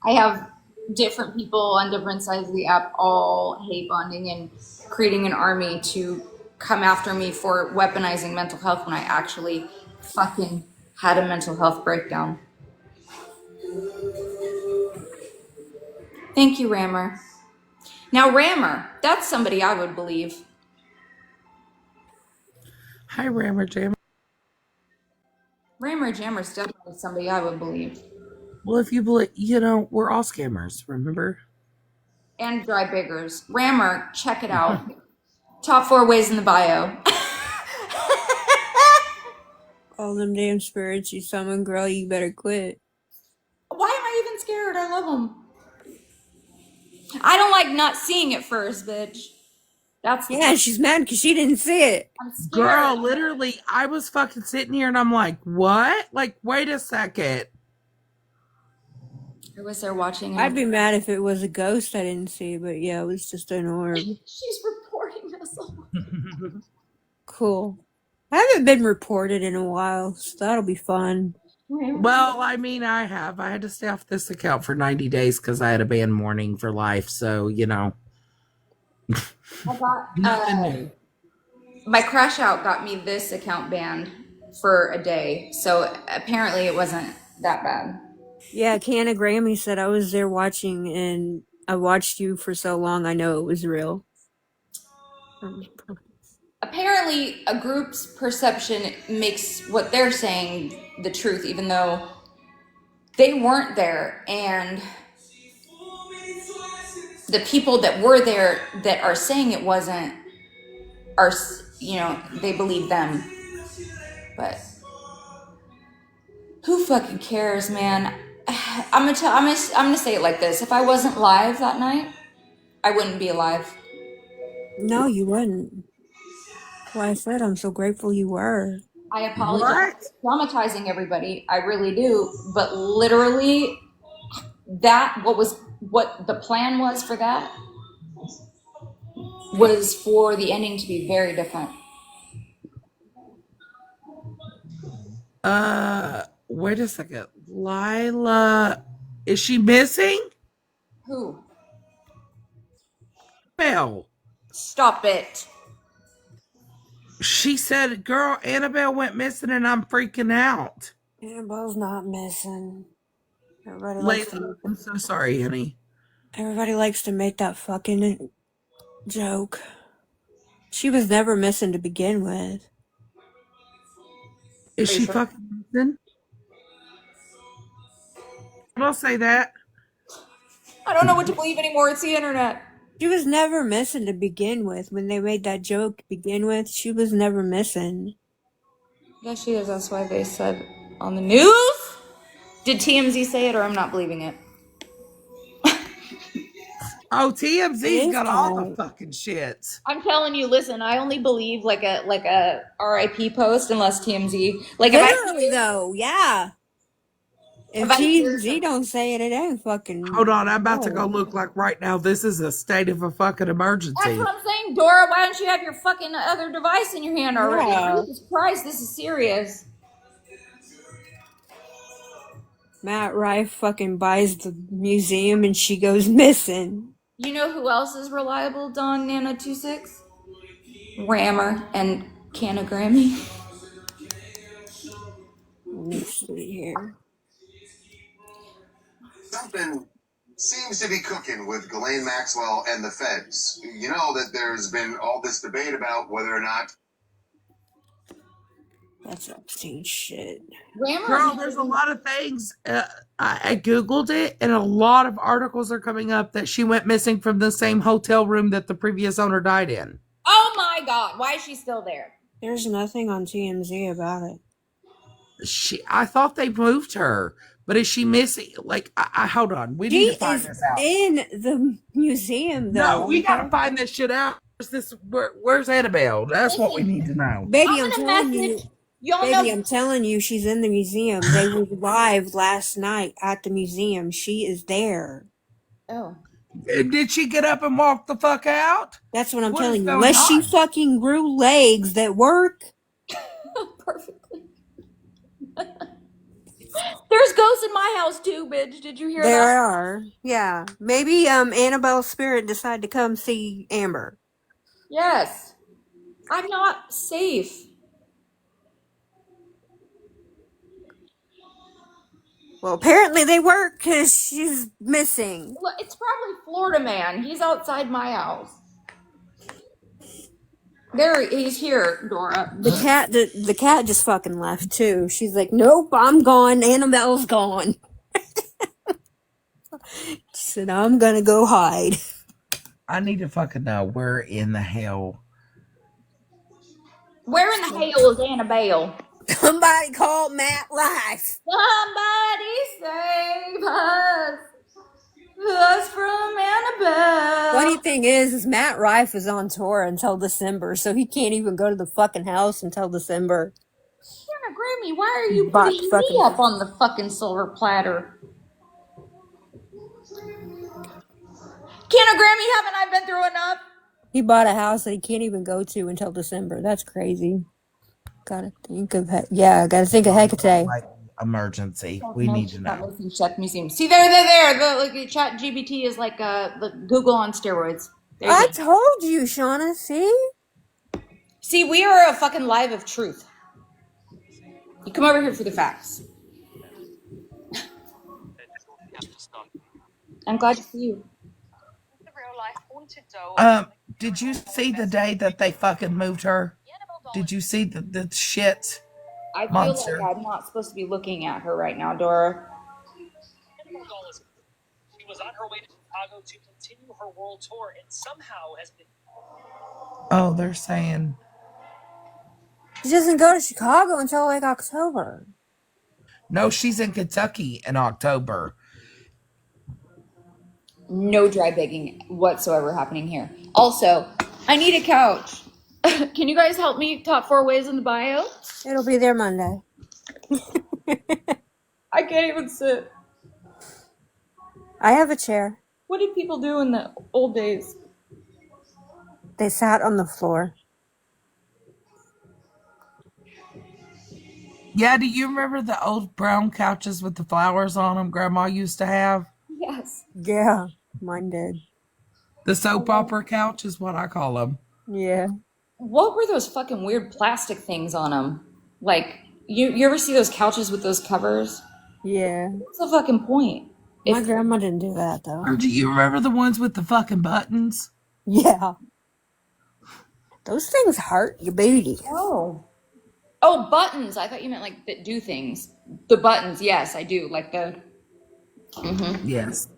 I have different people on different sides of the app all hate bonding and creating an army to come after me for weaponizing mental health when I actually fucking had a mental health breakdown. Thank you, Rammer. Now, Rammer, that's somebody I would believe. Hi, Rammer Jam. Rammer Jammer's definitely somebody I would believe. Well, if you believe, we're all scammers, remember? And dry biggers. Rammer, check it out. Top 4 ways in the bio. All them damn spirits you summon, girl, you better quit. Why am I even scared? I love them. I don't like not seeing it first, bitch. That's Yeah, she's mad because she didn't see it. I'm scared. Girl, literally, I was fucking sitting here and I'm like, what? Like, wait a second. I was there watching. I'd be mad if it was a ghost I didn't see, but yeah, it was just an orb. She's reporting us all. Cool. I haven't been reported in a while, so that'll be fun. Well, I mean, I have. I had to stay off this account for 90 days because I had a ban warning for life. So, I got nothing new. my crash out got me this account banned for a day. So apparently it wasn't that bad. Yeah, Canna Grammy said I was there watching, and I watched you for so long I know it was real. Apparently a group's perception makes what they're saying the truth, even though they weren't there, and the people that were there that are saying it wasn't are, they believe them. But who fucking cares, man? I'm gonna say it like this: if I wasn't live that night, I wouldn't be alive. No, you wouldn't. That's why I said I'm so grateful you were. I apologize What? for traumatizing everybody. I really do. But literally, what the plan was for that was for the ending to be very different. Wait a second. Lila, is she missing? Who? Annabelle. Stop it. She said, girl, Annabelle went missing and I'm freaking out. Annabelle's not missing. Everybody likes Layla, to I'm so sorry, honey. make that fucking joke. She was never missing to begin with. Is Are you she sure? fucking missing? Don't say that. I don't know what to believe anymore. It's the internet. She was never missing to begin with. When they made that joke to begin with, she was never missing. Yeah, she is. That's why they said on the news. Did TMZ say it, or I'm not believing it? Oh, It TMZ's is got all the kind of fucking shit. I'm telling you, listen, I only believe like a RIP post unless TMZ. Like literally though, yeah. If if I hear TMZ some, don't say it, it ain't fucking Hold on, I'm about to go no. look like right now. This is a state of a fucking that's what emergency. I'm saying, Dora. Why don't you have your fucking other device in your hand already? Yeah. Jesus Christ, this is serious. Matt Rife fucking buys the museum and she goes missing. You know who else is reliable? Don Nana 26, Rammer, and Canagrammy. Let me see here. Something seems to be cooking with Ghislaine Maxwell and the feds. You know that there's been all this debate about whether or not. That's obscene shit. Girl, Rammer. there's a lot of things. I Googled it, and a lot of articles are coming up that she went missing from the same hotel room that the previous owner died in. Oh my God! Why is she still there? There's nothing on TMZ about it. I thought they moved her, but is she missing? Like, I hold on. We need She to find is this out. in the museum No, though, we got to okay? find this shit out. Where's Annabelle? That's what we Listen, need to know. Baby, I'm I'm gonna telling message. you, Y'all baby, know. I'm telling you, she's in the museum. They were live last night at the museum. She is there. Oh, Did she get up and walk the fuck out? That's what I'm What is telling you. going Unless she on? fucking grew legs that work. perfectly. There's ghosts in my house too, bitch. Did you hear There that? are. Yeah. Maybe Annabelle's spirit decided to come see Amber. Yes. I'm not safe. Well, apparently they work because she's missing. Look, it's probably Florida man. He's outside my house. There, he's here, Dora. The cat just fucking left too. She's like, nope, I'm gone. Annabelle's gone. She said, I'm gonna go hide. I need to fucking know where in the hell. Where in the hell is Annabelle? Somebody called Matt Rife. Somebody save us from Funny Annabelle. thing is Matt Rife is on tour until December, so he can't even go to the fucking house until December. Anna Grammy, why are you Bought putting the me fucking. up on the fucking silver platter? Kenna Grammy, haven't I been through enough? He bought a house that he can't even go to until December. That's crazy. Gotta think of gotta think of Hecate. Like, emergency. Oh, We no, need to she's not know. missing Chef Museum. See, there. The Chat GBT is like the Google on steroids. There you I go. told you, Shauna. See? See, we are a fucking live of truth. You come over here for the facts. I'm glad to see you. Did you see the day that they fucking moved her? Did you see the shit I feel like monster? I'm not supposed to be looking at her right now, Dora. She was on her way to Chicago to continue her world tour and somehow has been. Oh, they're saying She doesn't go to Chicago until like October. no, she's in Kentucky in October. No dry begging whatsoever happening here. Also, I need a couch. Can you guys help me? Top 4 ways in the bio? It'll be there Monday. I can't even sit. I have a chair. What did people do in the old days? They sat on the floor. Yeah, do you remember the old brown couches with the flowers on them Grandma used to have? Yes. Yeah, mine did. The soap opera couch is what I call them. Yeah. What were those fucking weird plastic things on them? Like, you ever see those couches with those covers? Yeah. What's the fucking point? My grandma didn't do that though. Or do you remember the ones with the fucking buttons? Yeah. Those things hurt your booty. Oh. Oh, buttons. I thought you meant like that do things. The buttons, yes, I do. Like the. Yes.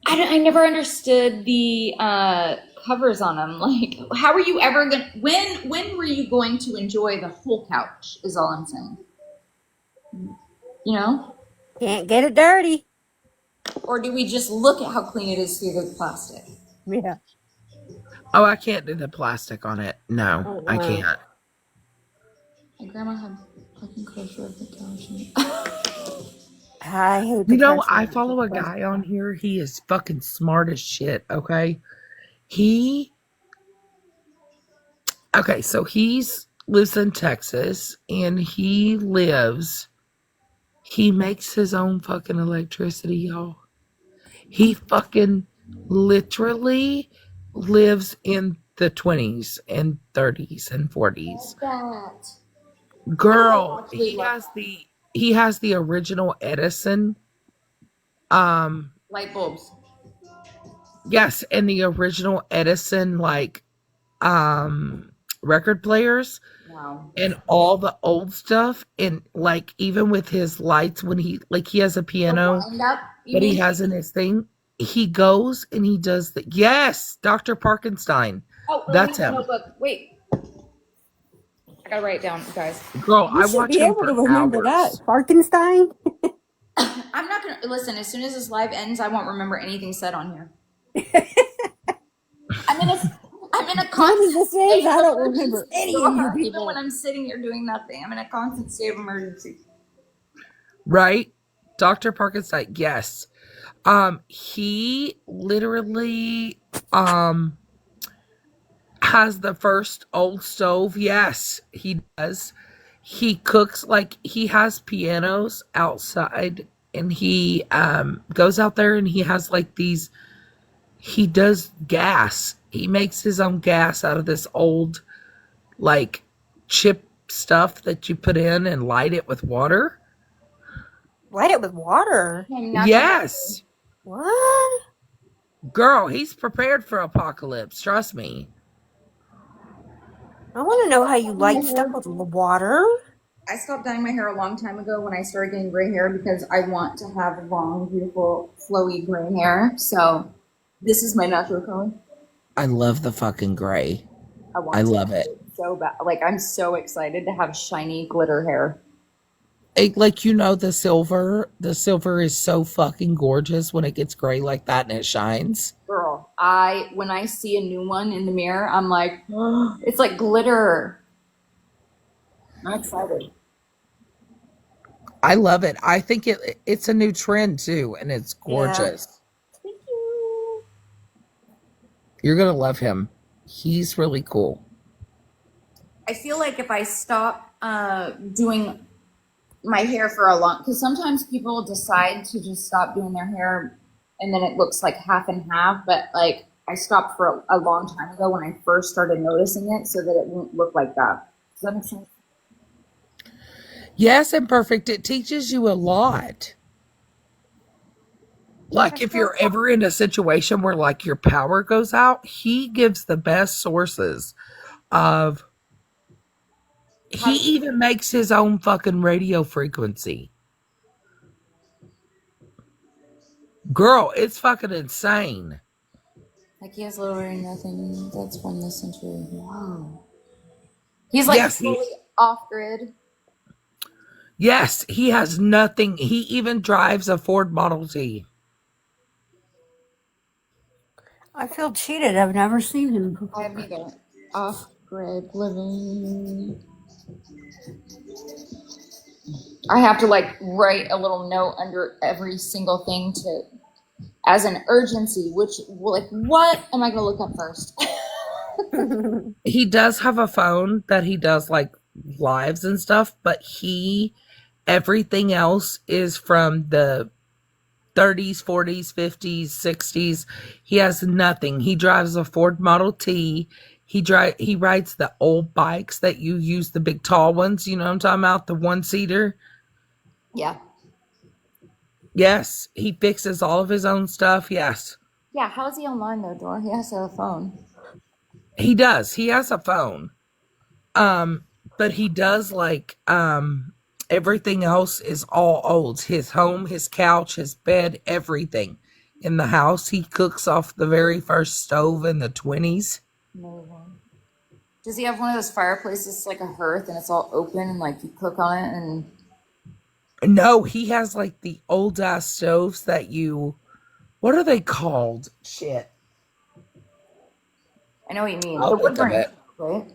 I never understood the covers on them. Like, how are you ever gonna? When were you going to enjoy the whole couch? Is all I'm saying. You know? Can't get it dirty. Or do we just look at how clean it is through the plastic? Yeah. Oh, I can't do the plastic on it. No, I can't. My grandma had fucking crochet of the couch. I hate You the know, pressure. I follow a guy on here. He is fucking smart as shit, okay? So he's lives in Texas and he makes his own fucking electricity, y'all. He fucking literally lives in the 20s and 30s and 40s. That. Girl, actually love he has the original Edison. light bulbs. Yes, and the original Edison record players. Wow. And all the old stuff, and like even with his lights when he has a piano The wind up, that he has in his thing, he goes and he does the Dr. Parkenstein. Oh, That's him. Notebook. Wait. I gotta write it down, guys. Girl, You I should watch be him able to for remember hours. that. Frankenstein? I'm not gonna listen. As soon as this live ends, I won't remember anything said on here. I'm in a constant This state is, I of don't emergency, remember any of you Even people. when I'm sitting here doing nothing, I'm in a constant state of emergency. Right? Dr. Parkenstein, yes. He literally has the first old stove. Yes, he does. He cooks, like he has pianos outside and he goes out there and he has like these, he does gas. He makes his own gas out of this old like chip stuff that you put in and light it with water. Light it with water? Yes. What? Girl, he's prepared for apocalypse. Trust me. I want to know how you light stuff with water. I stopped dyeing my hair a long time ago when I started getting gray hair because I want to have long, beautiful, flowy gray hair. So this is my natural color. I love the fucking gray. I love it. So bad. Like, I'm so excited to have shiny glitter hair. Like, you know, the silver is so fucking gorgeous when it gets gray like that and it shines. Girl, when I see a new one in the mirror, I'm like, oh, it's like glitter. I'm excited. I love it. I think it's a new trend too, and it's gorgeous. Thank you. You're gonna love him. He's really cool. I feel like if I stop doing my hair for a long, because sometimes people decide to just stop doing their hair and then it looks like half and half, but like I stopped for a long time ago when I first started noticing it so that it won't look like that. Does that make sense? Yes, and perfect. It teaches you a lot. Like if you're ever in a situation where like your power goes out, he gives the best sources of he even makes his own fucking radio frequency. Girl, it's fucking insane. Like he has literally nothing that's from this century. Wow. He's like Yes, fully off grid. yes, he has nothing. He even drives a Ford Model T. I feel cheated. I've never seen him I have before. neither. Off grid living. I have to like write a little note under every single thing to as an urgency, which like what am I gonna look up first? He does have a phone that he does like lives and stuff, but everything else is from the 30s, 40s, 50s, 60s. He has nothing. He drives a Ford Model T. He rides the old bikes that you use, the big tall ones, you know what I'm talking about, the one-seater. Yeah. Yes, he fixes all of his own stuff. Yes. Yeah, how is he online though, Dora? He has to have a phone. He does. He has a phone. But he does like everything else is all old. His home, his couch, his bed, everything in the house. He cooks off the very first stove in the 20s. Amazing. Does he have one of those fireplaces like a hearth and it's all open and like you cook on it and No, he has like the old ass stoves that what are they called? Shit. I know what you mean. I'll The wood think of burning, it. right?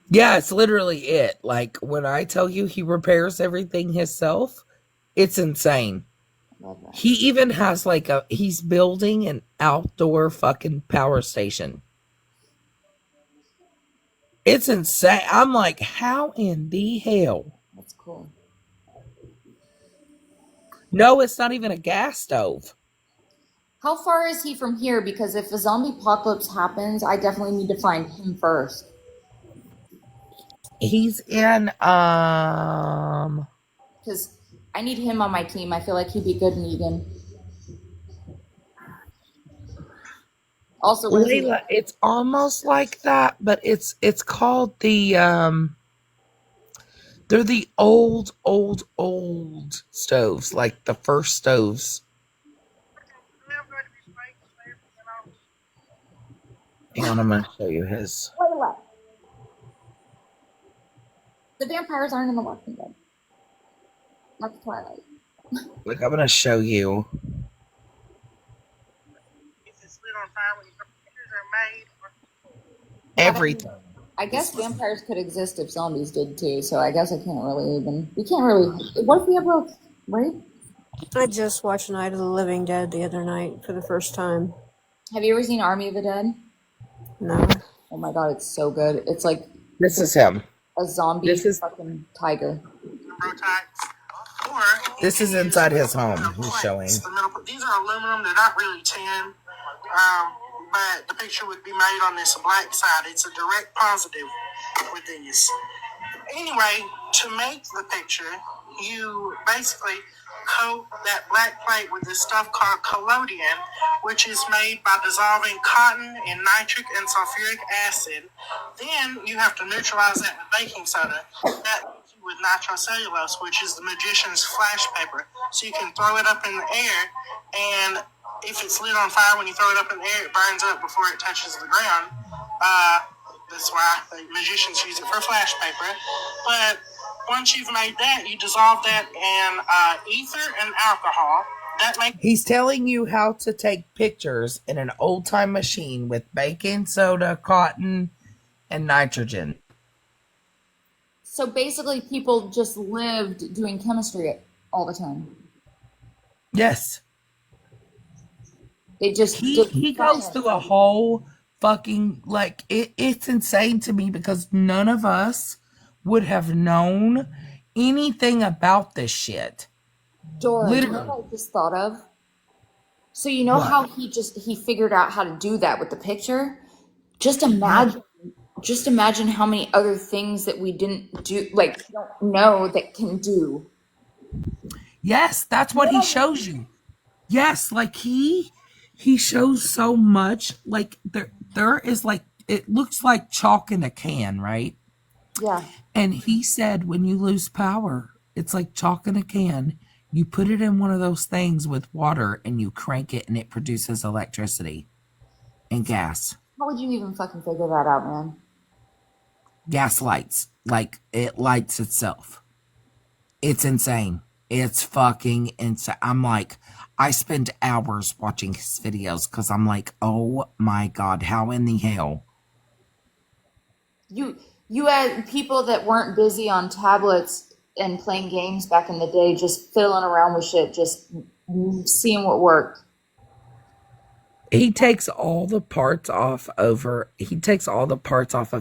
Yeah, it's literally it. Like when I tell you he repairs everything himself, it's insane. Love that. He even has he's building an outdoor fucking power station. It's insane. I'm like, how in the hell? That's cool. No, it's not even a gas stove. How far is he from here? Because if a zombie apocalypse happens, I definitely need to find him first. He's in Because I need him on my team. I feel like he'd be good in Negan. Also, what is he? Layla, it's almost like that, but it's called they're the old stoves, like the first stoves. Hang on, I'm gonna show you his. Layla. The vampires aren't in the Walking Dead. Not the Twilight. Like I'm gonna show you. Everything. I guess vampires could exist if zombies did too, so I guess I can't really even. We can't really. What if we ever. Right? I just watched Night of the Living Dead the other night for the first time. Have you ever seen Army of the Dead? No. Oh my god, it's so good. It's like This is him. a zombie This is- fucking tiger. This is inside his home. He's showing. These are aluminum. They're not really tin. But the picture would be made on this black side. It's a direct positive with these. Anyway, to make the picture, you basically coat that black plate with this stuff called collodion, which is made by dissolving cotton in nitric and sulfuric acid. Then you have to neutralize that with baking soda. That leaves you with nitrocellulose, which is the magician's flash paper. So you can throw it up in the air, and if it's lit on fire when you throw it up in the air, it burns up before it touches the ground. That's why the magicians use it for flash paper. But once you've made that, you dissolve that in ether and alcohol. He's telling you how to take pictures in an old time machine with baking soda, cotton, and nitrogen. So basically, people just lived doing chemistry all the time. Yes. They just He goes through a whole fucking like it's insane to me because none of us would have known anything about this shit. Dora, do you know Literally. what I just thought of? So you know What? how he figured out how to do that with the picture? Just Yeah. imagine how many other things that we didn't do, like don't know that can do. Yes, that's You know what he what I shows you. Yes, like he shows so much. Like there is like it looks like chalk in a can, right? mean? Yeah. And he said when you lose power, it's like chalk in a can. You put it in one of those things with water and you crank it and it produces electricity and gas. How would you even fucking figure that out, man? Gas lights. Like it lights itself. It's insane. It's fucking insane. I'm like, I spend hours watching his videos because I'm like, oh my God, how in the hell? You had people that weren't busy on tablets and playing games back in the day, just fiddling around with shit, just seeing what worked. He takes all the parts off of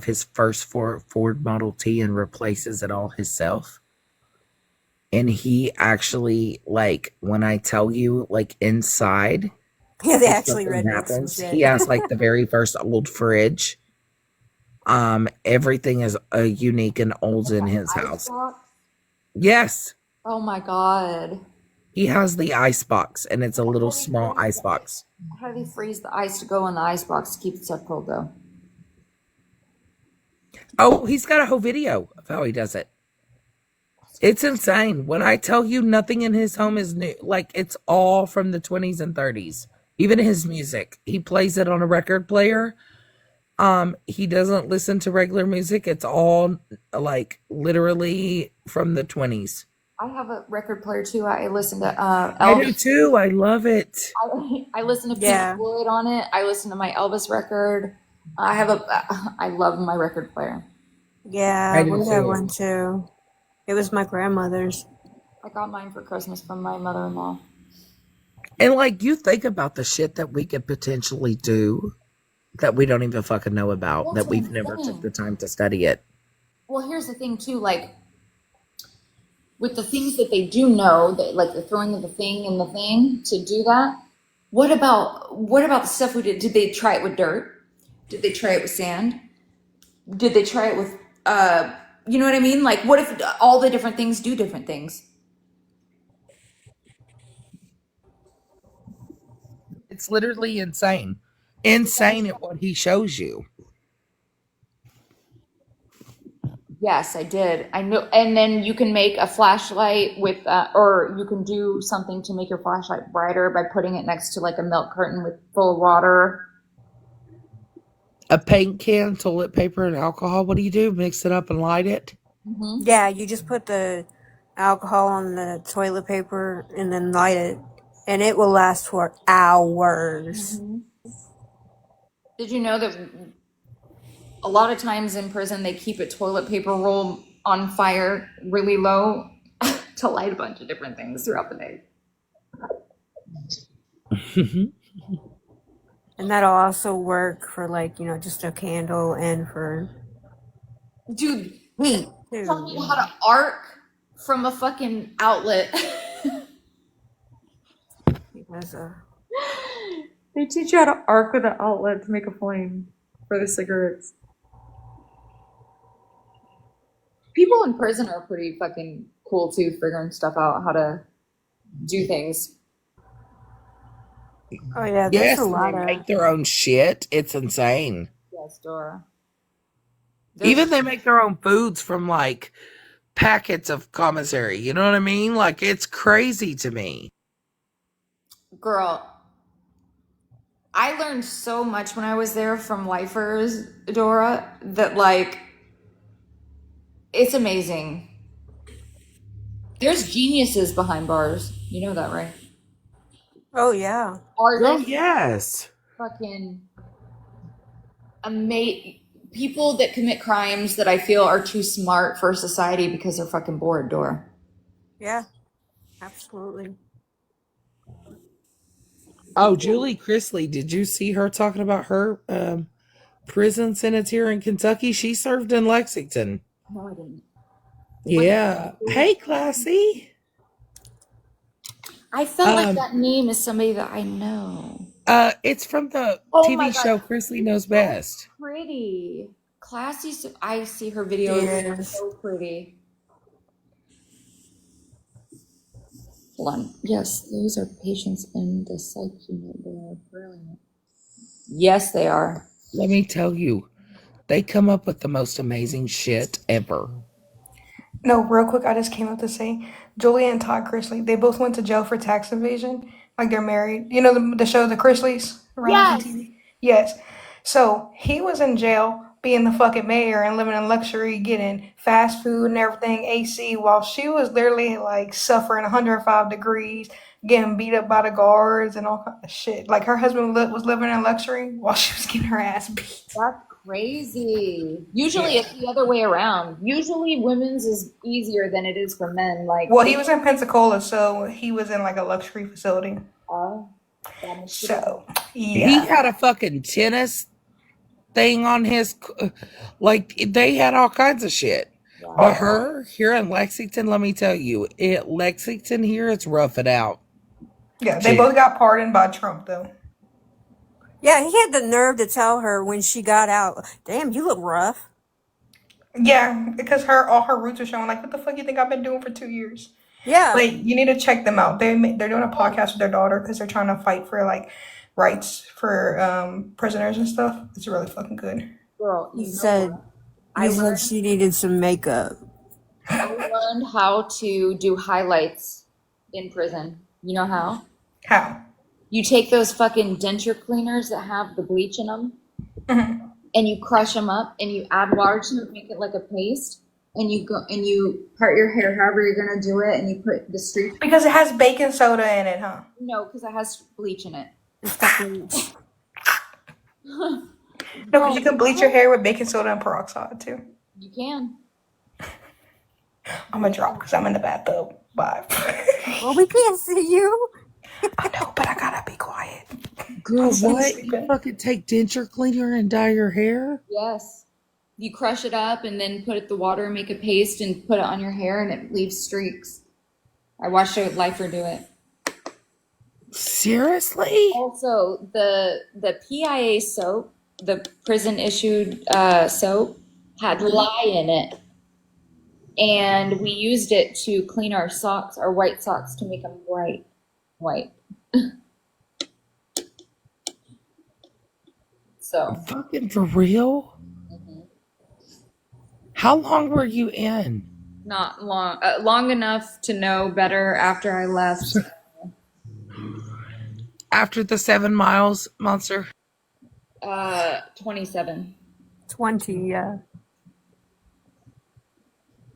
his first Ford Model T and replaces it all himself. And he actually, like, when I tell you, like, inside, Yeah, they if actually something read me some happens, shit. he has, like, the very first old fridge. Everything is unique and old in his house. Icebox? Yes, Oh my God. he has the ice box, and it's a little small ice box. How do they freeze the ice to go in the icebox to keep it stuff cold though? Oh, he's got a whole video of how he does it. It's insane. When I tell you nothing in his home is new, like it's all from the 20s and 30s. Even his music, he plays it on a record player. He doesn't listen to regular music. It's all like literally from the 20s. I have a record player too. I listen to I do Elvis. too. I love it. I listen to Yeah. Pink Floyd on it. I listen to my Elvis record. I love my record player. Yeah, I do we have too. one too. It was my grandmother's. I got mine for Christmas from my mother-in-law. And like you think about the shit that we could potentially do that we don't even fucking know about, That's that what we've I'm never took saying. the time to study it. Well, here's the thing too, like with the things that they do know, that like the throwing of the thing and the thing to do that. What about the stuff we did? Did they try it with dirt? Did they try it with sand? Did they try it with you know what I mean? Like what if all the different things do different things? It's literally insane. Insane at what he shows you. Yes, I did. I know. And then you can make a flashlight with, or you can do something to make your flashlight brighter by putting it next to like a milk carton with full of water. A paint can, toilet paper, and alcohol. What do you do? Mix it up and light it? Yeah, you just put the alcohol on the toilet paper and then light it, and it will last for hours. Did you know that a lot of times in prison they keep a toilet paper roll on fire really low to light a bunch of different things throughout the day? And that'll also work for like, just a candle and for Dude, heat tell me too. how to arc from a fucking outlet. Because, They teach you how to arc with an outlet to make a flame for the cigarettes. People in prison are pretty fucking cool too, figuring stuff out, how to do things. oh yeah, there's Yes, a and lot they of make their own shit. It's insane. Yes, Dora. Even they make their own foods from like packets of commissary. You know what I mean? Like it's crazy to me. Girl, I learned so much when I was there from lifers, Dora, that like, it's amazing. There's geniuses behind bars. You know that, right? oh yeah. Oh Artists, yes. fucking amazing people that commit crimes that I feel are too smart for society because they're fucking bored, Dora. Yeah, absolutely. Oh, Julie Chrisley, did you see her talking about her prison sentence here in Kentucky? She served in Lexington. No, I didn't. Yeah. Hey, Classy. I felt like that name is somebody that I know. It's from the Oh my TV god, show Chrisley Knows Best. pretty. Classy. I see her videos. Yes. So pretty. Hold on. Yes, those are patients in the psych unit. They are brilliant. Yes, they are. Let me tell you, they come up with the most amazing shit ever. No, real quick, I just came up to say, Julia and Todd Chrisley, they both went to jail for tax evasion. Like they're married. You know the show The Chrisleys, reality Yes. TV? Yes. So he was in jail being the fucking mayor and living in luxury, getting fast food and everything, AC, while she was literally like suffering 105 degrees, getting beat up by the guards and all kind of shit. Like her husband was living in luxury while she was getting her ass beat. That's crazy. Usually it's the other way around. Usually women's is easier than it is for men. Like, Well, he was in Pensacola, so he was in like a luxury facility. that makes So, He yeah. had a fucking tennis thing on his, like, they had all kinds of shit. But her here in Lexington, let me tell you, Lexington here, it's rough it out. Yeah, they both got pardoned by Trump, though. Yeah, he had the nerve to tell her when she got out, damn, you look rough. Yeah, because all her roots are showing. Like, what the fuck you think I've been doing for 2 years? Yeah. Like, you need to check them out. They're doing a podcast with their daughter because they're trying to fight for like rights for prisoners and stuff. It's really fucking good. Girl, He said she needed some makeup. I learned how to do highlights in prison. You know how? How? You take those fucking denture cleaners that have the bleach in them, and you crush them up, and you add water to it, make it like a paste, and you go and you part your hair however you're gonna do it, and you put the streaks. Because it has baking soda in it, huh? No, because it has bleach in it. It's got bleach. No, because you can bleach your hair with baking soda and peroxide too. You can. I'm gonna drop because I'm in the bathtub. Bye. Well, we can't see you. I know, but I gotta be quiet. Girl, I'm what? sleeping. You fucking take denture cleaner and dye your hair? Yes. You crush it up and then put it the water and make a paste and put it on your hair and it leaves streaks. I watched a lifer do it. Seriously? Also, the PIA soap, the prison issued soap, had lye in it. And we used it to clean our socks, our white socks, to make them bright white. So. Fucking for real? How long were you in? Not long, long enough to know better after I left. After the 7 miles, monster? 27. 20, yeah.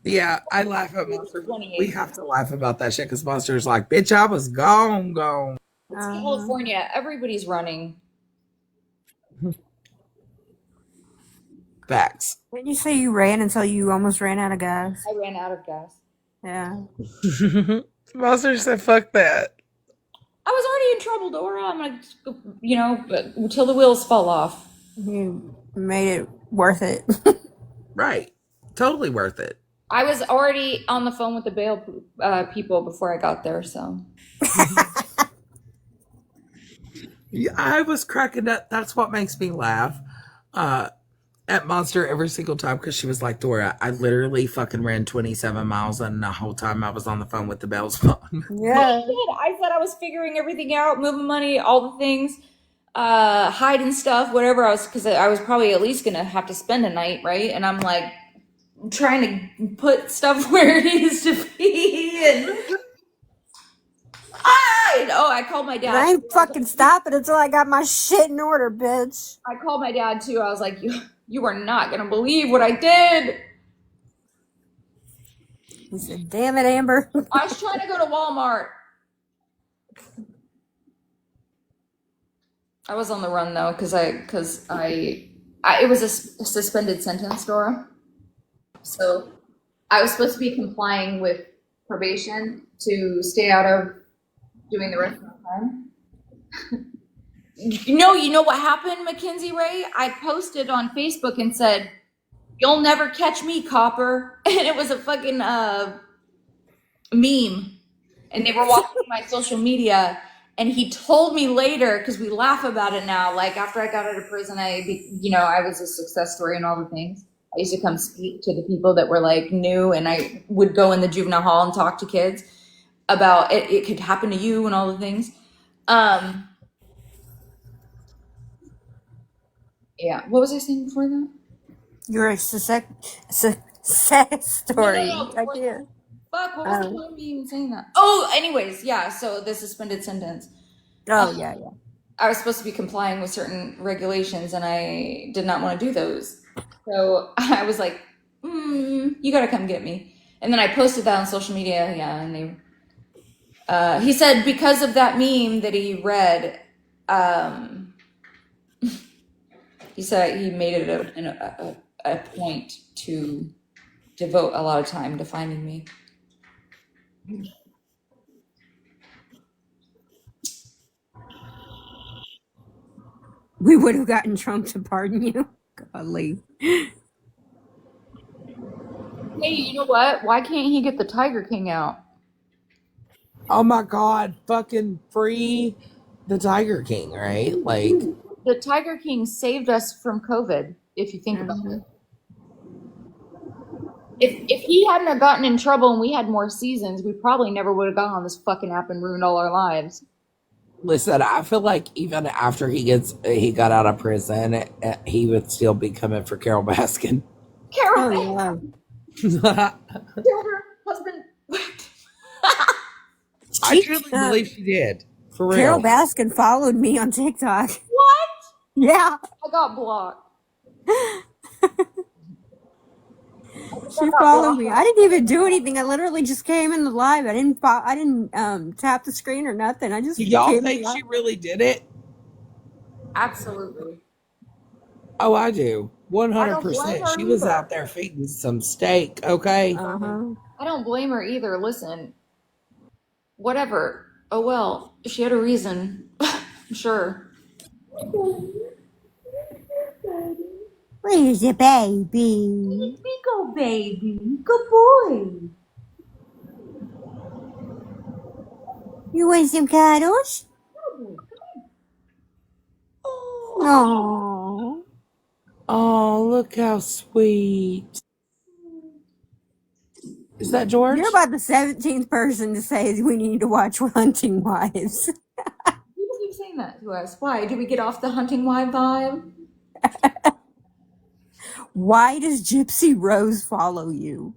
Yeah, I laugh at Monster. 28. We have to laugh about that shit because Monster's like, bitch, I was gone. It's California. Everybody's running. Facts. Didn't you say you ran until you almost ran out of gas? I ran out of gas. Yeah. Monster said, fuck that. I was already in trouble, Dora. I'm like, but until the wheels fall off. You made it worth it. Right. Totally worth it. I was already on the phone with the bail people before I got there, so. Yeah, I was cracking up. That's what makes me laugh at Monster every single time because she was like, Dora, I literally fucking ran 27 miles and the whole time I was on the phone with the bail's phone. Yeah. I said I was figuring everything out, moving money, all the things, hiding stuff, whatever because I was probably at least going to have to spend a night, right? And I'm like, trying to put stuff where it needs to be. And I called my dad. I ain't fucking stopping until I got my shit in order, bitch. I called my dad too. I was like, you are not gonna believe what I did. He said, damn it, Amber. I was trying to go to Walmart. I was on the run though, because it was a suspended sentence, Dora. So I was supposed to be complying with probation to stay out of doing the rest of the time. You know what happened, Mackenzie Ray? I posted on Facebook and said, "You'll never catch me, copper," and it was a fucking meme, and they were watching my social media. And he told me later, because we laugh about it now. Like after I got out of prison, I was a success story and all the things. I used to come speak to the people that were like new, and I would go in the juvenile hall and talk to kids about it. It could happen to you and all the things. Yeah. What was I saying before that? You're a success story. No. I can't. Fuck. What was the point of me even saying that? Oh, anyways, yeah. So the suspended sentence. Oh, yeah, yeah. I was supposed to be complying with certain regulations, and I did not want to do those. So I was like, "You got to come get me." And then I posted that on social media. Yeah, and he said because of that meme that he read, he said he made it a point to devote a lot of time to finding me. We would have gotten Trump to pardon you. Godly. Hey, you know what? Why can't he get the Tiger King out? Oh my God, fucking free the Tiger King, right? Like, The Tiger King saved us from COVID, if you think about it. If he hadn't have gotten in trouble and we had more seasons, we probably never would have gone on this fucking app and ruined all our lives. listen, I feel like even after he got out of prison, he would still be coming for Carol Baskin. Carol, Oh, killed her husband. I truly believe she did. For real. Carol Baskin followed me on TikTok. What? Yeah. I got blocked. She followed me. I didn't even do anything. I literally just came in the live. I didn't tap the screen or nothing. I just Do y'all came think in she really did it? Absolutely. Oh, I do. I don't blame 100%. her She was either. out there feeding some steak, okay? Uh-huh. I don't blame her either. Listen, whatever. Oh well, she had a reason. I'm sure. Where's the baby? Go, baby. Good boy. You want some cuddles? Oh. Oh, look how sweet. Is that George? You're about the 17th person to say we need to watch Hunting Wives. People keep saying that to us. Why? Do we get off the hunting wife vibe? Why does Gypsy Rose follow you?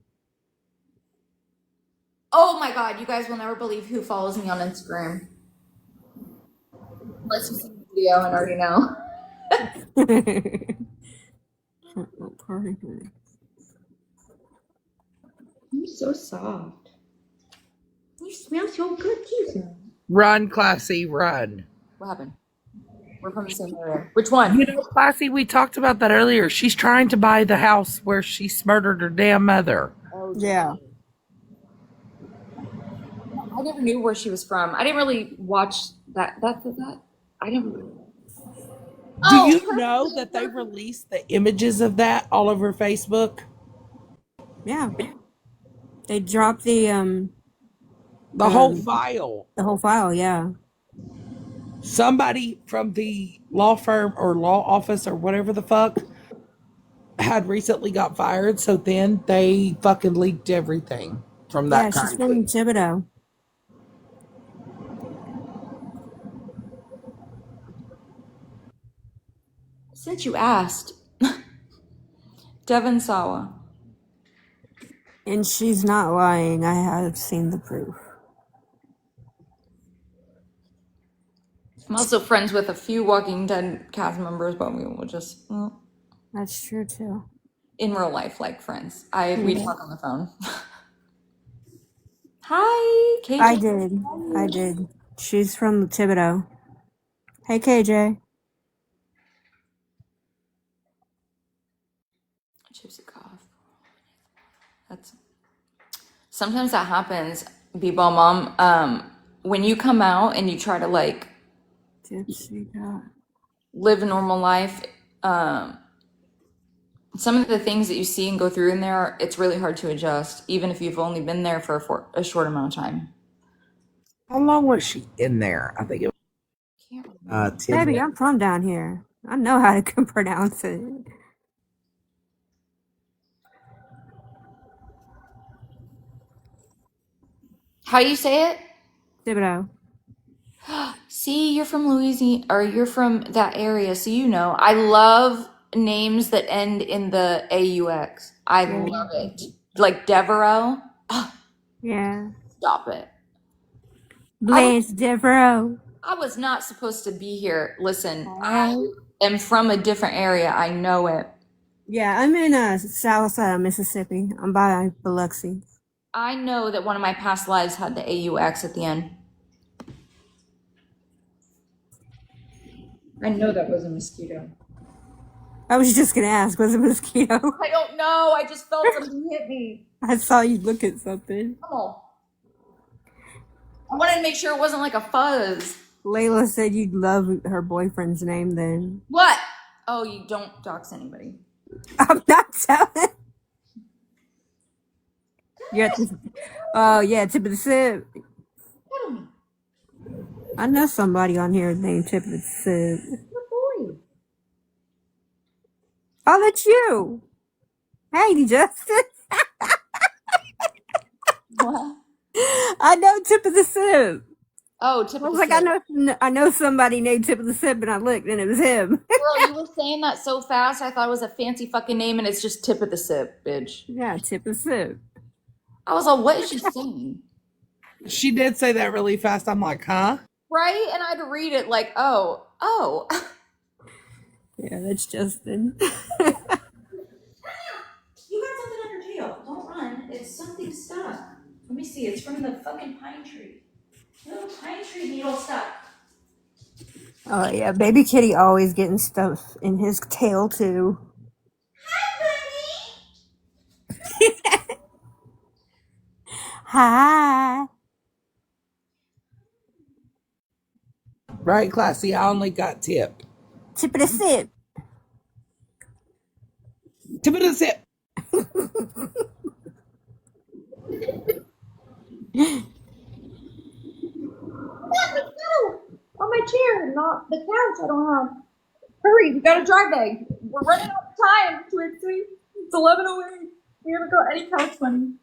Oh my god, you guys will never believe who follows me on Instagram. Unless you see the video and already know. You're so soft. You smell so good, too. Run, Classy, run. What happened? We're from the same area. Which one? You know, Classy, we talked about that earlier. She's trying to buy the house where she murdered her damn mother. Oh, Yeah. I never knew where she was from. I didn't really watch that. I didn't. Do you know that they released the images of that all over Facebook? Yeah. They dropped the whole file. The whole file, yeah. Somebody from the law firm or law office or whatever the fuck had recently got fired, so then they fucking leaked everything from that she's from Thibodeau. Since you asked, Devon Sawa. And she's not lying. I have seen the proof. I'm also friends with a few Walking Dead cast members, but we will just That's true too. in real life, like friends. We talk on the phone. Hi, KJ. I did. She's from Thibodeau. Hey, KJ. Gypsy cough. Sometimes that happens, B-Ball Mom. When you come out and you try to like Gypsy dog. live a normal life. Um, some of the things that you see and go through in there, it's really hard to adjust, even if you've only been there for a short amount of time. How long was she in there? I think it Can't was 10 Baby, minutes. I'm from down here. I know how to pronounce it. How you say it? Thibodeau. See, you're from Louisiana, or you're from that area, so you know. I love names that end in the AUX. I Yeah. love it. Like Devereaux. Oh, Yeah. stop it. Blanche Devereaux. I was not supposed to be here. Listen, I am from a different area. I know it. Yeah, I'm in South Mississippi. I'm by Biloxi. I know that one of my past lives had the AUX at the end. I know that was a mosquito. I was just gonna ask, was it a mosquito? I don't know. I just felt something hit me. I saw you look at something. Oh. I wanted to make sure it wasn't like a fuzz. Layla said you'd love her boyfriend's name then. What? Oh, you don't dox anybody. I'm not telling. You're at the, oh, yeah, Tip of the Sip. I know somebody on here named Tip of the Sip. Good boy. Oh, that's you. Hey, Justin. What? I know Tip of the Sip. Oh, tip I of was the like, sip. I know somebody named Tip of the Sip, and I looked, and it was him. Girl, you were saying that so fast. I thought it was a fancy fucking name, and it's just tip of the sip, bitch. Yeah, Tip of the Sip. I was like, what is she saying? She did say that really fast. I'm like, huh? Right? And I had to read it like, oh. Yeah, that's Justin. You got something on your tail. Don't run. It's something stuck. Let me see. It's from the fucking pine tree. Little pine tree needle stuck. Oh, yeah, baby kitty always getting stuff in his tail, too. Hi. Right, Classy. I only got tip. Tip of the Sip. Tip of the sip. On my chair, not the couch. I don't have. Hurry, we got a dry bag. We're running out of time, Twixie. It's 11:08. We haven't got any couch money.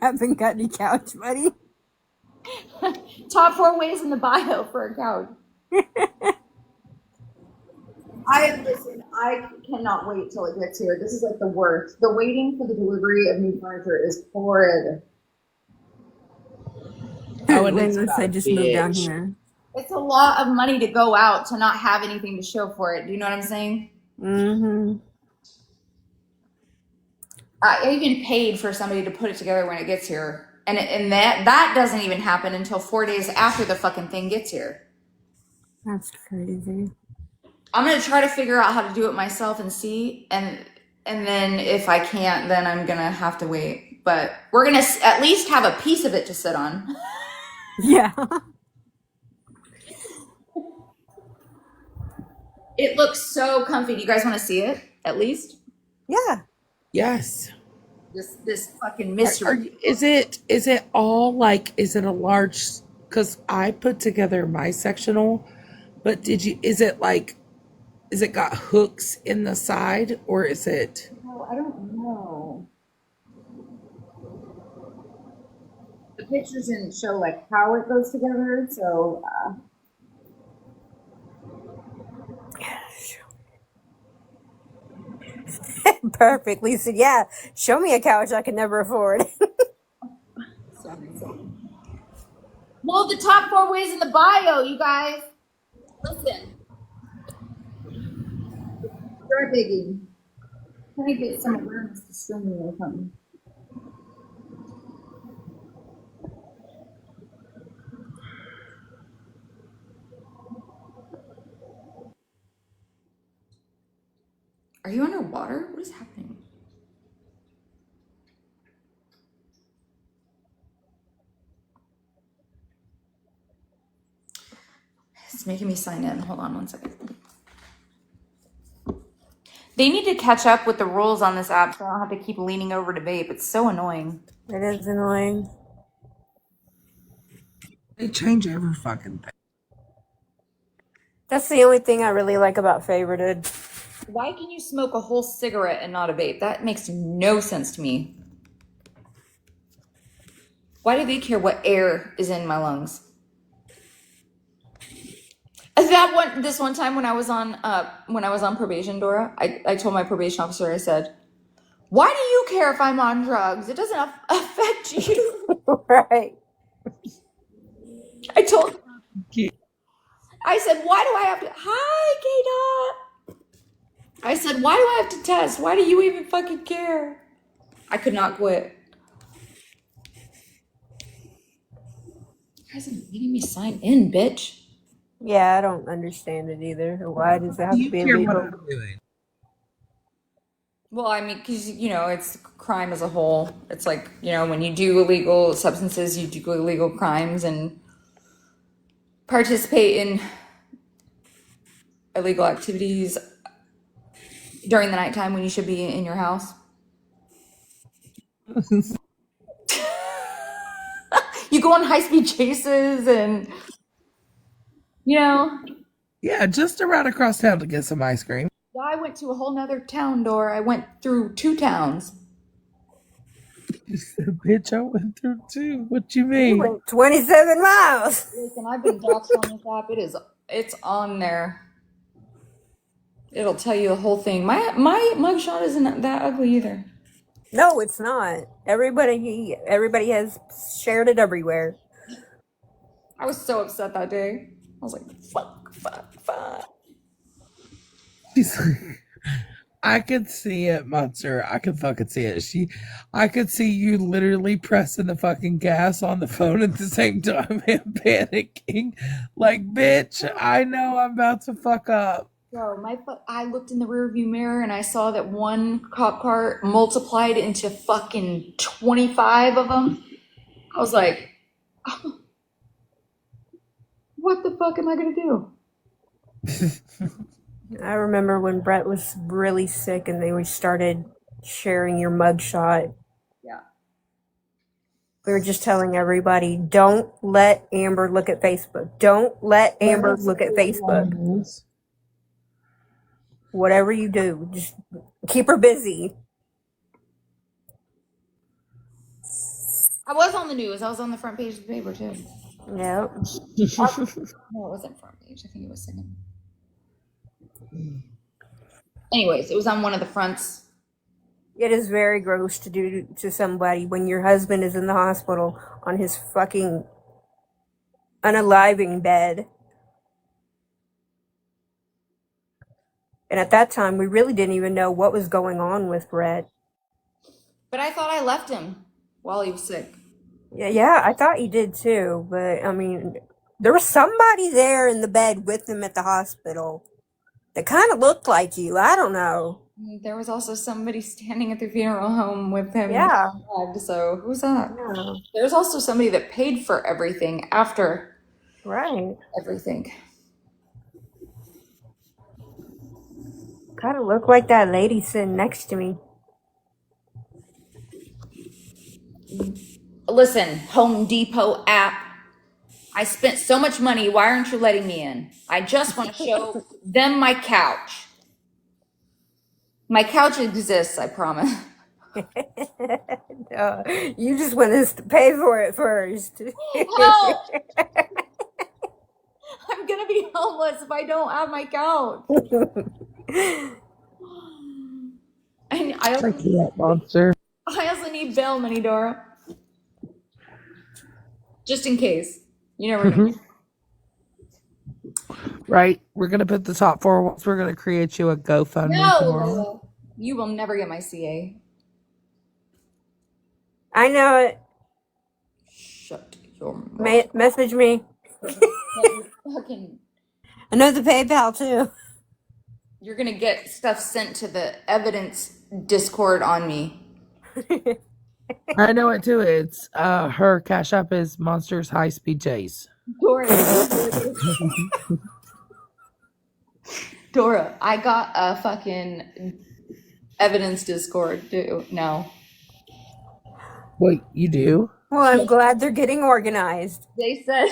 Haven't got any couch money. Top 4 ways in the bio for a couch. I cannot wait till it gets here. This is like the worst. The waiting for the delivery of new furniture is horrid. Oh, and it's Layla about said a just move down bitch. here. It's a lot of money to go out to not have anything to show for it. Do you know what I'm saying? Mm-hmm. I even paid for somebody to put it together when it gets here. And that doesn't even happen until 4 days after the fucking thing gets here. That's crazy. I'm gonna try to figure out how to do it myself and see, and then if I can't, then I'm gonna have to wait. But we're gonna at least have a piece of it to sit on. Yeah. It looks so comfy. Do you guys want to see it? At least Yeah. Yes. this fucking mystery. Is it all like, is it a large, because I put together my sectional, but is it got hooks in the side, or is it? Oh, I don't know. The pictures didn't show like how it goes together, so Perfect. Lisa said, yeah, show me a couch I could never afford. well, the top 4 ways in the bio, you guys. Listen. Start digging. Trying to get some awareness to swim or something. Are you underwater? What is happening? It's making me sign in. Hold on 1 second. They need to catch up with the rules on this app so I don't have to keep leaning over to vape. It's so annoying. It is annoying. They change every fucking thing. That's the only thing I really like about Favorited. Why can you smoke a whole cigarette and not a vape? That makes no sense to me. Why do they care what air is in my lungs? This one time when I was on probation, Dora, I told my probation officer, I said, "Why do you care if I'm on drugs? It doesn't affect you." Right. I said, "Why do I have to?" Hi, K-Dot. I said, "Why do I have to test? Why do you even fucking care?" I could not quit. You guys are making me sign in, bitch. Yeah, I don't understand it either. Why does it have to be Hear what illegal? I'm doing. Well, I mean, because, it's crime as a whole. It's like, when you do illegal substances, you do illegal crimes and participate in illegal activities during the nighttime when you should be in your house. You go on high-speed chases and, Yeah, just to run across town to get some ice cream. I went to a whole nother town, Dora. I went through 2 towns. You said, bitch, I went through too. What you You mean? went 27 miles. Listen, I've been doxxed on this app. It's on there. It'll tell you the whole thing. My mugshot isn't that ugly either. No, it's not. Everybody has shared it everywhere. I was so upset that day. I was like, fuck. She's like, I could see it, Monster. I could fucking see it. I could see you literally pressing the fucking gas on the phone at the same time and panicking. Like, bitch, I know I'm about to fuck up. Bro, I looked in the rearview mirror and I saw that one cop car multiplied into fucking 25 of them. I was like, what the fuck am I gonna do? I remember when Brett was really sick and they started sharing your mugshot. Yeah. We were just telling everybody, don't let Amber look at Facebook. Don't let Amber look at Facebook. Whatever you do, just keep her busy. I was on the news. I was on the front page of the paper too. Yeah. No, it wasn't front page. I think it was second. Anyways, it was on one of the fronts. It is very gross to do to somebody when your husband is in the hospital on his fucking unaliving bed. And at that time, we really didn't even know what was going on with Brett. But I thought I left him while he was sick. Yeah, I thought you did too. But, I mean, there was somebody there in the bed with him at the hospital that kind of looked like you. I don't know. There was also somebody standing at the funeral home with him. Yeah. So who's that? Yeah. There's also somebody that paid for everything after Right. everything. Kind of looked like that lady sitting next to me. Listen, Home Depot app. I spent so much money. Why aren't you letting me in? I just want to show them my couch. My couch exists, I promise. You just want us to pay for it first. Help! I'm gonna be homeless if I don't have my couch. Monster. I also need bail money, Dora. Just in case. You never know. Right. We're going to put the top 4 ones. We're going to create you a GoFundMe No, tomorrow. Lola. You will never get my CA. I know it. Shut your mouth. Message me. Fucking, I know the PayPal too. you're gonna get stuff sent to the evidence Discord on me. I know it too. It's her cash app is Monsters High Speed Chase. Dora, Dora, I got a fucking evidence Discord too. No. Wait, you do? Well, I'm glad they're getting organized. They said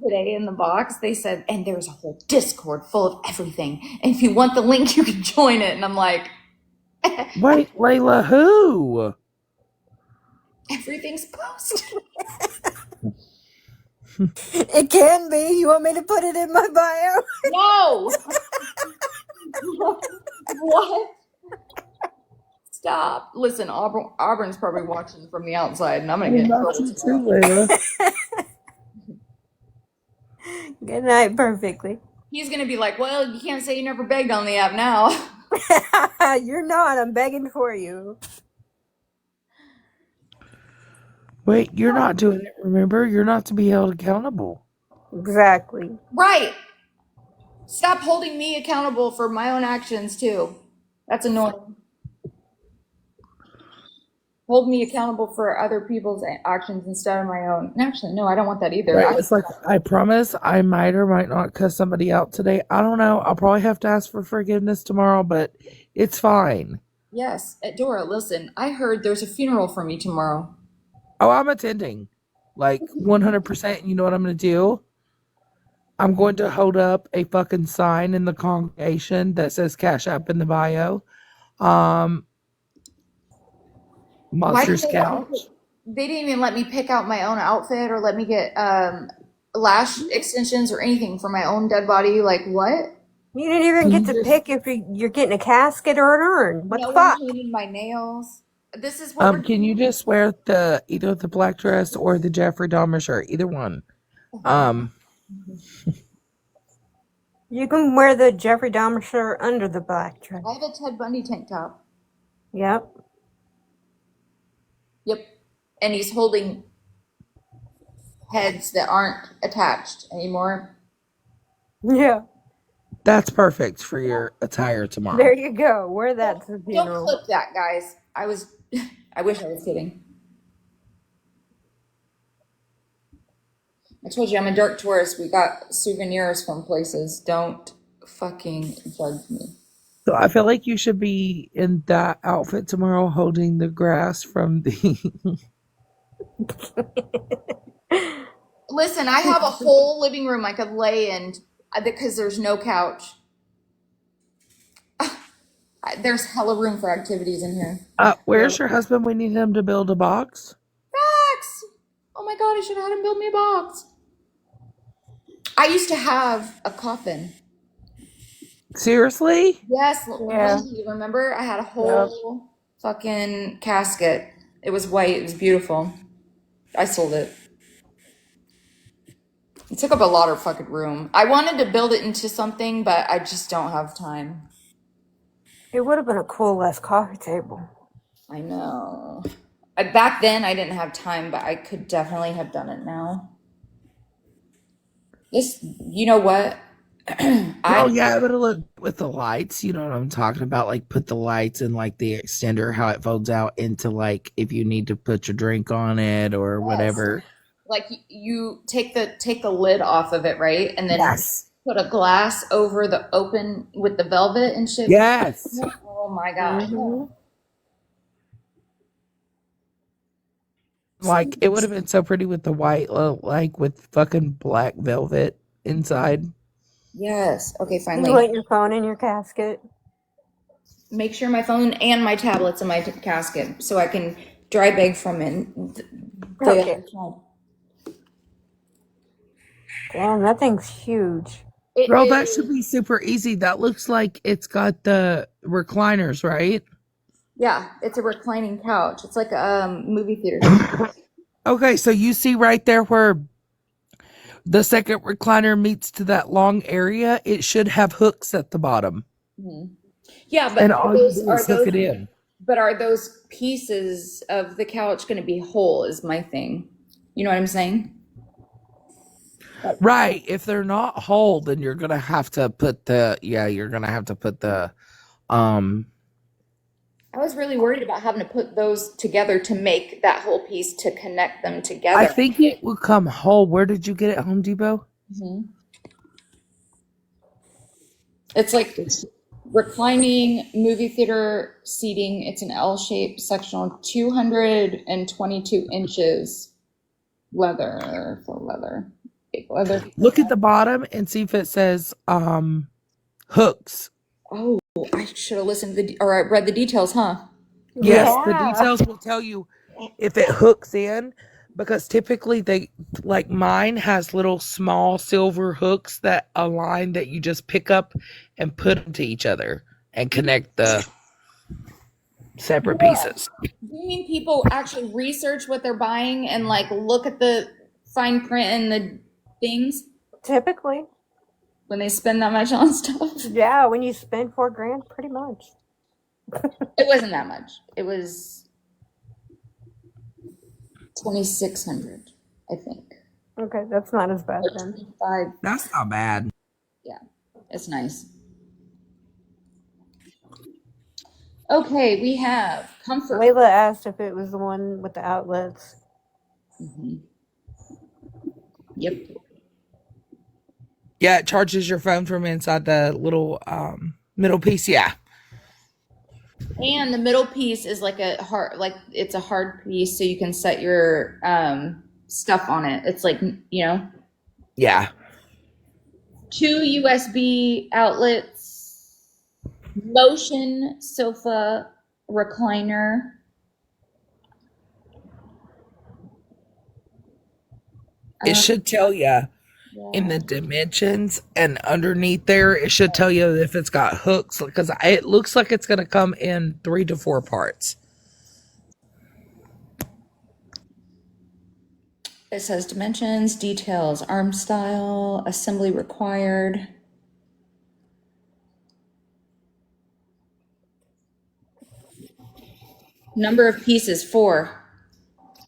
today in the box, they said, and there's a whole Discord full of everything. And if you want the link, you can join it. And I'm like, Wait, Layla, who? everything's posted. It can be. You want me to put it in my bio? No. What? Stop. Listen, Auburn's probably watching from the outside, and I'm gonna get in trouble Too, tomorrow. Layla. Good night, perfectly. He's gonna be like, well, you can't say you never begged on the app now. You're not. I'm begging for you. Wait, you're not doing it, remember? You're not to be held accountable. Exactly. Right. Stop holding me accountable for my own actions too. That's annoying. Hold me accountable for other people's actions instead of my own. And actually, no, I don't want that either. Right, it's like, I promise I might or might not cuss somebody out today. I don't know. I'll probably have to ask for forgiveness tomorrow, but it's fine. Yes, Dora, listen, I heard there's a funeral for me tomorrow. Oh, I'm attending. Like, 100%. You know what I'm going to do? I'm going to hold up a fucking sign in the congregation that says Cash App in the bio. Monsters Couch. They didn't even let me pick out my own outfit or let me get lash extensions or anything for my own dead body. Like, what? You didn't even get to pick if you're getting a casket or an urn. What No the fuck? one painted my nails. This is what Can you just wear either the black dress or the Jeffrey Dahmer shirt? Either one. You can wear the Jeffrey Dahmer shirt under the black dress. I have a Ted Bundy tank top. Yep. Yep. And he's holding heads that aren't attached anymore. Yeah. That's perfect for your attire tomorrow. There you go. Wear that to the Don't funeral. clip that, guys. I wish I was kidding. I told you I'm a dark tourist. We got souvenirs from places. Don't fucking judge me. So I feel like you should be in that outfit tomorrow holding the grass from the... Listen, I have a whole living room I could lay in because there's no couch. There's hella room for activities in here. Where's your husband? We need him to build a box. Facts! Oh my god, I should have had him build me a box. I used to have a coffin. Seriously? Yes, Yeah. Lindsay, remember? I had a whole fucking casket. It was white. It was beautiful. I sold it. It took up a lot of fucking room. I wanted to build it into something, but I just don't have time. It would have been a cool less coffee table. I know. Back then, I didn't have time, but I could definitely have done it now. You know what? Oh yeah, but look with the lights, you know what I'm talking about? Like put the lights and like the extender, how it folds out into like if you need to put your drink on it or whatever. Like you take the lid off of it, right? And then put a glass over the open with the velvet and shit. Yes. Oh my god. Mm-hmm. Like it would have been so pretty with the white, like with fucking black velvet inside. Yes. Okay, finally. You want your phone in your casket? Make sure my phone and my tablet's in my casket so I can dry bag from it. Okay. Damn, that thing's huge. Girl, that should be super easy. That looks like it's got the recliners, right? Yeah, it's a reclining couch. It's like a movie theater. Okay, so you see right there where the second recliner meets to that long area, it should have hooks at the bottom. Mm-hmm. Yeah, but and all you do is hook it in. But are those pieces of the couch going to be whole is my thing. You know what I'm saying? Right. If they're not whole, then you're going to have to put the I was really worried about having to put those together to make that whole piece to connect them together. I think it will come whole. Where did you get it, Home Depot? Mm-hmm. It's like reclining movie theater seating. It's an L-shaped sectional, 222 inches leather, faux leather, fake leather. Look at the bottom and see if it says hooks. Oh, I should have listened to or I read the details, huh? Yes, the Yeah. details will tell you if it hooks in, because typically they, like mine has little small silver hooks that align that you just pick up and put them to each other and connect the separate pieces. Do you mean people actually research what they're buying and like look at the fine print and the things Typically. when they spend that much on stuff? Yeah, when you spend $4,000, pretty much. It wasn't that much. It was 2,600, I think. Okay, that's not as bad Or then. 25. That's not bad. Yeah, it's nice. Okay, we have comfort. Layla asked if it was the one with the outlets. Yep. Yeah, it charges your phone from inside the little middle piece. Yeah. And the middle piece is like a hard, like it's a hard piece, so you can set your stuff on it. It's like, you know, Yeah. 2 USB outlets, motion sofa recliner. It should tell you in the dimensions, and underneath there, it should tell you if it's got hooks, because it looks like it's going to come in 3 to 4 parts. It says dimensions, details, arm style, assembly required. Number of pieces, 4.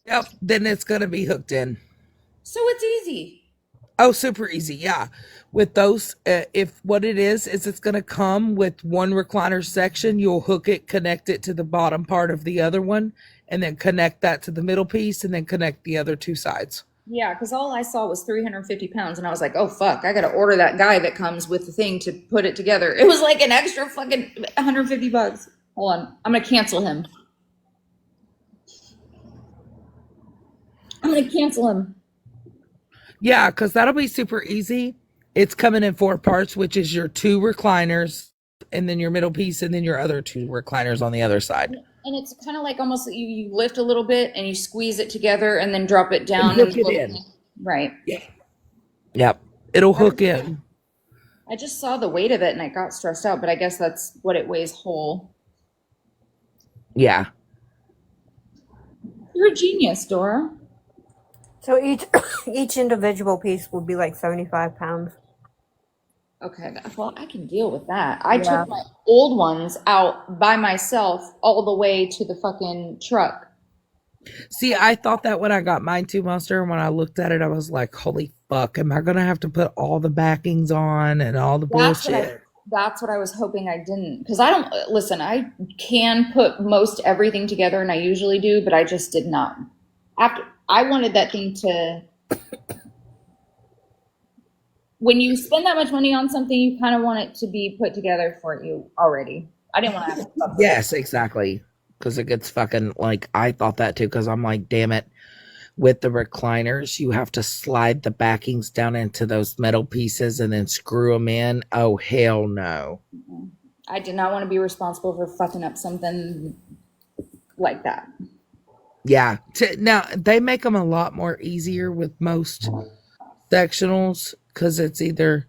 Yep. Then it's going to be hooked in. So it's easy. Oh, super easy. Yeah. With those, if what it is it's going to come with one recliner section, you'll hook it, connect it to the bottom part of the other one, and then connect that to the middle piece, and then connect the other 2 sides. Yeah, because all I saw was 350 pounds, and I was like, oh, fuck, I got to order that guy that comes with the thing to put it together. It was like an extra fucking $150. Hold on. I'm going to cancel him. I'm going to cancel him. Yeah, because that'll be super easy. It's coming in 4 parts, which is your 2 recliners, and then your middle piece, and then your other 2 recliners on the other side. And it's kind of like almost you lift a little bit and you squeeze it together and then drop it down. And hook it in. Right. Yeah. Yep. It'll hook in. I just saw the weight of it and I got stressed out, but I guess that's what it weighs whole. Yeah. You're a genius, Dora. So each individual piece will be like 75 pounds. Okay, well, I can deal with that. I took my old ones out by myself all the way to the fucking truck. See, I thought that when I got mine too, Monster, and when I looked at it, I was like, holy fuck, am I going to have to put all the backings on and all the bullshit? That's what I was hoping I didn't. Because I don't, listen, I can put most everything together, and I usually do, but I just did not. I wanted that thing to... When you spend that much money on something, you kind of want it to be put together for you already. I didn't want to have to. Yes, exactly. Because it gets fucking, like, I thought that too, because I'm like, damn it. With the recliners, you have to slide the backings down into those metal pieces and then screw them in. Oh, hell no. I did not want to be responsible for fucking up something like that. Yeah. Now, they make them a lot more easier with most sectionals, because it's either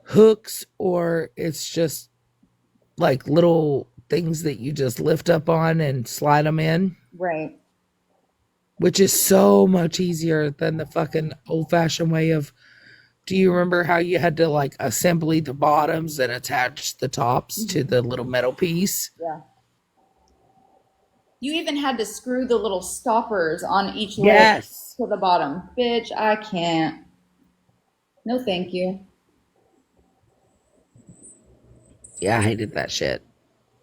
hooks or it's just like little things that you just lift up on and slide them in. Right. Which is so much easier than the fucking old-fashioned way of, do you remember how you had to like assembly the bottoms and attach the tops to the little metal piece? Yeah. You even had to screw the little stoppers on each leg Yes. to the bottom. Bitch, I can't. No, thank you. Yeah, I hated that shit.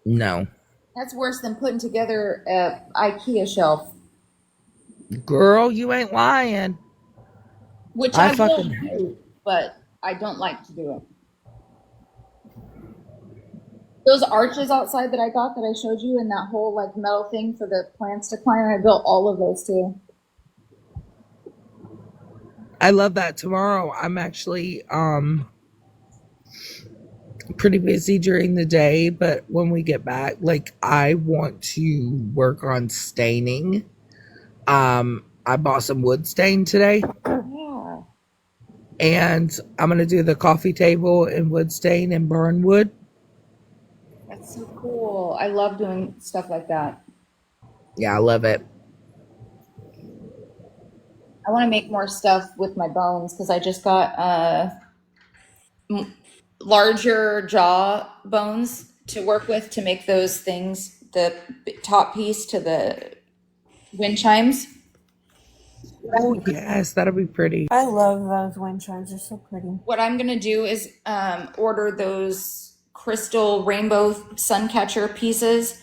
No. That's worse than putting together a IKEA shelf. Girl, you ain't lying. Which I will do, but I don't like to do it. Those arches outside that I got that I showed you, and that whole like metal thing for the plants to climb, I built all of those too. I love that. Tomorrow I'm actually pretty busy during the day, but when we get back, like I want to work on staining. I bought some wood stain today, Yeah, and I'm gonna do the coffee table in wood stain and burn wood. that's so cool. I love doing stuff like that. Yeah, I love it. I want to make more stuff with my bones because I just got larger jaw bones to work with to make those things, the top piece to the wind chimes. Oh yes, that'll be pretty. I love those wind chimes. They're so pretty. What I'm gonna do is order those crystal rainbow sun catcher pieces,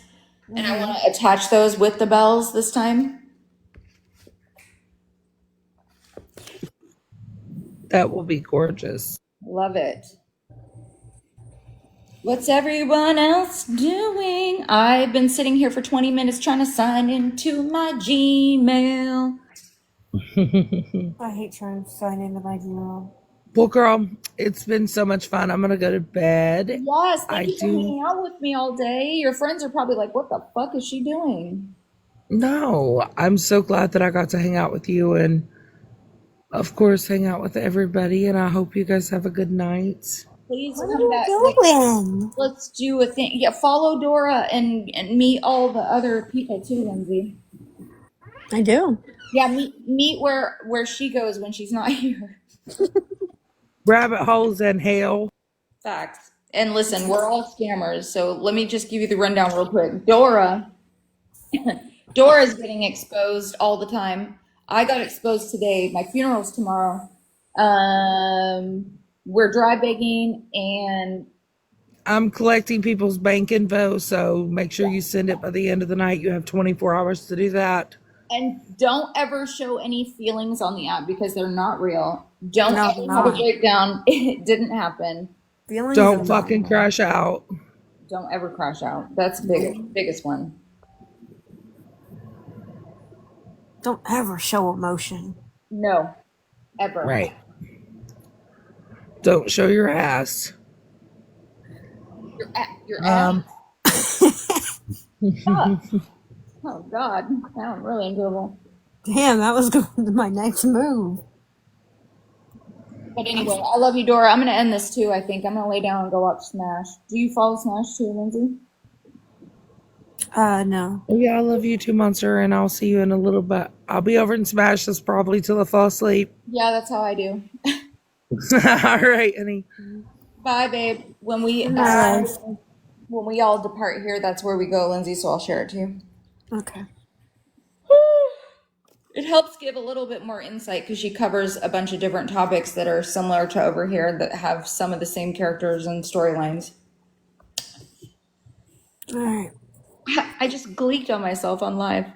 and I want to attach those with the bells this time. That will be gorgeous. Love it. What's everyone else doing? I've been sitting here for 20 minutes trying to sign into my Gmail. I hate trying to sign into my Gmail. Well, girl, it's been so much fun. I'm gonna go to bed. Yes, I thank you for do. hanging out with me all day. Your friends are probably like, what the fuck is she doing? No, I'm so glad that I got to hang out with you and, of course, hang out with everybody. And I hope you guys have a good night. Please What are come back. you doing? Let's do a thing. Yeah, follow Dora and meet all the other people too, Lindsay. I do. Yeah, meet where she goes when she's not here. Rabbit holes and hell. Facts. And listen, we're all scammers, so let me just give you the rundown real quick. Dora's getting exposed all the time. I got exposed today. My funeral's tomorrow. We're dry bagging, and I'm collecting people's bank info, so make sure you send it by the end of the night. You have 24 hours to do that. don't ever show any feelings on the app because they're not real. Don't No, ever they're have a not. breakdown. It didn't happen. Feelings Don't are fucking not- crash out. Don't ever crash out. That's biggest one. Don't ever show emotion. No, ever. Right. Don't show your ass. Your ass. Oh God, now I'm really in trouble. Damn, that was going to my next move. But anyway, I love you, Dora. I'm gonna end this too. I think I'm gonna lay down and go watch Smash. Do you follow Smash too, Lindsay? No. Oh, yeah, I love you too, Monster, and I'll see you in a little bit. I'll be over in Smash this probably till I fall asleep. Yeah, that's how I do. All right, honey. Bye, babe. When we all depart here, that's where we go, Lindsay. So I'll share it to you. Okay. It helps give a little bit more insight because she covers a bunch of different topics that are similar to over here that have some of the same characters and storylines. All right. I just gleeked on myself on live.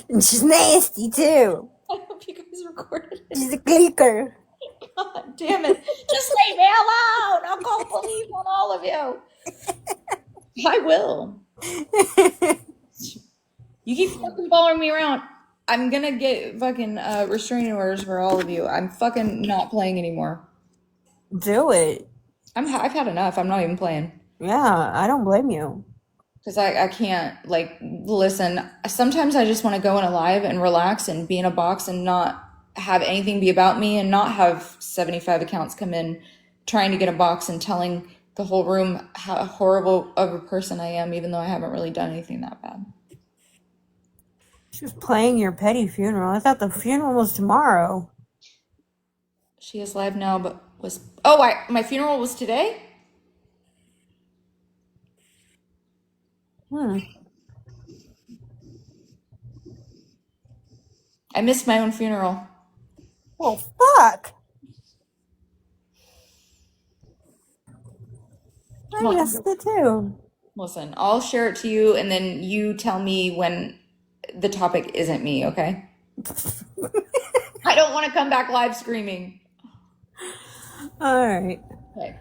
And she's nasty too. I hope you guys recorded it. She's a clicker. God damn it. Just leave me alone. I'll call police on all of you. I will. You keep fucking following me around. I'm gonna get fucking restraining orders for all of you. I'm fucking not playing anymore. Do it. I've had enough. I'm not even playing. Yeah, I don't blame you. Because I can't, like, listen. Sometimes I just want to go in a live and relax and be in a box and not have anything be about me and not have 75 accounts come in trying to get a box and telling the whole room how horrible of a person I am, even though I haven't really done anything that bad. She was playing your petty funeral. I thought the funeral was tomorrow. She is live now, but was... Oh, my funeral was today? I missed my own funeral. Well, fuck. I Well, missed it too. listen, I'll share it to you, and then you tell me when the topic isn't me, okay? I don't want to come back live screaming. All right. Okay.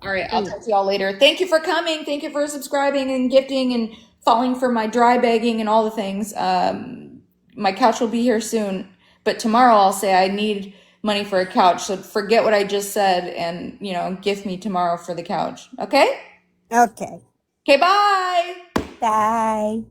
All right, I'll talk to y'all later. Thank you for coming. Thank you for subscribing and gifting and falling for my dry begging and all the things. My couch will be here soon, but tomorrow I'll say I need money for a couch. So forget what I just said and, gift me tomorrow for the couch. Okay? Okay. Okay, bye. Bye.